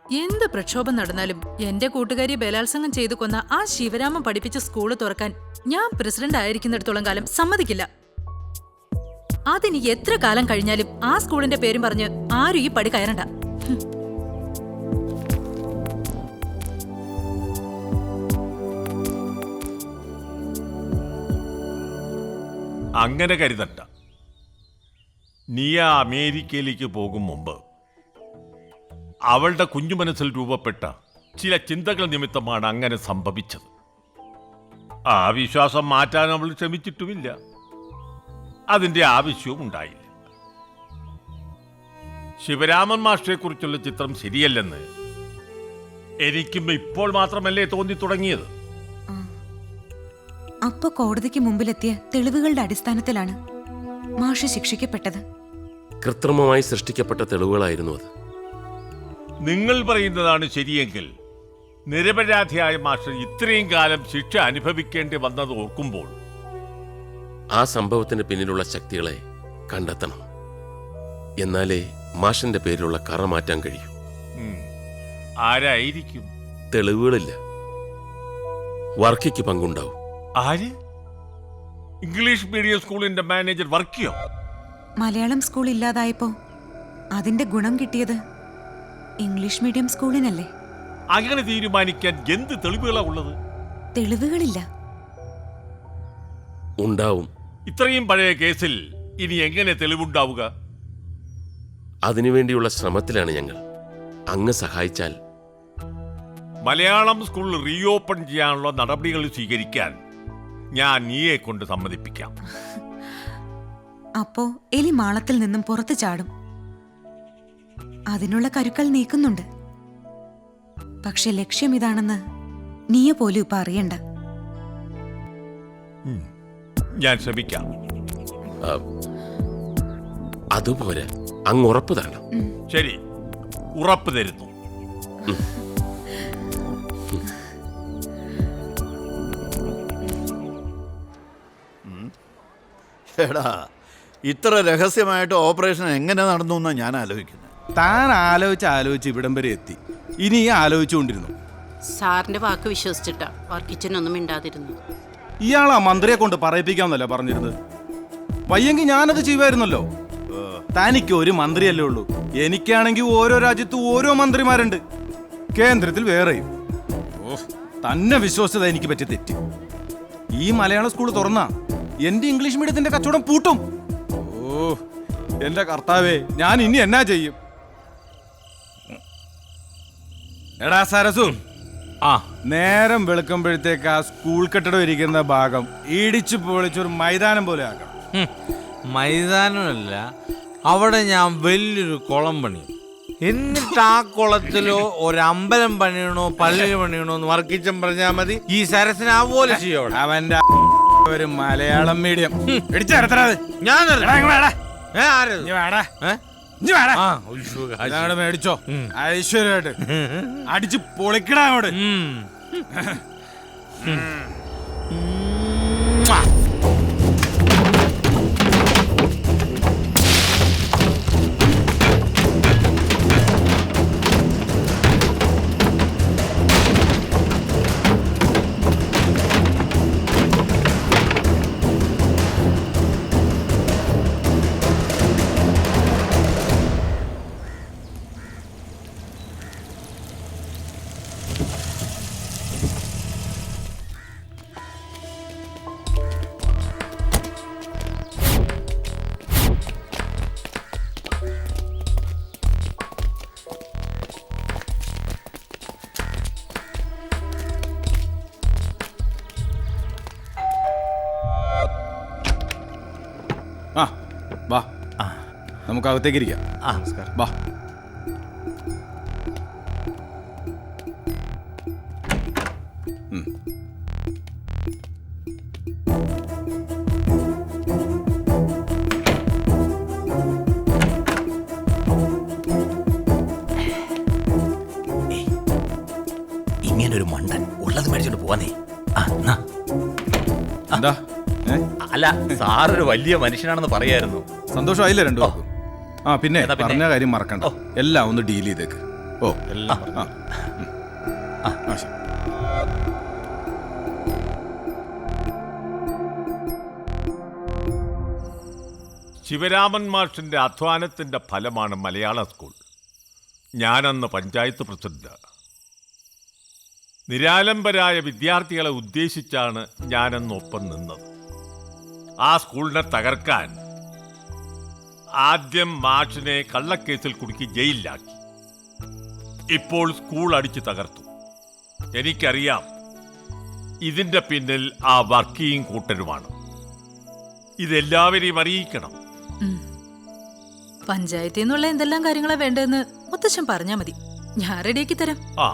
എന്ത് പ്രക്ഷോഭം നടന്നാലും എന്റെ കൂട്ടുകാരിയെ ബലാത്സംഗം ചെയ്തു കൊന്ന ആ ശിവരാമൻ പഠിപ്പിച്ച സ്കൂള് തുറക്കാൻ ഞാൻ പ്രസിഡന്റ് ആയിരിക്കുന്നിടത്തോളം കാലം സമ്മതിക്കില്ല. അതിന് എത്ര കാലം കഴിഞ്ഞാലും ആ സ്കൂളിന്റെ പേരും പറഞ്ഞ് ആരും ഈ പടി കയറണ്ട. അങ്ങനെ കരുതണ്ട. നീ അമേരിക്കയിലേക്ക് പോകും മുമ്പ് അവളുടെ കുഞ്ഞു മനസ്സിൽ രൂപപ്പെട്ട ചില ചിന്തകൾ നിമിത്തമാണ് അങ്ങനെ സംഭവിച്ചത്. ആ വിശ്വാസം മാറ്റാൻ അവൾ ശ്രമിച്ചിട്ടുമില്ല. അതിന്റെ ആവശ്യവും ഉണ്ടായില്ല. ശിവരാമൻ മാസ്റ്ററെ കുറിച്ചുള്ള ചിത്രം ശരിയല്ലെന്ന് എനിക്കും ഇപ്പോൾ മാത്രമല്ലേ തോന്നി തുടങ്ങിയത്. അപ്പൊ കോടതിക്ക് മുമ്പിലെത്തിയ തെളിവുകളുടെ അടിസ്ഥാനത്തിലാണ് മാഷ് ശിക്ഷിക്കപ്പെട്ടത്. കൃത്രിമമായി സൃഷ്ടിക്കപ്പെട്ട തെളിവുകളായിരുന്നു അത്. നിങ്ങൾ പറയുന്നതാണ് ശരിയെങ്കിൽ നിരപരാധിയായ മാഷ് ഇത്രയും കാലം ശിക്ഷ അനുഭവിക്കേണ്ടി വന്നത് ഓർക്കുമ്പോൾ ആ സംഭവത്തിന് പിന്നിലുള്ള ശക്തികളെ കണ്ടെത്തണം. എന്നാലേ മാഷിന്റെ പേരിലുള്ള കറ മാറ്റാൻ കഴിയൂ. ആരായിരിക്കും? തെളിവുകളില്ല. വർക്കിക്ക് പങ്കുണ്ടാവും. ആര്? ഇംഗ്ലീഷ് മീഡിയം സ്കൂളിന്റെ മാനേജർ വർക്കിയോ? മലയാളം സ്കൂൾ ഇല്ലാതായപ്പോ അതിന്റെ ഗുണം കിട്ടിയത് ഇംഗ്ലീഷ് മീഡിയം സ്കൂളിനല്ലേ? അങ്ങനെ തീരുമാനിക്കാൻ എന്ത് തെളിവുകളാ ഉള്ളത്? തെളിവുകളില്ല. ഉണ്ടാവും. ഇത്രയും പഴയ കേസിൽ ഇനി എങ്ങനെ തെളിവുണ്ടാവുക? അതിനുവേണ്ടിയുള്ള ശ്രമത്തിലാണ് ഞങ്ങൾ. അങ്ങ് സഹായിച്ചാൽ. മലയാളം സ്കൂൾ റീഓപ്പൺ ചെയ്യാനുള്ള നടപടികൾ സ്വീകരിക്കാൻ ഞാൻ നീയെ കൊണ്ട് സമ്മതിപ്പിക്കാം. അപ്പോ എലി മാളത്തിൽ നിന്നും പുറത്തു ചാടും. അതിനുള്ള കരുക്കൾ നീക്കുന്നുണ്ട്. പക്ഷെ ലക്ഷ്യം ഇതാണെന്ന് നീയെ പോലും ഇപ്പൊ അറിയണ്ട. ഞാൻ ശ്രമിക്കാം. അതുപോലെ അങ്ങ് ഉറപ്പ് തരണം. ശരി, ഉറപ്പ് തരുന്നു. എടാ, ഇത്ര രഹസ്യമായിട്ട് ഓപ്പറേഷൻ എങ്ങനെ നടന്നു എന്നാ ഞാൻ ആലോചിക്കുന്നത്. താൻ ആലോചിച്ച് ഇവിടം വരെ എത്തി. ഇനി ആലോചിച്ചുകൊണ്ടിരുന്നു. സാറിന്റെ വാക്ക് വിശ്വസിച്ചിട്ടാ വർക്കിച്ചനൊന്നും മിണ്ടാതിരുന്നു. ഇയാളാ മന്ത്രിയെ കൊണ്ട് പറയിപ്പിക്കാന്നല്ല പറഞ്ഞിരുന്നത്. വയ്യെങ്കിൽ ഞാനത് ചെയ്യുമായിരുന്നല്ലോ. തനിക്ക് ഒരു മന്ത്രിയല്ലേ ഉള്ളൂ. എനിക്കാണെങ്കിൽ ഓരോ രാജ്യത്തും ഓരോ മന്ത്രിമാരുണ്ട്, കേന്ദ്രത്തിൽ വേറെയും. തന്നെ വിശ്വസിച്ചത് എനിക്ക് പറ്റിയ തെറ്റ്. ഈ മലയാള സ്കൂൾ തുറന്നാ എന്റെ ഇംഗ്ലീഷ് മീഡിയത്തിന്റെ കച്ചവടം പൂട്ടും. ഓ എന്റെ കർത്താവേ, ഞാൻ ഇനി എന്നാ ചെയ്യും? എടാ സരസു, നേരം വെളുക്കുമ്പോഴത്തേക്ക് ആ സ്കൂൾ കെട്ടിടം ഇരിക്കുന്ന ഭാഗം ഇടിച്ചു പൊളിച്ചൊരു മൈതാനം പോലെ ആക്കണം. മൈതാനമല്ല, അവിടെ ഞാൻ വലിയൊരു കുളം പണിയും. എന്നിട്ട് ആ കുളത്തിലോ ഒരമ്പലം പണിയണോ പള്ളി പണിയണോ എന്ന് വർക്കിച്ചൻ പറഞ്ഞാൽ മതി. ഈ സരസിന് അതുപോലെ ചെയ്യോടെ. അവന്റെ ഒരു മലയാളം മീഡിയം ഞാൻ മേടിച്ചോ ഐശ്വര്യമായിട്ട് അടിച്ച് പൊളിക്കടാ അങ്ങോട്ട്. ആ വാ നമുക്ക് അകത്തേക്ക് ഇരിക്കാം. വാ. ഇങ്ങനൊരു മണ്ടൻ ഉള്ളത് മേടിച്ചോണ്ട് പോവാന്നേ. എന്താ? അല്ല, സാറൊരു വലിയ മനുഷ്യനാണെന്ന് പറയായിരുന്നു. സന്തോഷമായില്ലേ രണ്ടു പേർക്കും? ആ പിന്നെ പറഞ്ഞ കാര്യം മറക്കണ്ട, എല്ലാം ഒന്ന് ഡീൽ ചെയ്തേക്ക്. ഓ എല്ലാം ശരി. ശിവരാമൻ മാഷിന്റെ അധ്വാനത്തിന്റെ ഫലമാണ് മലയാള സ്കൂൾ. ഞാനന്ന് പഞ്ചായത്ത് പ്രസിഡന്റ്. നിരാലംബരായ വിദ്യാർത്ഥികളെ ഉദ്ദേശിച്ചാണ് ഞാനന്ന് ഒപ്പം നിന്നത്. ആ സ്കൂളിനെ തകർക്കാൻ ആദ്യം മാഷിനെ കള്ളക്കേസിൽ കുടുക്കി ജയിലിലാക്കി. ഇപ്പോൾ സ്കൂൾ അടിച്ചു തകർത്തു. എനിക്കറിയാം ഇതിന്റെ പിന്നിൽ ആ വർക്കിയും കൂട്ടരുമാണ്. ഇതെല്ലാവരെയും അറിയിക്കണം. പഞ്ചായത്തിൽ നിന്നുള്ള എന്തെല്ലാം കാര്യങ്ങളാ വേണ്ടതെന്ന് മുത്തശ്ശൻ പറഞ്ഞാ മതി, ഞാൻ റെഡിയാക്കി തരാം. ആ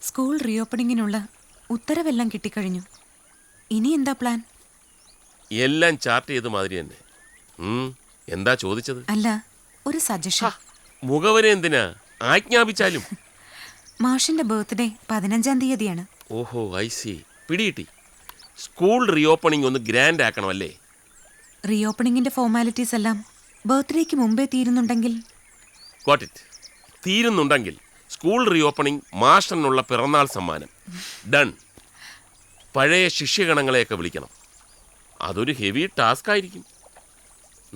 സ്കൂൾ റീഓപ്പണിങ്ങിനുള്ള ഉത്തരവെല്ലാം കിട്ടിക്കഴിഞ്ഞു. ഇനി എന്താ പ്ലാൻ? എല്ലാം ചാർട്ട് ചെയ്ത മാതിരി തന്നെ. എന്താ ചോദിച്ചത്? അല്ല, ഒരു സജഷൻ. മുഖവരെ എന്തിനാ? ആജ്ഞാപിച്ചാലും. മാഷിന്റെ ബർത്ത്ഡേ 15-ാം തീയതിയാണ്. ഓഹോ, ഐ സി. പിടികിട്ടി. സ്കൂൾ റീഓപ്പണിംഗ് ഒന്ന് ഗ്രാൻഡ് ആക്കണം അല്ലേ? റീഓപ്പണിങ്ങിന്റെ ഫോർമാലിറ്റീസ് എല്ലാം ബർത്ത്ഡേക്ക് മുമ്പേ തീരുന്നുണ്ടെങ്കിൽ. Got it. തീരുന്നുണ്ടെങ്കിൽ സ്കൂൾ റീഓപ്പണിംഗ് മാഷിനുള്ള പിറന്നാൾ സമ്മാനം. ഡൺ. പഴയ ശിഷ്യഗണങ്ങളെയൊക്കെ വിളിക്കണം. അതൊരു ഹെവി ടാസ്ക് ആയിരിക്കും.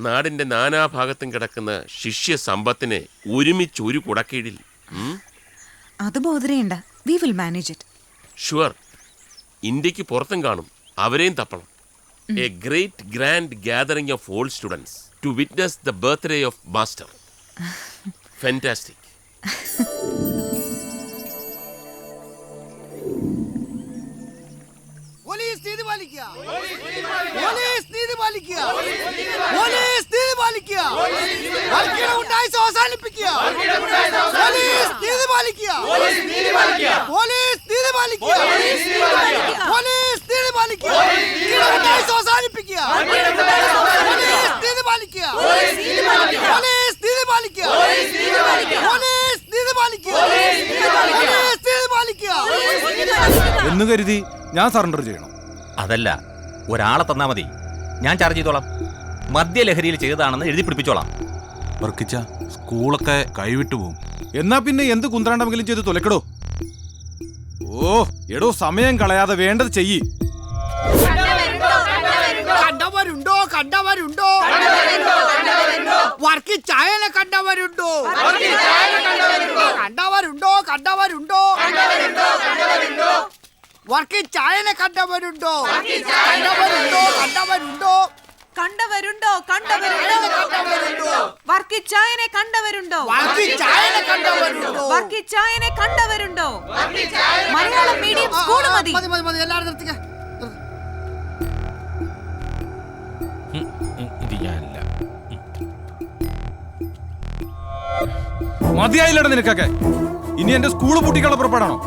നാടിൻ്റെ നാനാഭാഗത്തും കിടക്കുന്ന ശിഷ്യ സമ്പത്തിനെ ഒരുമിച്ച് ഒരു കുടക്കീഴിൽ. അത് ബോധരേണ്ട, we will manage it. Sure. ഇന്ത്യക്ക് പുറത്തും കാണും, അവരെയും തപ്പണം. A great grand gathering of all students to witness the birthday of master. Fantastic. Police നീതി പാലിക്കുക, പോലീസ് നീതി പാലിക്കുക, പോലീസ് നീതി പാലിക്കുക, വർഗീയത ഉണ്ടായി അവസാനിപ്പിക്കുക, പോലീസ് നീതി പാലിക്കുക, പോലീസ് നീതി പാലിക്കുക, പോലീസ് നീതി പാലിക്കുക, പോലീസ് നീതി പാലിക്കുക, ഉണ്ടായി അവസാനിപ്പിക്കുക, പോലീസ് നീതി പാലിക്കുക, പോലീസ് നീതി പാലിക്കുക, പോലീസ് നീതി പാലിക്കുക, പോലീസ് നീതി പാലിക്കുക, പോലീസ് നീതി പാലിക്കുക, പോലീസ് നീതി പാലിക്കുക എന്ന് കരുതി ഞാൻ സറണ്ടർ ചെയ്യണം? അതല്ല, ഒരാളെ തന്നാ മതി, ഞാൻ ചാർജ് ചെയ്തോളാം. മദ്യലഹരിയിൽ ചെയ്തതാണെന്ന് എഴുതി പിടിപ്പിച്ചോളാം. വർക്കിച്ച സ്കൂളൊക്കെ കൈവിട്ടു പോവും. എന്നാ പിന്നെ എന്ത് കുന്ത്രാണ്ടെങ്കിലും ചെയ്ത് തുലക്കടോ. ഓ എടോ, സമയം കളയാതെ വേണ്ടത് ചെയ്യ്. കണ്ടവരുണ്ടോ? കണ്ടവരുണ്ടോ? വർക്കി ചായനെ കണ്ടവരുണ്ടോ? കണ്ടവരുണ്ടോ? കണ്ടവരുണ്ടോ? വർക്കി ചായനെ കണ്ടവരുണ്ടോ? കണ്ടവരുണ്ടോ? കണ്ടവരുണ്ടോ? കണ്ടവരുണ്ടോ? കണ്ടവരുണ്ടോ? വർക്കി ചായനെ കണ്ടവരുണ്ടോ? വർക്കി ചായനെ കണ്ടവരുണ്ടോ? വർക്കി ചായനെ കണ്ടവരുണ്ടോ? മലയാളം മീഡിയം സ്കൂൾ മതി. മതി മതി മതി, എല്ലാവരും നിർത്തിക്ക. ഇത് ഞാനില്ല. മതിയായില്ലട നിനക്കൊക്കെ. ഇനി എന്റെ സ്കൂള് പൂട്ടിക്കുള്ള പുറപ്പാടാണോ?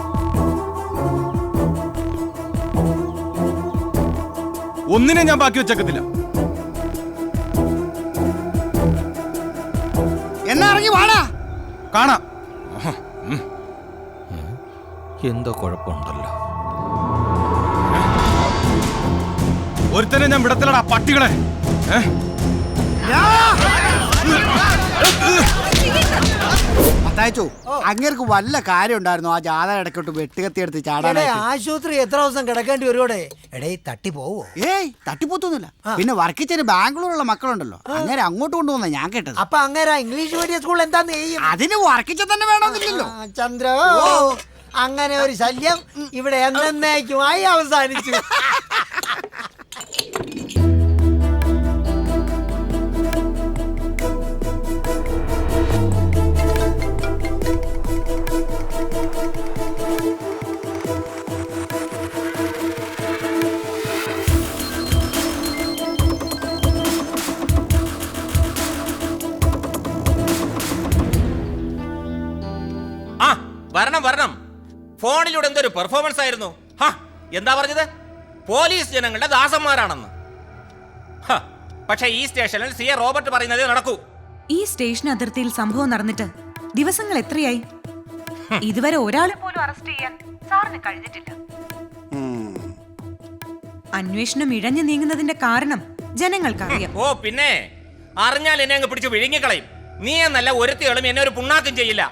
ഒന്നിനെ ഞാൻ ബാക്കി വെച്ചേക്കത്തില്ല. എന്നാ ഇറങ്ങി വാടാ. കാണാം. എന്തോ കുഴപ്പമുണ്ടല്ലോ. ഒരുത്തനെ ഞാൻ വിടത്തിലടാ പട്ടികളെ. അതായച്ചോ അങ്ങേർക്ക് വല്ല കാര്യം ഉണ്ടായിരുന്നു ആ ജാഥ ഇടയ്ക്കോട്ട് വെട്ടുകത്തിയെടുത്ത് ചാടാൻ. ആശുപത്രി എത്ര ദിവസം കിടക്കേണ്ടി വരുവോടെ? എടേ തട്ടി പോവോ? ഏയ് തട്ടിപ്പോത്തൊന്നുമില്ല. പിന്നെ വർക്കിച്ചന് ബാംഗ്ലൂരുള്ള മക്കളുണ്ടല്ലോ, അങ്ങനെ അങ്ങോട്ട് കൊണ്ടുവന്ന ഞാൻ കേട്ടത്. അപ്പൊ അങ്ങനെ ഇംഗ്ലീഷ് മീഡിയം സ്കൂൾ എന്താന്ന് ചെയ്യും? അതിന് വർക്കിച്ച തന്നെ വേണമെന്നില്ലല്ലോ. ചന്ദ്ര, അങ്ങനെ ഒരു ശല്യം ഇവിടെ എന്നേക്കുമായി അവസാനിച്ചു. വരണം. ഫോണിലൂടെ എന്തൊരു പെർഫോമൻസ് ആയിരുന്നു. എന്താ പറഞ്ഞത്? പോലീസ് ജനങ്ങളുടെ ദാസന്മാരാണെന്ന്. പക്ഷേ ഈ സ്റ്റേഷനിൽ സി എ റോബർട്ട് പറയുന്നതേ നടക്കൂ. ഈ സ്റ്റേഷൻ അതിർത്തിയിൽ സംഭവം നടന്നിട്ട് ദിവസങ്ങൾ എത്രയായി? ഇതുവരെ ഒരാളെ പോലും അറസ്റ്റ് ചെയ്യാൻ സാറിന് കഴിഞ്ഞിട്ടില്ല. അന്വേഷണം ഇഴഞ്ഞു നീങ്ങുന്നതിന്റെ കാരണം ജനങ്ങൾക്കറിയാം. ഓ പിന്നെ അറിഞ്ഞാൽ എന്നെ അങ്ങ് പിടിച്ച് വിഴുങ്ങിക്കളയും. നീ എന്നല്ല ഒരുത്തികളും എന്നെ ഒരു പുണ്ണാക്കും ചെയ്യില്ല.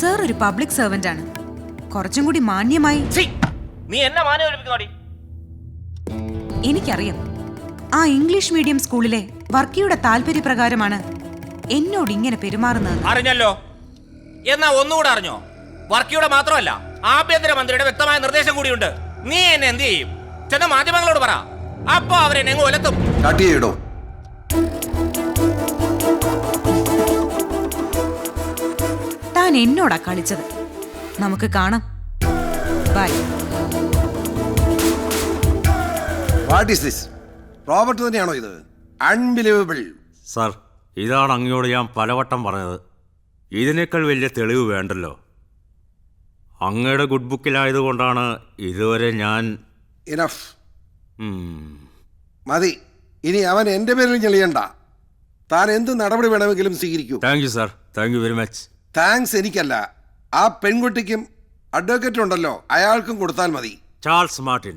സാർ ഒരു പബ്ലിക് സർവന്റ് ആണ്. കുറച്ചും കൂടി മാന്യമായി. നീ എന്നെ മാനവരിപ്പിക്കുന്നോടി. എനിക്കറിയാം ആ ഇംഗ്ലീഷ് മീഡിയം സ്കൂളിലെ വർക്കിയുടെ താല്പര്യപ്രകാരമാണ് എന്നോട് ഇങ്ങനെ പെരുമാറുന്നത്. അറിഞ്ഞല്ലോ. എന്നാ ഒന്നുകൂടെ അറിഞ്ഞോ? വർക്കിയുടെ മാത്രമല്ല ആഭ്യന്തരമന്ത്രിയുടെ വ്യക്തമായ നിർദ്ദേശം കൂടിയുണ്ട്. നീ എന്നെ എന്ത് ചെയ്യും? ചെന്ന മാധ്യമങ്ങളോട് പറ. അപ്പൊ അവരെന്നെ ഒലത്തും. താൻ എന്നോടാ കളിച്ചത്. നമുക്ക് കാണാം. Bye. What is this? Robert തന്നെയാണോ ഇത്? അൺബിലീവബിൾ. സാർ, ഇതാണ് അങ്ങയോട് ഞാൻ പലവട്ടം പറഞ്ഞത്. ഇതിനേക്കാൾ വലിയ തെളിവ് വേണ്ടല്ലോ. അങ്ങയുടെ ഗുഡ് ബുക്കിലായതുകൊണ്ടാണ് ഇതുവരെ ഞാൻ. ഇനഫ്. മതി. ഇനി അവൻ എൻ്റെ പേരിൽ ഞെളിയണ്ട. താൻ എന്ത് നടപടി വേണമെങ്കിലും സ്വീകരിക്കൂ. Thank you sir. Thank you very much. Thanks എനിക്കല്ല, ആ പെൺകുട്ടിക്കും അഡ്വക്കേറ്റ് ഉണ്ടല്ലോ, അയാൾക്കും കൊടുത്താൽ മതി. ചാൾസ് മാർട്ടിൻ,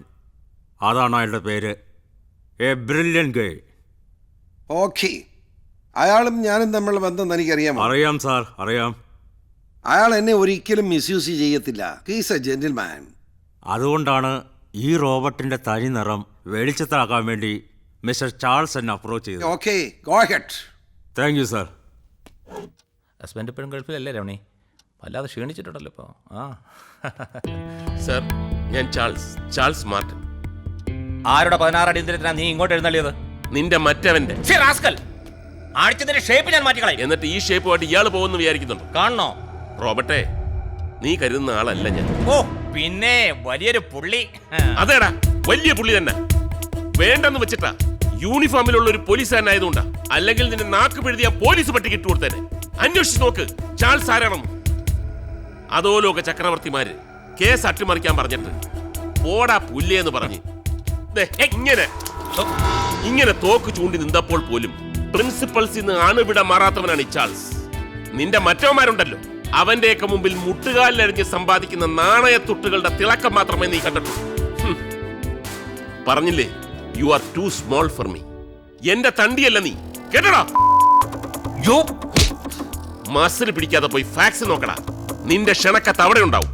അതാണ് അയാളുടെ പേര്. A brilliant Guy. ഓക്കെ. അയാളും ഞാനും തമ്മിലുള്ള ബന്ധം എനിക്കറിയാമോ? അറിയാം സാർ, അറിയാം. അയാൾ എന്നെ ഒരിക്കലും മിസ്യൂസ് ചെയ്യത്തില്ല. He's A gentleman. അതുകൊണ്ടാണ് ഈ റോബർട്ടിന്റെ തനി നിറം വെളിച്ചത്താക്കാൻ വേണ്ടി മിസ്റ്റർ ചാൾസ് എന്നെ അപ്രോച്ച് ചെയ്തത്. Okay, go ahead. Thank you sir. Husband ഇപ്പോഴും ഗൾഫിലല്ലേ രമണി? വല്ലാതെ ക്ഷീണിച്ചിട്ടുണ്ടല്ലോ ഇപ്പോൾ. സർ, ഞാൻ ചാൾസ് മാർട്ടിൻ. ആരുടെ 16 അടിയന്തരത്തിനാ നീ ഇങ്ങോട്ട് എഴുന്നള്ളിയത്? നിന്റെ മറ്റവന്റെ. ആഴ്ചത്തിന്റെ ഷേപ്പ് ഞാൻ മാറ്റിക്കളയും. എന്നിട്ട് ഈ ഷേപ്പുമായിട്ട് ഇയാൾ പോകുന്നു വിചാരിക്കുന്നുണ്ടോ? കാണണോ? റോബർട്ടെ, നീ കരുതുന്ന ആളല്ല ഞാൻ. ഓ പിന്നെ വലിയൊരു പുള്ളി. അതേടാ, വലിയ പുള്ളി തന്നെ. വേണ്ടെന്ന് വെച്ചിട്ടാ. യൂണിഫോമിലുള്ള ഒരു പോലീസുകാരനായതുകൊണ്ടാ. അല്ലെങ്കിൽ നിന്നെ നാക്ക് പിഴുതിയ പോലീസ് പട്ടിക്ക് ഇട്ടു കൊടുത്തേനെ. അന്വേഷിച്ച് നോക്ക് ചാൾസ് ആരാണെന്ന്. അധോലോക ചക്രവർത്തിമാര് കേസ് അട്ടിമറിക്കാൻ പറഞ്ഞിട്ട് പോടാ പുല്ലേന്ന് പറഞ്ഞ് ഇങ്ങനെ തോക്ക് ചൂണ്ടി നിന്നപ്പോൾ പോലും പ്രിൻസിപ്പൽസിൽ നിന്ന് അണുവിട മാറാത്തവനാണ് ഈ ചാൾസ്. നിന്റെ മറ്റവന്മാരുണ്ടല്ലോ, അവന്റെയൊക്കെ മുമ്പിൽ മുട്ടുകാലിലഴിഞ്ഞ് സമ്പാദിക്കുന്ന നാണയത്തുട്ടുകളുടെ തിളക്കം മാത്രമേ നീ കണ്ടിട്ടുള്ളൂ. പറഞ്ഞില്ലേ, you are too small for me. എന്റെ തണ്ടിയല്ല നീ, കേട്ടടാ. മസിൽ പിടിക്കാതെ പോയി ഫാക്സ് നോക്കടാ. നിന്റെ ക്ഷണക്കത്ത് അവിടെ ഉണ്ടാവും.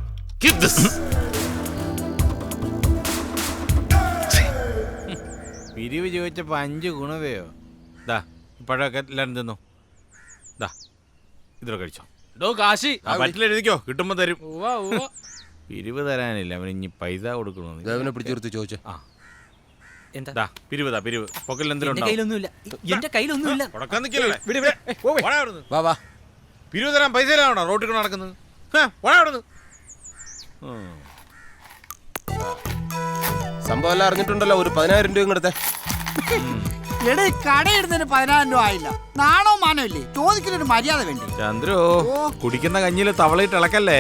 പിരിവ് ചോദിച്ചപ്പോ 5 ഗുണവയോ? ദാ ഇപ്പോഴൊക്കെ എല്ലാരും തിന്നു. ദാ ഇതൊക്കെ കഴിച്ചോ. കാശി പറ്റിലെഴുതിക്കോ, കിട്ടുമ്പോ തരും. പിരിവ് തരാനില്ല, അവന് ഇനി പൈസ കൊടുക്കണോ? പിടിച്ചെടുത്ത് ചോദിച്ചു. എന്താ പിരിവ്? പിരിവ് പൊക്കൽ എന്തെങ്കിലും എന്റെ കയ്യിലൊന്നുമില്ല. പിരിവ് തരാൻ പൈസ ഇല്ലാണോ റോട്ടിൽ നടക്കുന്നത്? സംഭവം എല്ലാം അറിഞ്ഞിട്ടുണ്ടല്ലോ. ഒരു 10,000 രൂപ ഇങ്ങടത്തെ. എടേ കടയിടുന്നതിന് 10,000 രൂപ ആയില്ല. നാണോ മാനോ ഇല്ലേ? ചോദിക്കുന്നൊരു മര്യാദ വേണ്ടേ? ചന്ദ്രു കുടിക്കുന്ന കഞ്ഞിയിൽ തവളയിട്ട് ഇളക്കല്ലേ.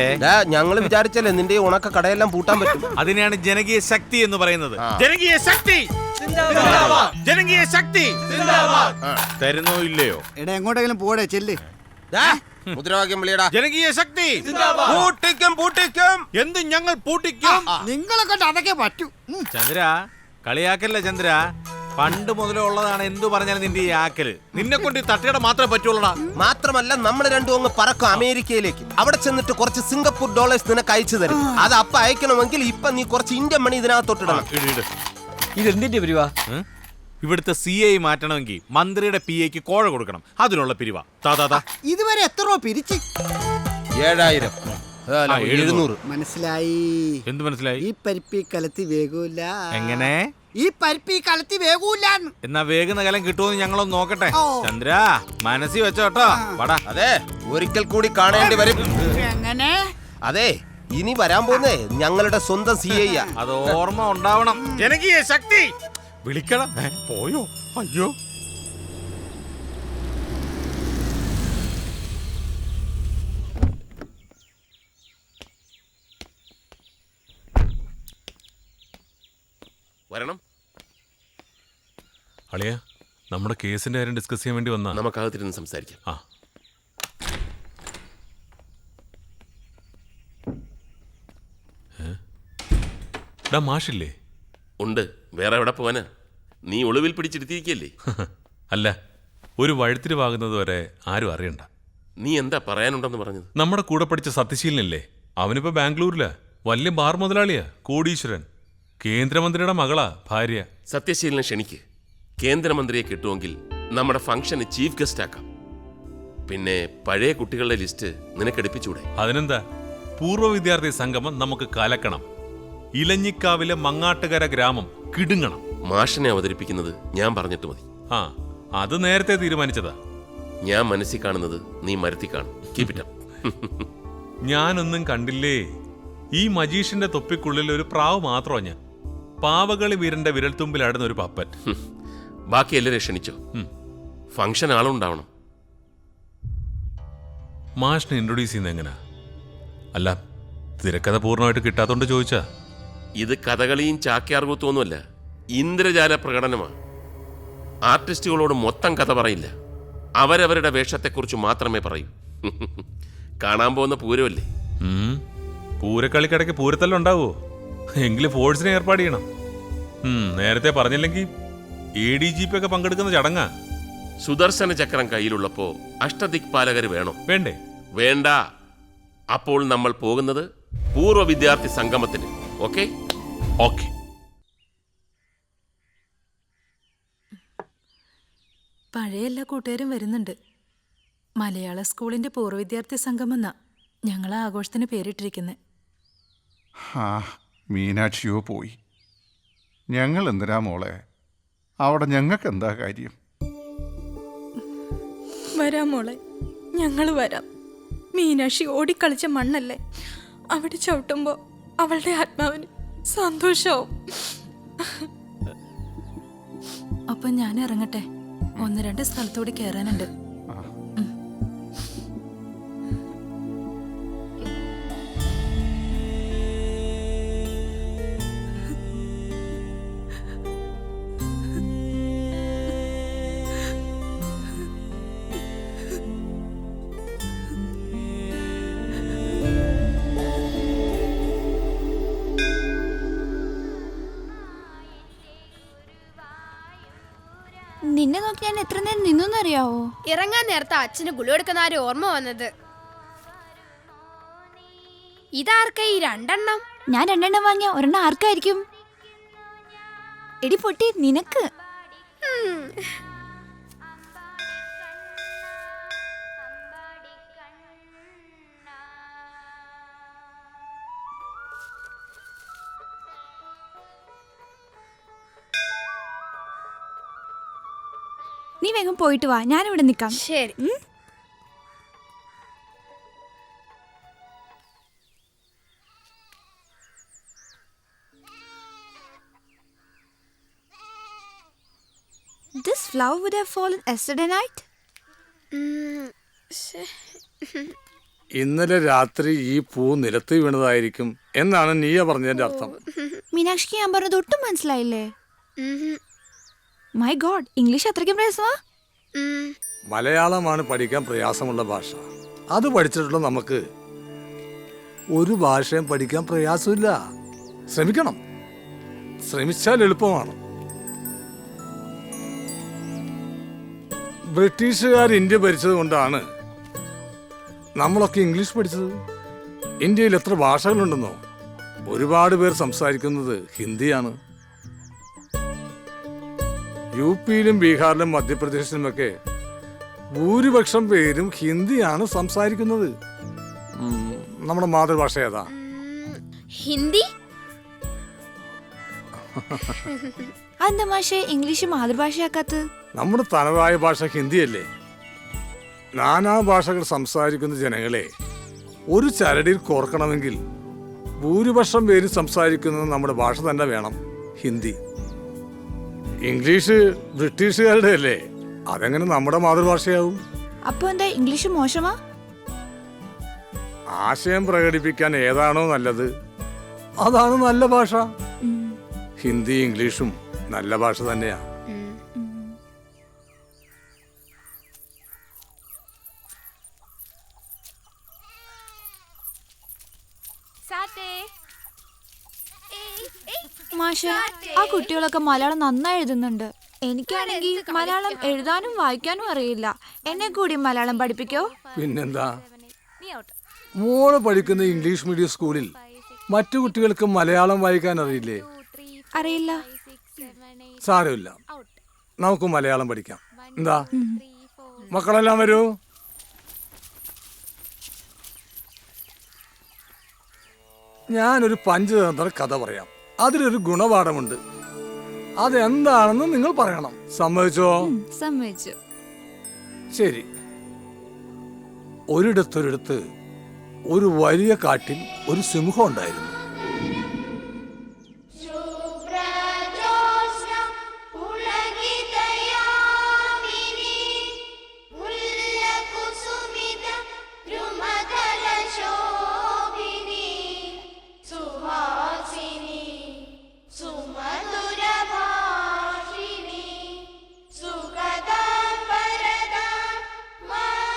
ഞങ്ങൾ വിചാരിച്ചല്ലേ നിന്റെ ഈ ഉണക്ക കടയെല്ലാം പൂട്ടാൻ പറ്റും. അതിനെയാണ് ജനകീയ ശക്തി എന്ന് പറയുന്നത്. ജനകീയ ശക്തി, ജനകീയ ശക്തി തരുന്നോ ഇല്ലയോ? എടാ എങ്ങോട്ടെങ്കിലും പോടേ, ചെല്ല്. മുദ്രാവാക്യം വിളിയടാ. ജനകീയ ശക്തി പൂട്ടിക്കും പൂട്ടിക്കും. എന്ത് ഞങ്ങൾ പൂട്ടിക്കും? നിങ്ങളെ കൊണ്ട് അതൊക്കെ പറ്റൂ. ചന്ദ്ര കളിയാക്കല്ലേ ചന്ദ്ര. പണ്ട് മുതലേ ഉള്ളതാണ് എന്തു പറഞ്ഞാലും നിന്റെ ഈ ആക്കല്. നിന്നെ കൊണ്ട് ഈ തട്ടിയുടെ മാത്രമേ പറ്റുള്ളൂടാ. മാത്രമല്ല നമ്മൾ രണ്ടും അങ്ങ് പറക്കും അമേരിക്കയിലേക്ക്. അവിടെ ചെന്നിട്ട് കുറച്ച് സിംഗപ്പൂർ ഡോളേഴ്സ് നിനക്ക് അയച്ചു തരും. അത് അപ്പ അയക്കണമെങ്കിൽ ഇപ്പൊ നീ കുറച്ച് ഇന്ത്യൻ മണി ഇതിനകത്തോട്ടിടണം. ഇതെന്തിന്റെ പിരിവാ? ഇവിടുത്തെ CI മാറ്റണമെങ്കിൽ മന്ത്രിയുടെ PAക്ക് കോഴ കൊടുക്കണം. അതിനുള്ള പിരിവാ. ഇതുവരെ എത്ര രൂപ പിരിച്ച്? 7,000. മനസ്സിലായി. എന്ത് മനസ്സിലായി? ഈ പരിപ്പി കലത്തി വേഗൂല. എങ്ങനെ? ഈ പരിപ്പി കലത്തി വേഗൂല. എന്നാ വേഗുന്ന കലം കിട്ടുമെന്ന് ഞങ്ങളൊന്ന് നോക്കട്ടെ. ചന്ദ്ര മനസ്സിൽ വെച്ചോട്ടോ. വടാ. അതെ, ഒരിക്കൽ കൂടി കാണേണ്ടി വരും. എങ്ങനെ? അതെ, ഇനി വരാൻ പോകുന്നേ ഞങ്ങളുടെ സ്വന്തം CI. അത് ഓർമ്മ ഉണ്ടാവണം. ജനകീയ ശക്തി വിളിക്കണം. പോയോ? അയ്യോ. വരണം. അളിയ, നമ്മുടെ കേസിന്റെ കാര്യം ഡിസ്കസ് ചെയ്യാൻ വേണ്ടി വന്നാ. നമുക്കകത്തിരുന്ന് സംസാരിക്കാം. മാഷില്ലേ? ഉണ്ട്. വേറെ എവിടെ പോവാനാ? നീ ഒളിവിൽ പിടിച്ചിരുത്തിയിരിക്കല്ലേ? അല്ല, ഒരു വഴുത്തിരിവാകുന്നത് വരെ ആരും അറിയണ്ട. നീ എന്താ പറയാനുണ്ടെന്ന് പറഞ്ഞത്? നമ്മുടെ കൂടെ പഠിച്ച സത്യശീലനല്ലേ? അവനിപ്പോ ബാംഗ്ലൂരിലാ. വലിയ ബാർ മുതലാളിയാ, കോടീശ്വരൻ. കേന്ദ്രമന്ത്രിയുടെ മകളാ ഭാര്യ. സത്യശീലനെ ക്ഷണിക്ക്. കേന്ദ്രമന്ത്രിയെ കിട്ടുമെങ്കിൽ നമ്മുടെ ഫംഗ്ഷന് ചീഫ് ഗസ്റ്റ് ആക്കാം. പിന്നെ പഴയ കുട്ടികളുടെ ലിസ്റ്റ് നിനക്കെടുപ്പിച്ചൂടെ? അതിനെന്താ, പൂർവ്വ വിദ്യാർത്ഥി സംഗമം നമുക്ക് കലക്കണം. ഇലഞ്ഞിക്കാവിലെ മങ്ങാട്ടുകര ഗ്രാമം കിടുങ്ങണം. മാഷിനെ അവതരിപ്പിക്കുന്നത് ഞാൻ പറഞ്ഞിട്ട് മതി. അത് നേരത്തെ തീരുമാനിച്ചതാ. ഞാൻ മനസ്സിൽ കാണുന്നത് നീ മരത്തി കാണും. Keep it up. ഞാനൊന്നും കണ്ടില്ലേ. ഈ മജീഷിന്റെ തൊപ്പിക്കുള്ളിൽ ഒരു പ്രാവ് മാത്രമാ ഞാൻ. പാവകളി വീരന്റെ വിരൽത്തുമ്പിലാടുന്ന ഒരു പപ്പറ്റ്. ബാക്കി എല്ലാവരെയും ക്ഷണിച്ചോ. ഫംഗ്ഷൻ ആളുണ്ടാവണം. മാഷിനെ ഇൻട്രൊഡ്യൂസ് ചെയ്യുന്ന എങ്ങനാ? അല്ല, തിരക്കഥ പൂർണ്ണമായിട്ട് കിട്ടാത്തോണ്ട് ചോദിച്ചാ. ഇത് കഥകളിയും ചാക്യാർകൂത്തൊന്നുമല്ല, ഇന്ദ്രജാല പ്രകടനമാണ്. ആർട്ടിസ്റ്റുകളോട് മൊത്തം കഥ പറയില്ല, അവരവരുടെ വേഷത്തെക്കുറിച്ച് മാത്രമേ പറയൂ. കാണാൻ പോകുന്ന പൂരമല്ലേ? പൂരക്കളിക്കിടയ്ക്ക് പൂരത്തെല്ലാം ഉണ്ടാവോ? എങ്കിലും ഫോഴ്സിനെ ഏർപ്പാട് ചെയ്യണം. നേരത്തെ പറഞ്ഞില്ലെങ്കിൽ ADGP ഒക്കെ പങ്കെടുക്കുന്ന ചടങ്ങാ. സുദർശന ചക്രം കയ്യിലുള്ളപ്പോ അഷ്ടദിക്പാലകര് വേണോ? വേണ്ടേ? വേണ്ട. അപ്പോൾ നമ്മൾ പോകുന്നത് പൂർവ്വ വിദ്യാർത്ഥി സംഗമത്തിന്. ഓക്കെ? ഓക്കെ. പഴയ എല്ലാ കൂട്ടുകാരും വരുന്നുണ്ട്. മലയാള സ്കൂളിന്റെ പൂർവ്വ വിദ്യാർത്ഥി സംഗമെന്നാ ഞങ്ങൾ ആഘോഷത്തിന് പേരിട്ടിരിക്കുന്നത്. മീനാക്ഷിയോ പോയി. ഞങ്ങൾ എന്തിനാ മോളെ അവിടെ? ഞങ്ങൾക്ക് എന്താ കാര്യം? വരാം മോളെ, ഞങ്ങൾ വരാം. മീനാക്ഷി ഓടിക്കളിച്ച മണ്ണല്ലേ, അവിടെ ചവിട്ടുമ്പോ അവളുടെ ആത്മാവിന് സന്തോഷവും. അപ്പൊ ഞാൻ ഇറങ്ങട്ടെ, 1-2 സ്ഥലത്തൂടി കയറാനുണ്ട്. നിന്നെ നോക്കി ഞാൻ എത്ര നേരം നിന്നറിയാവോ? ഇറങ്ങാൻ നേരത്തെ അച്ഛന് ഗുളി എടുക്കുന്ന ആരും ഓർമ്മ വന്നത്. ഇതാർക്കാ ഈ 2 ഞാൻ 2 വാങ്ങിയ 1 ആർക്കായിരിക്കും? എടി പൊട്ടി, നിനക്ക്. നീ വേഗം പോയിട്ട് വാ, ഞാനിവിടെ നിൽക്കാം. ശരി. This flower would have fallen yesterday night. ഇന്നലെ രാത്രി ഈ പൂ നിലത്ത് വീണതായിരിക്കും എന്നാണ് നീയ പറഞ്ഞതിന്റെ അർത്ഥം. മീനാക്ഷിക്ക് ഞാൻ പറഞ്ഞത് ഒട്ടും മനസ്സിലായില്ലേ? മൈ ഗോഡ്, ഇംഗ്ലീഷ് അത്രയ്ക്കും പ്രയാസമാ? മലയാളമാണ് പഠിക്കാൻ പ്രയാസമുള്ള ഭാഷ. അത് പഠിച്ചിട്ടുള്ള നമുക്ക് ഒരു ഭാഷയും പഠിക്കാൻ പ്രയാസമില്ല. ശ്രമിക്കണം, ശ്രമിച്ചാൽ എളുപ്പമാണ്. ബ്രിട്ടീഷുകാർ ഇന്ത്യ ഭരിച്ചത് കൊണ്ടാണ് നമ്മളൊക്കെ ഇംഗ്ലീഷ് പഠിച്ചത്. ഇന്ത്യയിൽ എത്ര ഭാഷകളുണ്ടെന്നോ? ഒരുപാട് പേർ സംസാരിക്കുന്നത് ഹിന്ദിയാണ്. യു പിയിലും ബീഹാറിലും മധ്യപ്രദേശിലുമൊക്കെ ഭൂരിപക്ഷം പേരും ഹിന്ദിയാണ് സംസാരിക്കുന്നത്. നമ്മുടെ മാതൃഭാഷ ഏതാ? ഹിന്ദി. എന്താ മാഷേ ഇംഗ്ലീഷ് മാതൃഭാഷയാക്കാത്തത്? നമ്മുടെ തനതായ ഭാഷ ഹിന്ദിയല്ലേ? നാനാ ഭാഷകൾ സംസാരിക്കുന്ന ജനങ്ങളെ ഒരു ചരടിൽ കോർക്കണമെങ്കിൽ ഭൂരിപക്ഷം പേര് സംസാരിക്കുന്നത് നമ്മുടെ ഭാഷ തന്നെ വേണം, ഹിന്ദി. ഇംഗ്ലീഷ് ബ്രിട്ടീഷുകാരുടെ അല്ലേ, അതെങ്ങനെ നമ്മുടെ മാതൃഭാഷയാവും? അപ്പൊ എന്താ ഇംഗ്ലീഷ് മോശമാ? ആശയം പ്രകടിപ്പിക്കാൻ ഏതാണോ നല്ലത് അതാണ് നല്ല ഭാഷ. ഹിന്ദി ഇംഗ്ലീഷും നല്ല ഭാഷ തന്നെയാ. മാഷേ, ആ കുട്ടികളൊക്കെ മലയാളം നന്നായി എഴുതുന്നുണ്ട്. എനിക്കാണെങ്കിൽ മലയാളം എഴുതാനും വായിക്കാനും അറിയില്ല. എന്നെ കൂടി മലയാളം പഠിപ്പിക്കോ? പിന്നെന്താ, മോള് പഠിക്കുന്ന ഇംഗ്ലീഷ് മീഡിയം സ്കൂളിൽ മറ്റു കുട്ടികൾക്ക് മലയാളം വായിക്കാൻ അറിയില്ലേ? അറിയില്ല. സാരമില്ല, നമുക്ക് മലയാളം പഠിക്കാം. എന്താ, മക്കളെല്ലാം വരൂ. ഞാനൊരു പഞ്ചതന്ത്ര കഥ പറയാം. അതിലൊരു ഗുണപാഠമുണ്ട്. അതെന്താണെന്ന് നിങ്ങൾ പറയണം. സമ്മതിച്ചോ? സമ്മതിച്ചു. ശരി. ഒരിടത്തൊരിടത്ത് ഒരു വലിയ കാട്ടിൽ ഒരു സിംഹം ഉണ്ടായിരുന്നു.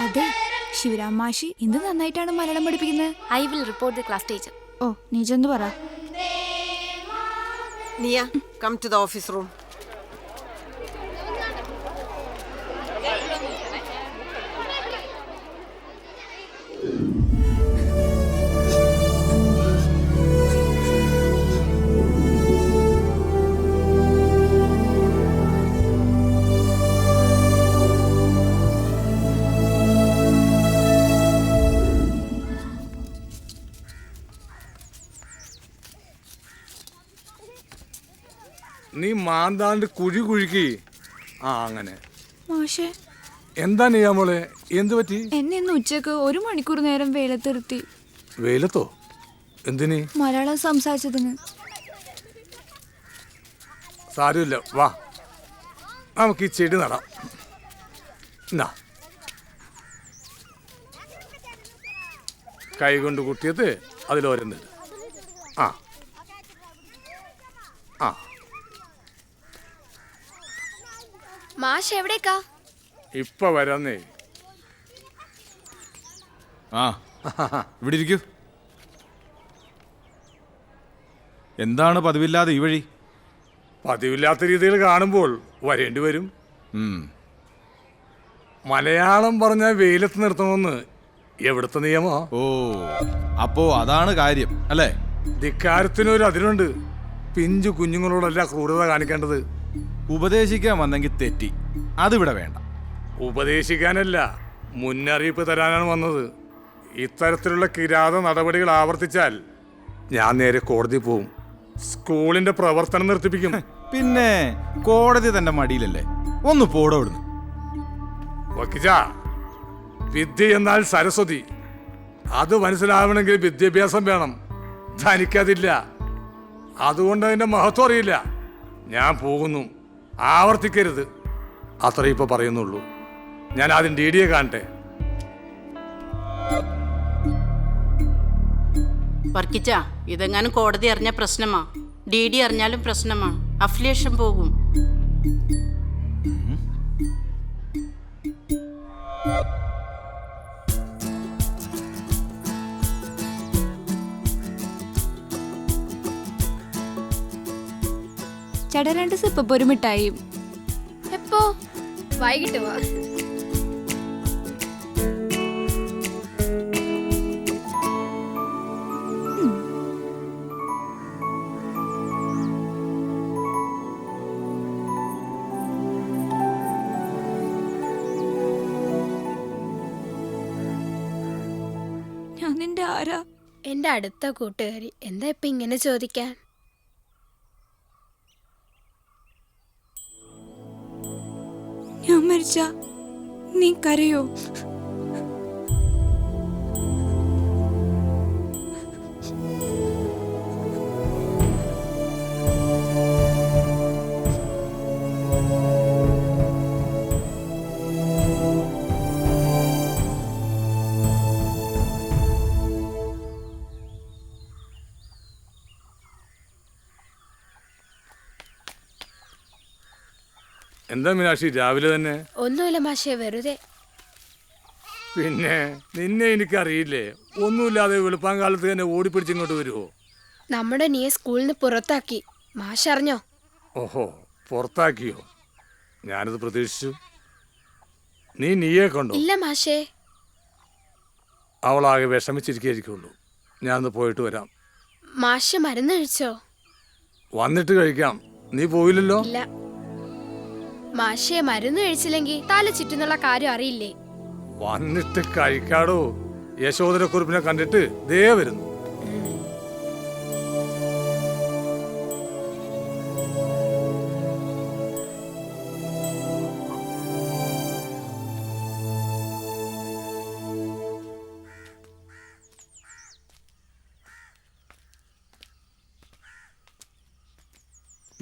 അതെ, ശിവരാം മാഷി എന്ത് നന്നായിട്ടാണ് മലയാളം പഠിപ്പിക്കുന്നത്. I will report the class teacher. ഓ, നീ ചെന്ന് പറ. Nia, come to the office room. നീ മാന്താണ്ട് കുഴി കുഴിക്ക്. ആ, അങ്ങനെ. മാഷേ, എന്താ നീയാ മോളെ, എന്ത് പറ്റി? എന്നെ ഇന്ന് ഉച്ചക്ക് 1 മണിക്കൂർ നേരം വെയിലത്തിരുത്തി. വെയിലത്തോ? എന്തിന്? മലയാളം സംസാരിച്ചതിന്. സാരമില്ല, വാ നമുക്ക് ഈ ചെടി നടാം. എന്നാ, കൈ കൊണ്ട് കുട്ടിയത് അതിലോരോന്നിട്ട്. ആ ആ, മാഷ് എവിടേക്കാ? ഇപ്പൊ വരാന്നേ. ആ, ഇവിടെ ഇരിക്കൂ. എന്താണ് പതിവില്ലാതെ ഈ വഴി? പതിവില്ലാത്ത രീതികൾ കാണുമ്പോൾ വരേണ്ടി വരും. മലയാളം പറഞ്ഞാൽ വെയിലത്ത് നിർത്തണമെന്ന് എവിടുത്തെ നിയമോ? ഓ, അപ്പോ അതാണ് കാര്യം അല്ലേ? ധിക്കാരത്തിനൊരു അതിരുണ്ട്. പിഞ്ചു കുഞ്ഞുങ്ങളോടല്ല ക്രൂരത കാണിക്കേണ്ടത്. ഉപദേശിക്കാൻ വന്നെങ്കിൽ തെറ്റി, അതിവിടെ വേണ്ട. ഉപദേശിക്കാനല്ല, മുന്നറിയിപ്പ് തരാനാണ് വന്നത്. ഇത്തരത്തിലുള്ള കിരാത നടപടികൾ ആവർത്തിച്ചാൽ ഞാൻ നേരെ കോടതി പോവും. സ്കൂളിന്റെ പ്രവർത്തനം നിർത്തിപ്പിക്കും. പിന്നെ കോടതി തന്റെ മടിയിലല്ലേ, ഒന്ന് പോടവിടുന്നു. വിദ്യ എന്നാൽ സരസ്വതി. അത് മനസ്സിലാവണമെങ്കിൽ വിദ്യാഭ്യാസം വേണം. തനിക്കതില്ല, അതുകൊണ്ട് അതിന്റെ മഹത്വം അറിയില്ല. ഞാൻ പോകുന്നു, ആവർത്തിക്കരുത്. അത്രേ ഇപ്പൊ പറയുന്നുള്ളൂ. ഞാൻ ആദ്യം DD കാണട്ടെ. വർക്കിച്ച, ഇതെങ്ങാനും കോടതി അറിഞ്ഞ പ്രശ്നമാ, DD അറിഞ്ഞാലും പ്രശ്നമാ, അഫിലിയേഷൻ പോകും. ചേട്ടാ 2 സിപ്പ് പൊരുമിട്ടായി. എപ്പോ? വൈകിട്ട് വാ. ഞാൻ നിന്റെ ആരാ? എന്റെ അടുത്ത കൂട്ടുകാരി. എന്താ ഇപ്പൊ ഇങ്ങനെ ചോദിക്കാൻ? ഞാൻ മരിച്ച നീ കരയോ? എന്താ മീനാക്ഷി രാവിലെ തന്നെ? ഒന്നുമില്ല മാഷേ, വെറുതെ. പിന്നെ നിന്നെ എനിക്കറിയില്ലേ, ഒന്നുമില്ലാതെ വെളുപ്പാങ്കാലത്ത് തന്നെ ഓടിപ്പിടിച്ചിങ്ങോട്ട് വരുമോ? നമ്മുടെ നീയെ സ്കൂളിൽ നിന്ന് പുറത്താക്കി. മാഷ് അറിഞ്ഞോ? ഓഹോ, പുറത്താക്കിയോ? ഞാനത് പ്രതീക്ഷിച്ചു. നീയെ കണ്ടോ? ഇല്ല മാഷേ. അവളാകെ വിഷമിച്ചിരിക്കുള്ളൂ. ഞാനൊന്ന് പോയിട്ട് വരാം. മാഷ് മരുന്ന് കഴിച്ചോ? വന്നിട്ട് കഴിക്കാം. നീ പോയില്ലല്ലോ? ഇല്ല മാഷേ, മരുന്ന് കഴിച്ചില്ലെങ്കിൽ തല ചുറ്റുന്നുള്ള കാര്യം അറിയില്ലേ? വന്നിട്ട് കഴിക്കാടോ. യശോദരക്കുറിപ്പിനെ കണ്ടിട്ട് ദേ വരുന്നു.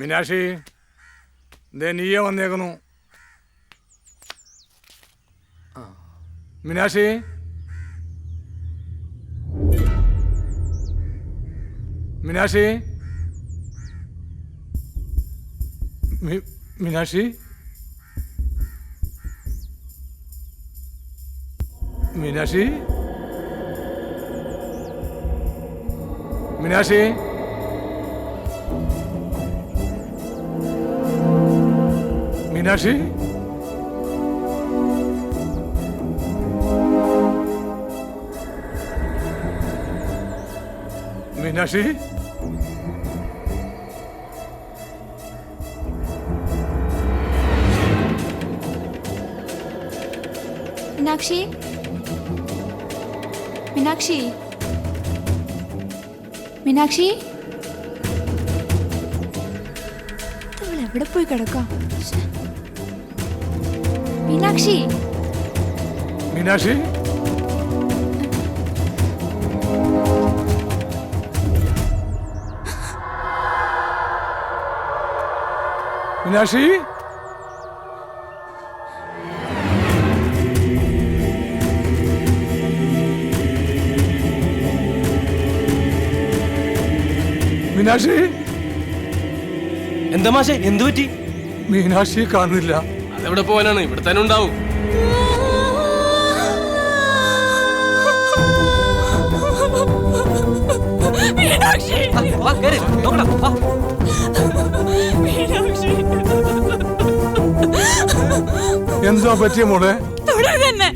മീനാക്ഷി, നീയെ വന്നേക്കുന്നു. മീനാക്ഷി, മീനാക്ഷി, മീനാക്ഷി, മീനാക്ഷി, മീനാക്ഷി, മീനാക്ഷി, മീനാക്ഷി, മീനാക്ഷി, മീനാക്ഷി, മീനാക്ഷി, എവിടെ പോയി കിടക്കാം? മീനാക്ഷി, മീനാക്ഷി, മീനാക്ഷി, മീനാക്ഷി, എന്താ മാഷേ, എന്തു പറ്റി? മീനാക്ഷിയെ കാണുന്നില്ല. അതെവിടെ പോകാനാണ്? ഇവിടെ തന്നെ ഉണ്ടാവും. എന്താ പറ്റിയ മോളെ? തുടരുതന്നെ.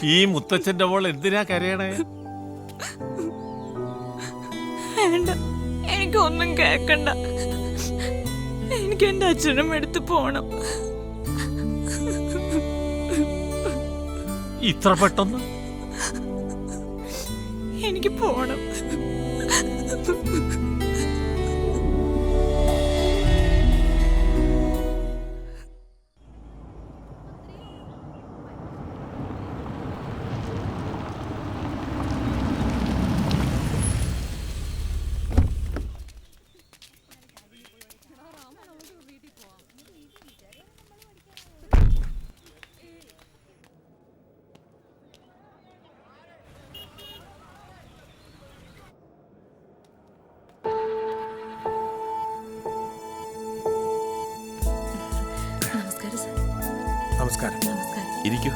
ഈ മുത്തച്ഛന്റെ മോൾ എന്തിനാ കരയണേ? വേണ്ട, എനിക്കൊന്നും കേക്കണ്ട. എനിക്ക് എന്റെ അച്ഛനും എടുത്ത് പോണം. ഇത്ര പെട്ടെന്ന്? എനിക്ക് പോണം. നമസ്കാരം. ഇരിക്കൂ.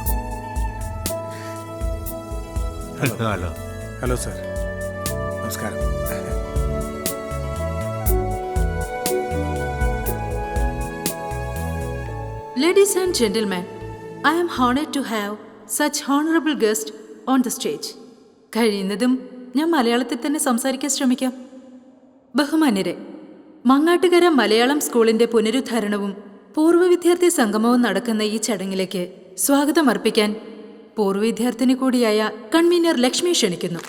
ഹലോ. Hello sir. നമസ്കാരം. Ladies and gentlemen, I am honored to have such honorable guest on the stage. കഴിയുന്നതും ഞാൻ മലയാളത്തിൽ തന്നെ സംസാരിക്കാൻ ശ്രമിക്കാം. ബഹുമാന്യരെ, മങ്ങാട്ടുകര മലയാളം സ്കൂളിന്റെ പുനരുദ്ധാരണവും പൂർവ്വ വിദ്യാർത്ഥി സംഗമവും നടക്കുന്ന ഈ ചടങ്ങിലേക്ക് സ്വാഗതം അർപ്പിക്കാൻ പൂർവ്വ വിദ്യാർത്ഥിനി കൂടിയായ കൺവീനർ ലക്ഷ്മി ക്ഷണിക്കുന്നു.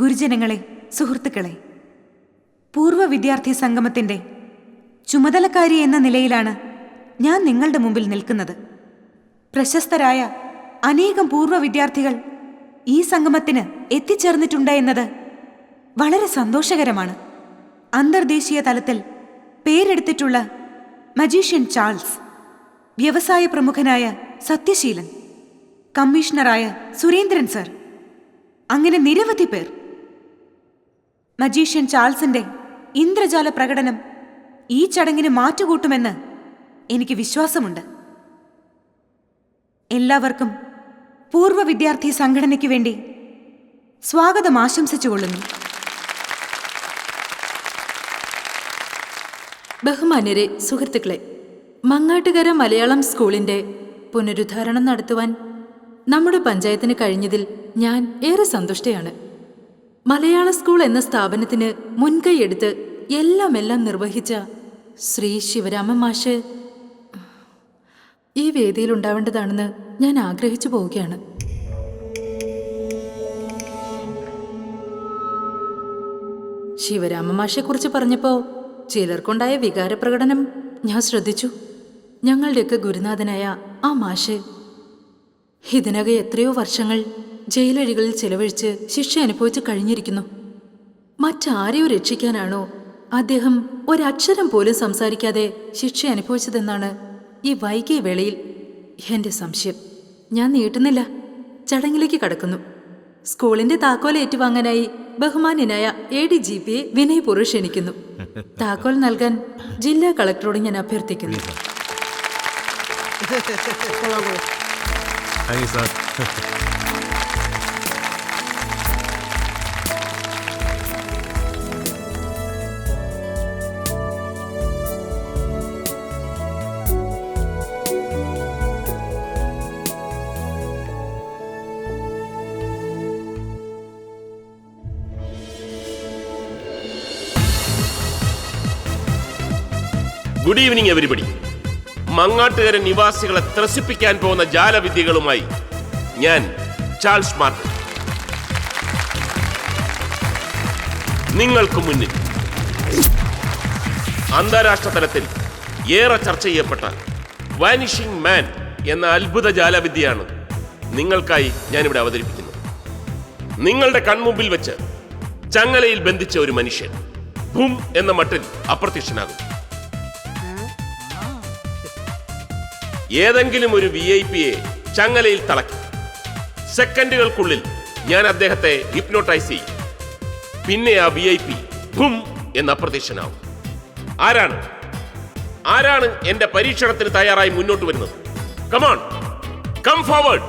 ഗുരുജനങ്ങളെ, സുഹൃത്തുക്കളെ, പൂർവ്വ വിദ്യാർത്ഥി സംഗമത്തിന്റെ ചുമതലക്കാരി എന്ന നിലയിലാണ് ഞാൻ നിങ്ങളുടെ മുമ്പിൽ നിൽക്കുന്നത്. പ്രശസ്തരായ അനേകം പൂർവ്വ വിദ്യാർത്ഥികൾ ഈ സംഗമത്തിന് എത്തിച്ചേർന്നിട്ടുണ്ട് എന്നത് വളരെ സന്തോഷകരമാണ്. അന്തർദേശീയ തലത്തിൽ പേരെടുത്തിട്ടുള്ള മജീഷ്യൻ ചാൾസ്, വ്യവസായ പ്രമുഖനായ സത്യശീലൻ, കമ്മീഷണറായ സുരേന്ദ്രൻ സർ, അങ്ങനെ നിരവധി പേർ. മജീഷ്യൻ ചാൾസിന്റെ ഇന്ദ്രജാല പ്രകടനം ഈ ചടങ്ങിന് മാറ്റുകൂട്ടുമെന്ന് എനിക്ക് വിശ്വാസമുണ്ട്. എല്ലാവർക്കും പൂർവ്വ വിദ്യാർത്ഥി സംഘടനയ്ക്ക് വേണ്ടി സ്വാഗതം ആശംസിച്ചുകൊള്ളുന്നു. ബഹുമാന്യരെ, സുഹൃത്തുക്കളെ, മങ്ങാട്ടുകര മലയാളം സ്കൂളിന്റെ പുനരുദ്ധാരണം നടത്തുവാൻ നമ്മുടെ പഞ്ചായത്തിന് കഴിഞ്ഞതിൽ ഞാൻ ഏറെ സന്തുഷ്ടയാണ്. മലയാള സ്കൂൾ എന്ന സ്ഥാപനത്തിന് മുൻകൈയെടുത്ത് എല്ലാം നിർവഹിച്ച ശ്രീ ശിവരാമൻ മാഷ് ഈ വേദിയിൽ ഉണ്ടാവേണ്ടതാണെന്ന് ഞാൻ ആഗ്രഹിച്ചു പോവുകയാണ്. ശിവരാമൻ മാഷെക്കുറിച്ച് പറഞ്ഞപ്പോൾ ചിലർക്കുണ്ടായ വികാരപ്രകടനം ഞാൻ ശ്രദ്ധിച്ചു. ഞങ്ങളുടെയൊക്കെ ഗുരുനാഥനായ ആ മാഷ് ഇതിനകം എത്രയോ വർഷങ്ങൾ ജയിലഴികളിൽ ചെലവഴിച്ച് ശിക്ഷ അനുഭവിച്ച് കഴിഞ്ഞിരിക്കുന്നു. മറ്റാരെയോ രക്ഷിക്കാനാണോ അദ്ദേഹം ഒരക്ഷരം പോലും സംസാരിക്കാതെ ശിക്ഷ അനുഭവിച്ചതെന്നാണ് ഈ വൈകിയ വേളയിൽ എൻ്റെ സംശയം. ഞാൻ നീട്ടുന്നില്ല, ചടങ്ങിലേക്ക് കടക്കുന്നു. സ്കൂളിന്റെ താക്കോൽ ഏറ്റുവാങ്ങാനായി ബഹുമാന്യനായ ADGPയെ വിനയപൂർവ്വം ക്ഷണിക്കുന്നു. താക്കോൽ നൽകാൻ ജില്ലാ കളക്ടറോട് ഞാൻ അഭ്യർത്ഥിക്കുന്നു. Good evening everybody. മങ്ങാട്ടുകര നിവാസികളെ ത്രസിപ്പിക്കാൻ പോകുന്ന ജാലവിദ്യകളുമായി ഞാൻ ചാൾസ് മാർട്ടിൻ നിങ്ങൾക്ക് മുന്നിൽ. അന്താരാഷ്ട്ര തലത്തിൽ ഏറെ ചർച്ച ചെയ്യപ്പെട്ട വാനിഷിംഗ് മാൻ എന്ന അത്ഭുത ജാലവിദ്യയാണ് നിങ്ങൾക്കായി ഞാനിവിടെ അവതരിപ്പിക്കുന്നത്. നിങ്ങളുടെ കൺമുമ്പിൽ വെച്ച് ചങ്ങലയിൽ ബന്ധിച്ച ഒരു മനുഷ്യൻ ഭൂം എന്ന മട്ടിൽ അപ്രത്യക്ഷനാകും. ഏതെങ്കിലും ഒരു VIP-യെ ചങ്ങലയിൽ തളയ്ക്കും. സെക്കൻഡുകൾക്കുള്ളിൽ ഞാൻ അദ്ദേഹത്തെ ഹിപ്നോട്ടൈസ് ചെയ്യും. പിന്നെ ആ VIP ഭൂം എന്ന അപ്രത്യക്ഷനാവും. ആരാണ് എന്റെ പരീക്ഷണത്തിന് തയ്യാറായി മുന്നോട്ട് വരുന്നത്? Come on, come forward.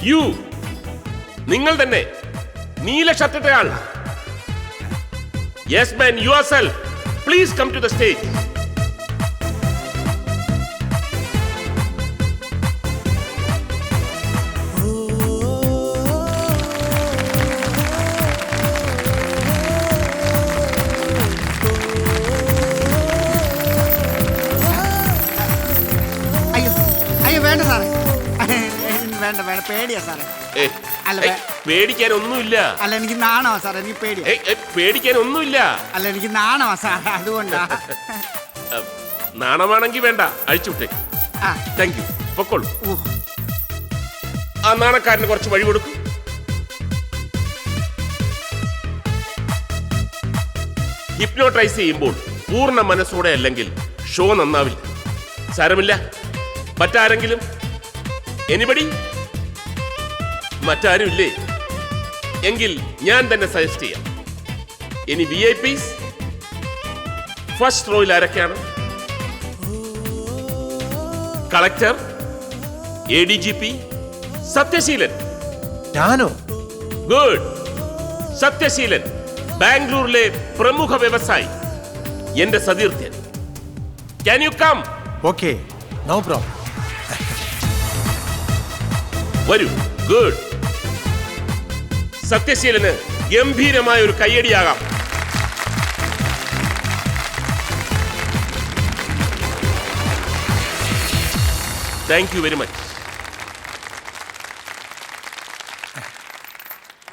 യു, നിങ്ങൾ തന്നെ, നീല ഷർട്ടിട്ടയാൾ. Yes man, yourself. Please come to the stage. അയ്യോ വേണ്ട സാറേ, വേണ്ട വേണ്ട, പേടിയാ സാറേ. അല്ല പേടിക്കാൻ ഒന്നുമില്ല. അല്ല എനിക്ക് നാണമാ സാറേ, എനിക്ക് പേടിയാ. പേടിക്കാൻ ഒന്നുമില്ല. അല്ല എനിക്ക് നാണമാ സാറേ, അതുകൊണ്ടാ. നാണമാണെങ്കിൽ വേണ്ട, അഴിച്ചുവിട്ടേ. താങ്ക് യു, പൊക്കോളൂ. ആ നാണക്കാരന് കുറച്ച് വഴി കൊടുക്കും. ഹിപ്നോട്ടൈസ് ചെയ്യുമ്പോൾ പൂർണ്ണ മനസ്സോടെ അല്ലെങ്കിൽ ഷോ നന്നാവില്ല. സാരമില്ല. മറ്റാരെങ്കിലും? എനിബഡി? മറ്റാരും ഇല്ലേ? എങ്കിൽ ഞാൻ തന്നെ സജസ്റ്റ് ചെയ്യാം. ഇനി VIPs ഫസ്റ്റ് റോയിൽ ആരൊക്കെയാണ്? Collector, ADGP, Sathyasheelan. ഞാനോ? ഗുഡ്. സത്യശീലൻ ബാംഗ്ലൂരിലെ പ്രമുഖ വ്യവസായി, എന്റെ സതീർത്ഥ്യൻ. Can you come? Okay, no problem. വരൂ. ഗുഡ്. സത്യശീലന് ഗംഭീരമായ ഒരു കയ്യടിയാകാം. Thank you very much.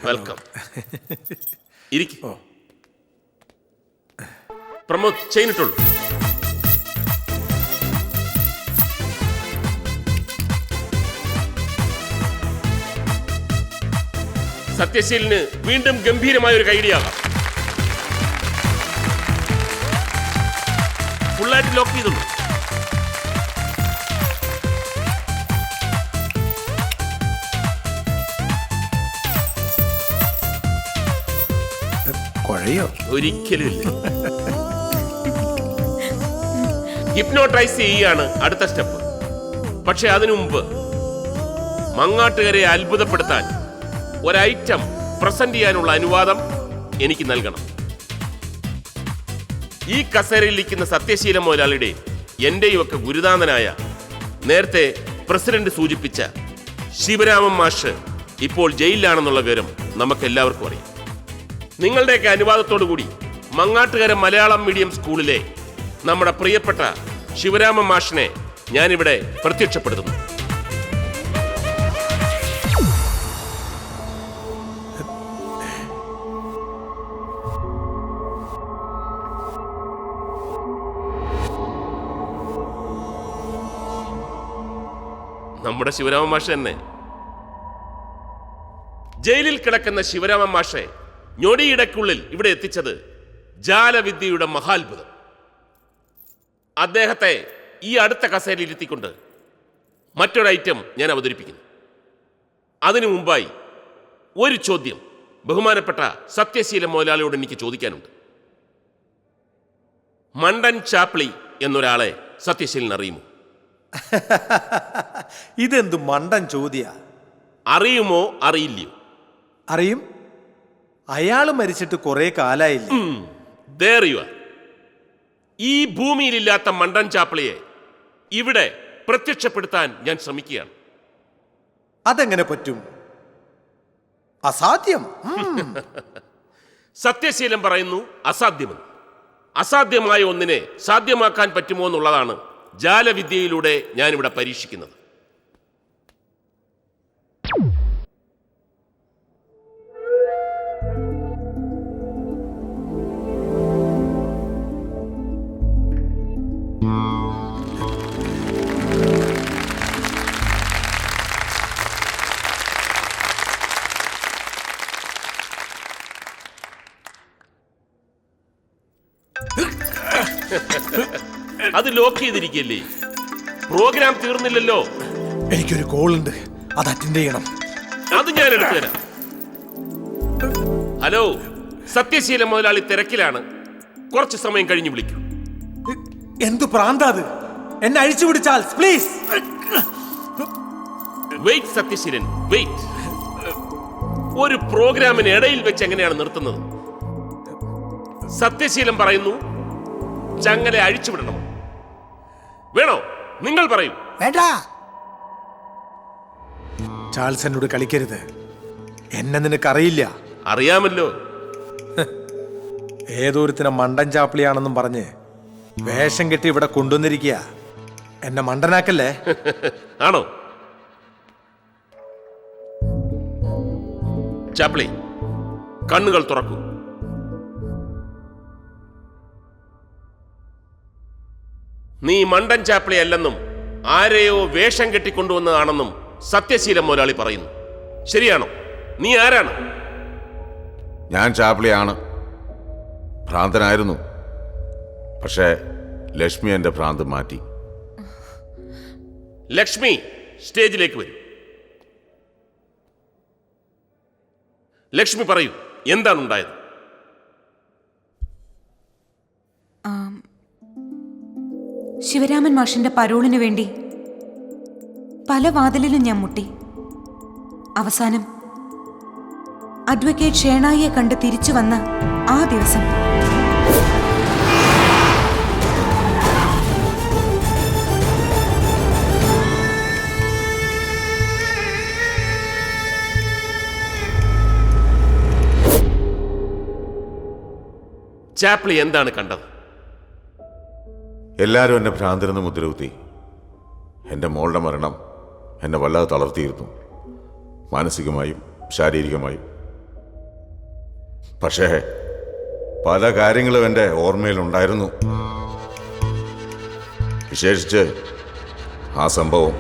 Welcome. ഇരിക്കും. പ്രമോദ്, ചെയ്തിട്ടുള്ളൂ. സത്യശീലന് വീണ്ടും ഗംഭീരമായ ഒരു കൈഡിയാകാം. ഫുള്ളായിട്ട് ലോക്ക് ചെയ്തുള്ളൂ. ഒരിക്കലും ഇല്ല. ഹിപ്നോട്ടൈസ് ചെയ്യാണ് അടുത്ത സ്റ്റെപ്പ്. പക്ഷെ അതിനു മുമ്പ് മങ്ങാട്ടുകരെ അത്ഭുതപ്പെടുത്താൻ ഒരൈറ്റം പ്രസന്റ് ചെയ്യാനുള്ള അനുവാദം എനിക്ക് നൽകണം. ഈ കസേരയിലിരിക്കുന്ന സത്യശീല മുതലാളിയുടെ എന്റെയും ഒക്കെ ഗുരുനാഥനായ, നേരത്തെ പ്രസിഡന്റ് സൂചിപ്പിച്ച ശിവരാമൻ മാഷ് ഇപ്പോൾ ജയിലിലാണെന്നുള്ള വിവരം നമുക്ക് എല്ലാവർക്കും അറിയാം. നിങ്ങളുടെയൊക്കെ അനുവാദത്തോടു കൂടി മങ്ങാട്ടുകര മലയാളം മീഡിയം സ്കൂളിലെ നമ്മുടെ പ്രിയപ്പെട്ട ശിവരാമൻ മാഷിനെ ഞാനിവിടെ പ്രത്യക്ഷപ്പെടുത്തുന്നു. നമ്മുടെ ശിവരാമൻ മാഷ് തന്നെ. ജയിലിൽ കിടക്കുന്ന ശിവരാമൻ മാഷെ ഞൊടിയിടക്കുള്ളിൽ ഇവിടെ എത്തിച്ചത് ജാലവിദ്യയുടെ മഹാത്ഭുതം. അദ്ദേഹത്തെ ഈ അടുത്ത കസേരയിൽ ഇരുത്തിക്കൊണ്ട് മറ്റൊരു ഐറ്റം ഞാൻ അവതരിപ്പിക്കുന്നു. അതിനു മുമ്പായി ഒരു ചോദ്യം ബഹുമാനപ്പെട്ട സത്യശീല മുതലാളിയോട് എനിക്ക് ചോദിക്കാനുണ്ട്. മണ്ടൻ ചാപ്ലി എന്നൊരാളെ സത്യശീലൻ അറിയുമോ? ഇതെന്ത് മണ്ടൻ ചോദ്യ? അറിയുമോ അറിയില്ലയോ? അറിയും. അയാള് മരിച്ചിട്ട് കുറെ കാലായില്ലേ? ഈ ഭൂമിയിലില്ലാത്ത മണ്ടൻ ചാപ്ലിയെ ഇവിടെ പ്രത്യക്ഷപ്പെടുത്താൻ ഞാൻ ശ്രമിക്കുകയാണ്. അതെങ്ങനെ പറ്റും? അസാധ്യം. സത്യശീലൻ പറയുന്നു അസാധ്യമെന്ന്. അസാധ്യമായ ഒന്നിനെ സാധ്യമാക്കാൻ പറ്റുമോ എന്നുള്ളതാണ് ജാലവിദ്യയിലൂടെ ഞാനിവിടെ പരീക്ഷിക്കുന്നത്. അത് ലോക്ക് ചെയ്തിരിക്കല്ലേ? പ്രോഗ്രാം തീർന്നില്ലല്ലോ. എനിക്കൊരു കോൾ ഉണ്ട്, അത് അറ്റൻഡ് ചെയ്യണം. അത് ഞാൻ എടുത്തു തരാം. ഹലോ, സത്യശീല മുതലാളി തിരക്കിലാണ്, കുറച്ച് സമയം കഴിഞ്ഞ് വിളിക്കൂ. എന്തു പ്രാന്താത്? എന്നെ അഴിച്ചു പിടിച്ചാൽ പ്ലീസ്. Wait Sathyaseelan, wait. ഒരു പ്രോഗ്രാമിന് ഇടയിൽ വെച്ച് എങ്ങനെയാണ് നിർത്തുന്നത്? സത്യശീലൻ പറയുന്നു ചങ്ങല അഴിച്ചുവിടണം. വേണോ? നിങ്ങൾ പറയൂ. വേണ്ട. ചാൾസ് എന്നോട് കളിക്കരുത്. എന്നെ നിനക്കറിയില്ല. അറിയാമല്ലോ. ഏതൊരുത്തിനെ മണ്ടൻ ചാപ്പിളിയാണെന്നും പറഞ്ഞ് വേഷം കെട്ടി ഇവിടെ കൊണ്ടുവന്നിരിക്കുക. എന്നെ മണ്ടനാക്കല്ലേ? ആണോ? ചാപ്പിളി, കണ്ണുകൾ തുറക്കൂ. നീ മണ്ടൻ ചാപ്പിളി അല്ലെന്നും ആരെയോ വേഷം കെട്ടിക്കൊണ്ടുവന്നതാണെന്നും സത്യശീലൻ മുതലാളി പറയുന്നു. ശരിയാണോ? നീ ആരാണ്? ഞാൻ ചാപ്പിളിയാണ്. ഭ്രാന്തനായിരുന്നു. പക്ഷേ ലക്ഷ്മി എന്റെ ഭ്രാന്ത് മാറ്റി. ലക്ഷ്മി, സ്റ്റേജിലേക്ക് വരൂ. ലക്ഷ്മി പറയൂ, എന്താണ് ഉണ്ടായത്? ശിവരാമൻ മാഷിന്റെ പരോളിനു വേണ്ടി പല വാതിലിലും ഞാൻ മുട്ടി. അവസാനം അഡ്വക്കേറ്റ് ഷേണായിയെ കണ്ട് തിരിച്ചു വന്ന ആ ദിവസം ചാപ്ലി എന്താണ് കണ്ടത്? എല്ലാവരും എന്നെ ഭ്രാന്തരെന്ന് മുദ്രകുത്തി. എൻ്റെ മോളുടെ മരണം എന്നെ വല്ലാതെ തളർത്തിയിരുന്നു, മാനസികമായും ശാരീരികമായും. പക്ഷേ പല കാര്യങ്ങളും എൻ്റെ ഓർമ്മയിലുണ്ടായിരുന്നു, വിശേഷിച്ച് ആ സംഭവം.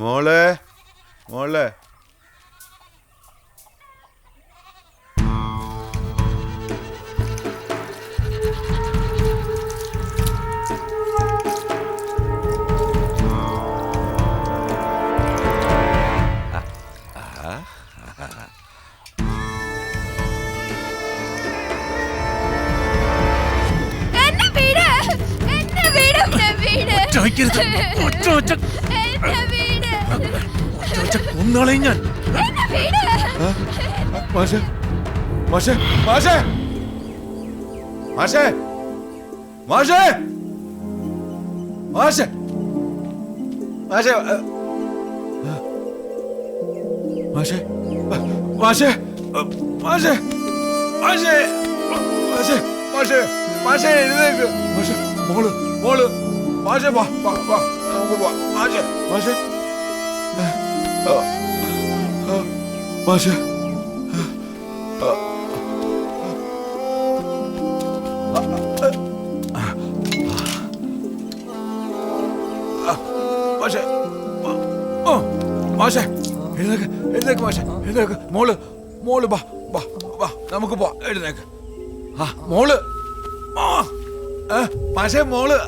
മോളെ മോളെ ഒന്നാളെ ഞാൻ മാഷേ മാഷേ മാഷേ മാഷേ മാഷേ മാഷേ മാഷേ മാഷേ മാഷേ മാഷേ മാഷേ മാഷേ മാഷേ മാഷേ എഴുന്നേക്ക് മാഷേ മോള് മോള് മാഷേ വാ വാ വാ നമുക്ക് വാ മാഷേ മാഷേ മാഷേ മാഷേ മാഷേ എഴുന്നേക്ക് എഴുന്നേക്ക് മാഷേ എഴുന്നേക്ക് മോള് മോള് വാ വാ വാ നമുക്ക് പോ എഴുന്നേക്ക് ആ മോള് മാഷേ മോള്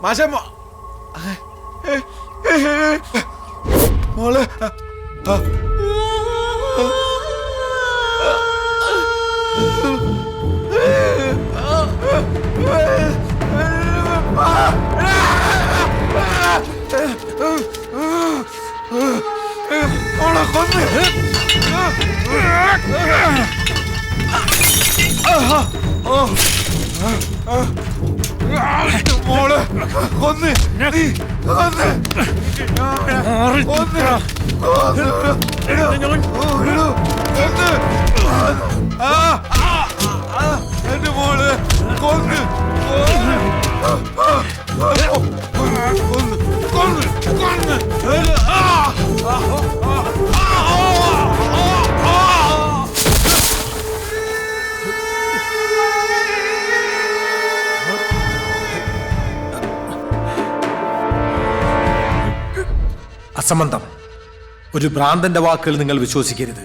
മാഷേ മോള് മോളെ കൊന്ന് മോള് കൊന്ന് നീ കൊന്ന് എന്റെ മോള് കൊന്ന് അസംബന്ധം. ഒരു ഭ്രാന്തന്റെ വാക്കുകൾ നിങ്ങൾ വിശ്വസിക്കരുത്.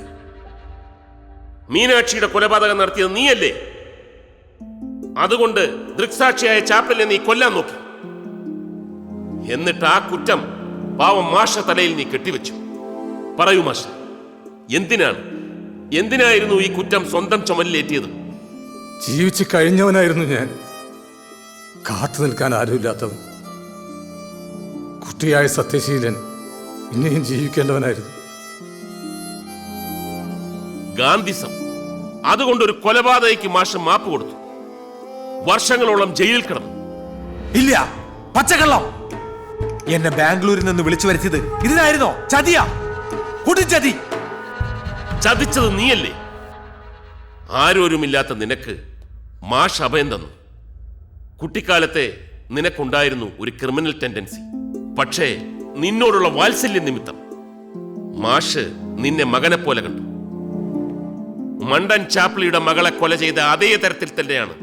മീനാക്ഷിയുടെ കൊലപാതകം നടത്തിയത് നീയല്ലേ? അതുകൊണ്ട് ദൃക്സാക്ഷിയായ ചാപ്പലിനെ നീ കൊല്ലാൻ നോക്കി. എന്നിട്ട് ആ കുറ്റം പാവം മാഷ തലയിൽ നീ കെട്ടിവെച്ചു. പറയൂ മാഷ, എന്തിനായിരുന്നു ഈ കുറ്റം സ്വന്തം ചുമലിലേറ്റിയത്? ജീവിച്ച് കഴിഞ്ഞവനായിരുന്നു ഞാൻ. കാത്തു നിൽക്കാൻ ആരുമില്ലാത്തവൻ. കുട്ടിയായ സത്യശീലൻ ഇനിയും ജീവിക്കേണ്ടവനായിരുന്നു. ഗാന്ധിസം. അതുകൊണ്ടൊരു കൊലപാതകയ്ക്ക് മാഷ് മാപ്പ് കൊടുത്തു. വർഷങ്ങളോളം ജയിലിൽ കിടന്നു. ഇല്ല, പച്ചക്കള്ളം. എന്നെ ബാംഗ്ലൂരിൽ നിന്ന് വിളിച്ചു വരുത്തിയത് ഇതിനായിരുന്നോ? ചതിയാ, കുടിച്ചതി. ചതിച്ചത് നീയല്ലേ? ആരോരുമില്ലാത്ത നിനക്ക് മാഷ് അഭയം തന്നു. കുട്ടിക്കാലത്തെ നിനക്കുണ്ടായിരുന്നു ഒരു ക്രിമിനൽ ടെൻഡൻസി. പക്ഷേ നിന്നോടുള്ള വാത്സല്യ നിമിത്തം മാഷ് നിന്നെ മകനെ പോലെ കണ്ടു. മണ്ടൻ ചാപ്ലിയുടെ മകളെ കൊല ചെയ്ത അതേ തരത്തിൽ തന്നെയാണ്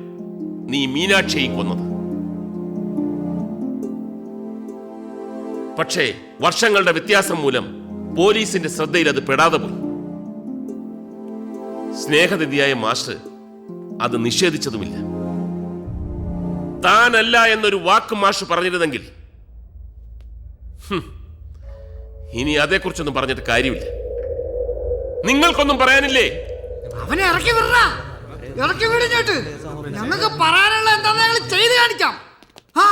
നീ മീനാക്ഷിയെയും കൊന്നത്. പക്ഷേ വർഷങ്ങളുടെ വ്യത്യാസം മൂലം പോലീസിന്റെ ശ്രദ്ധയിൽ അത് പെടാതെ പോയി. സ്നേഹനിധിയായ മാഷ് അത് നിഷേധിച്ചതുമില്ല. താനല്ല എന്നൊരു വാക്ക് മാഷ് പറഞ്ഞിരുന്നെങ്കിൽ ഇനി അതേക്കുറിച്ചൊന്നും പറഞ്ഞിട്ട് കാര്യമില്ല. നിങ്ങൾക്കൊന്നും പറയാനില്ലേ? അവനെ ഇറക്കി വിടറാ, ഇറക്കി വിടിഞ്ഞിട്ട് ഞങ്ങൾക്ക് പറയാനുള്ള എന്താന്ന് ഞങ്ങൾ ചെയ്ത് കാണിക്കാം. ആ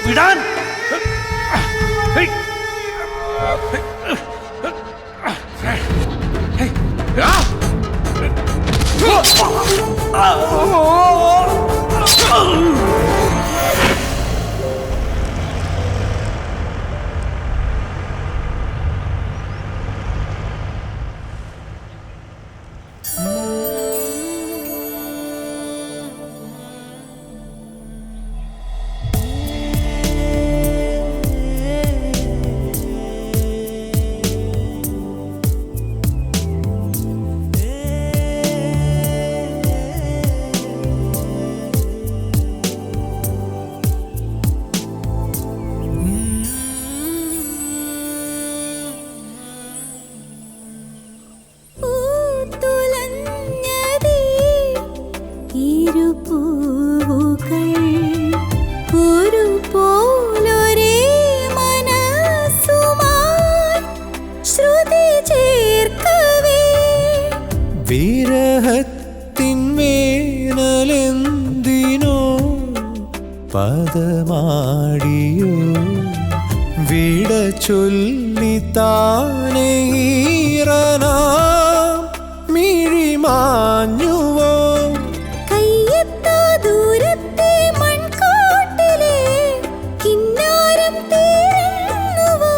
വിടാൻ വിരഹത്തിന്മേനലെന്തിനോ പദമാടിയോ വിട ചൊല്ലി താനേ ഈറനാം മിഴിമാഞ്ഞുവോ കയ്യെത്താ ദൂരത്തെ മൺകാട്ടിലെ കിന്നാരം തീരുന്നുവോ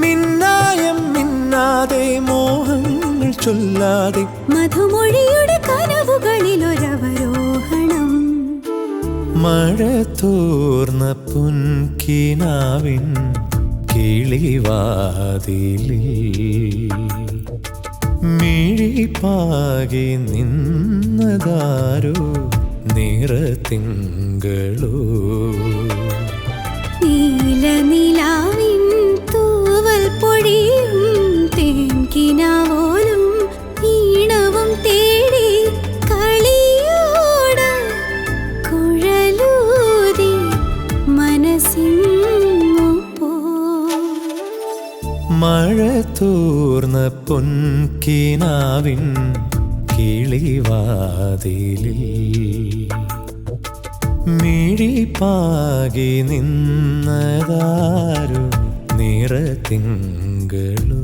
മിന്നായം മിന്നാതെ മോഹങ്ങൾ ചൊല്ലാതെ മധുമൊഴിയുടെ കനവുകളിലൊരവരോഹണം മഴ തോർന്ന പുൻകിനാവിൻ കിളിവാതിലിൽ മിഴിപ്പാകി നിന്നതാരോ നിറതിങ്കളോ നീലനിലാവിൻ തൂവൽ പൊഴിയും തേൻകിനാവോലും ഈണവും തേടി കളിയോട കുഴലൂതി മനസ്സിൻ മഴ മഴത്തൂർന്ന പൊൻകിനാവിൻ കിളിവാതിലിൽ മിഴിപ്പാകി നിന്നതാരു നിറതിങ്കളു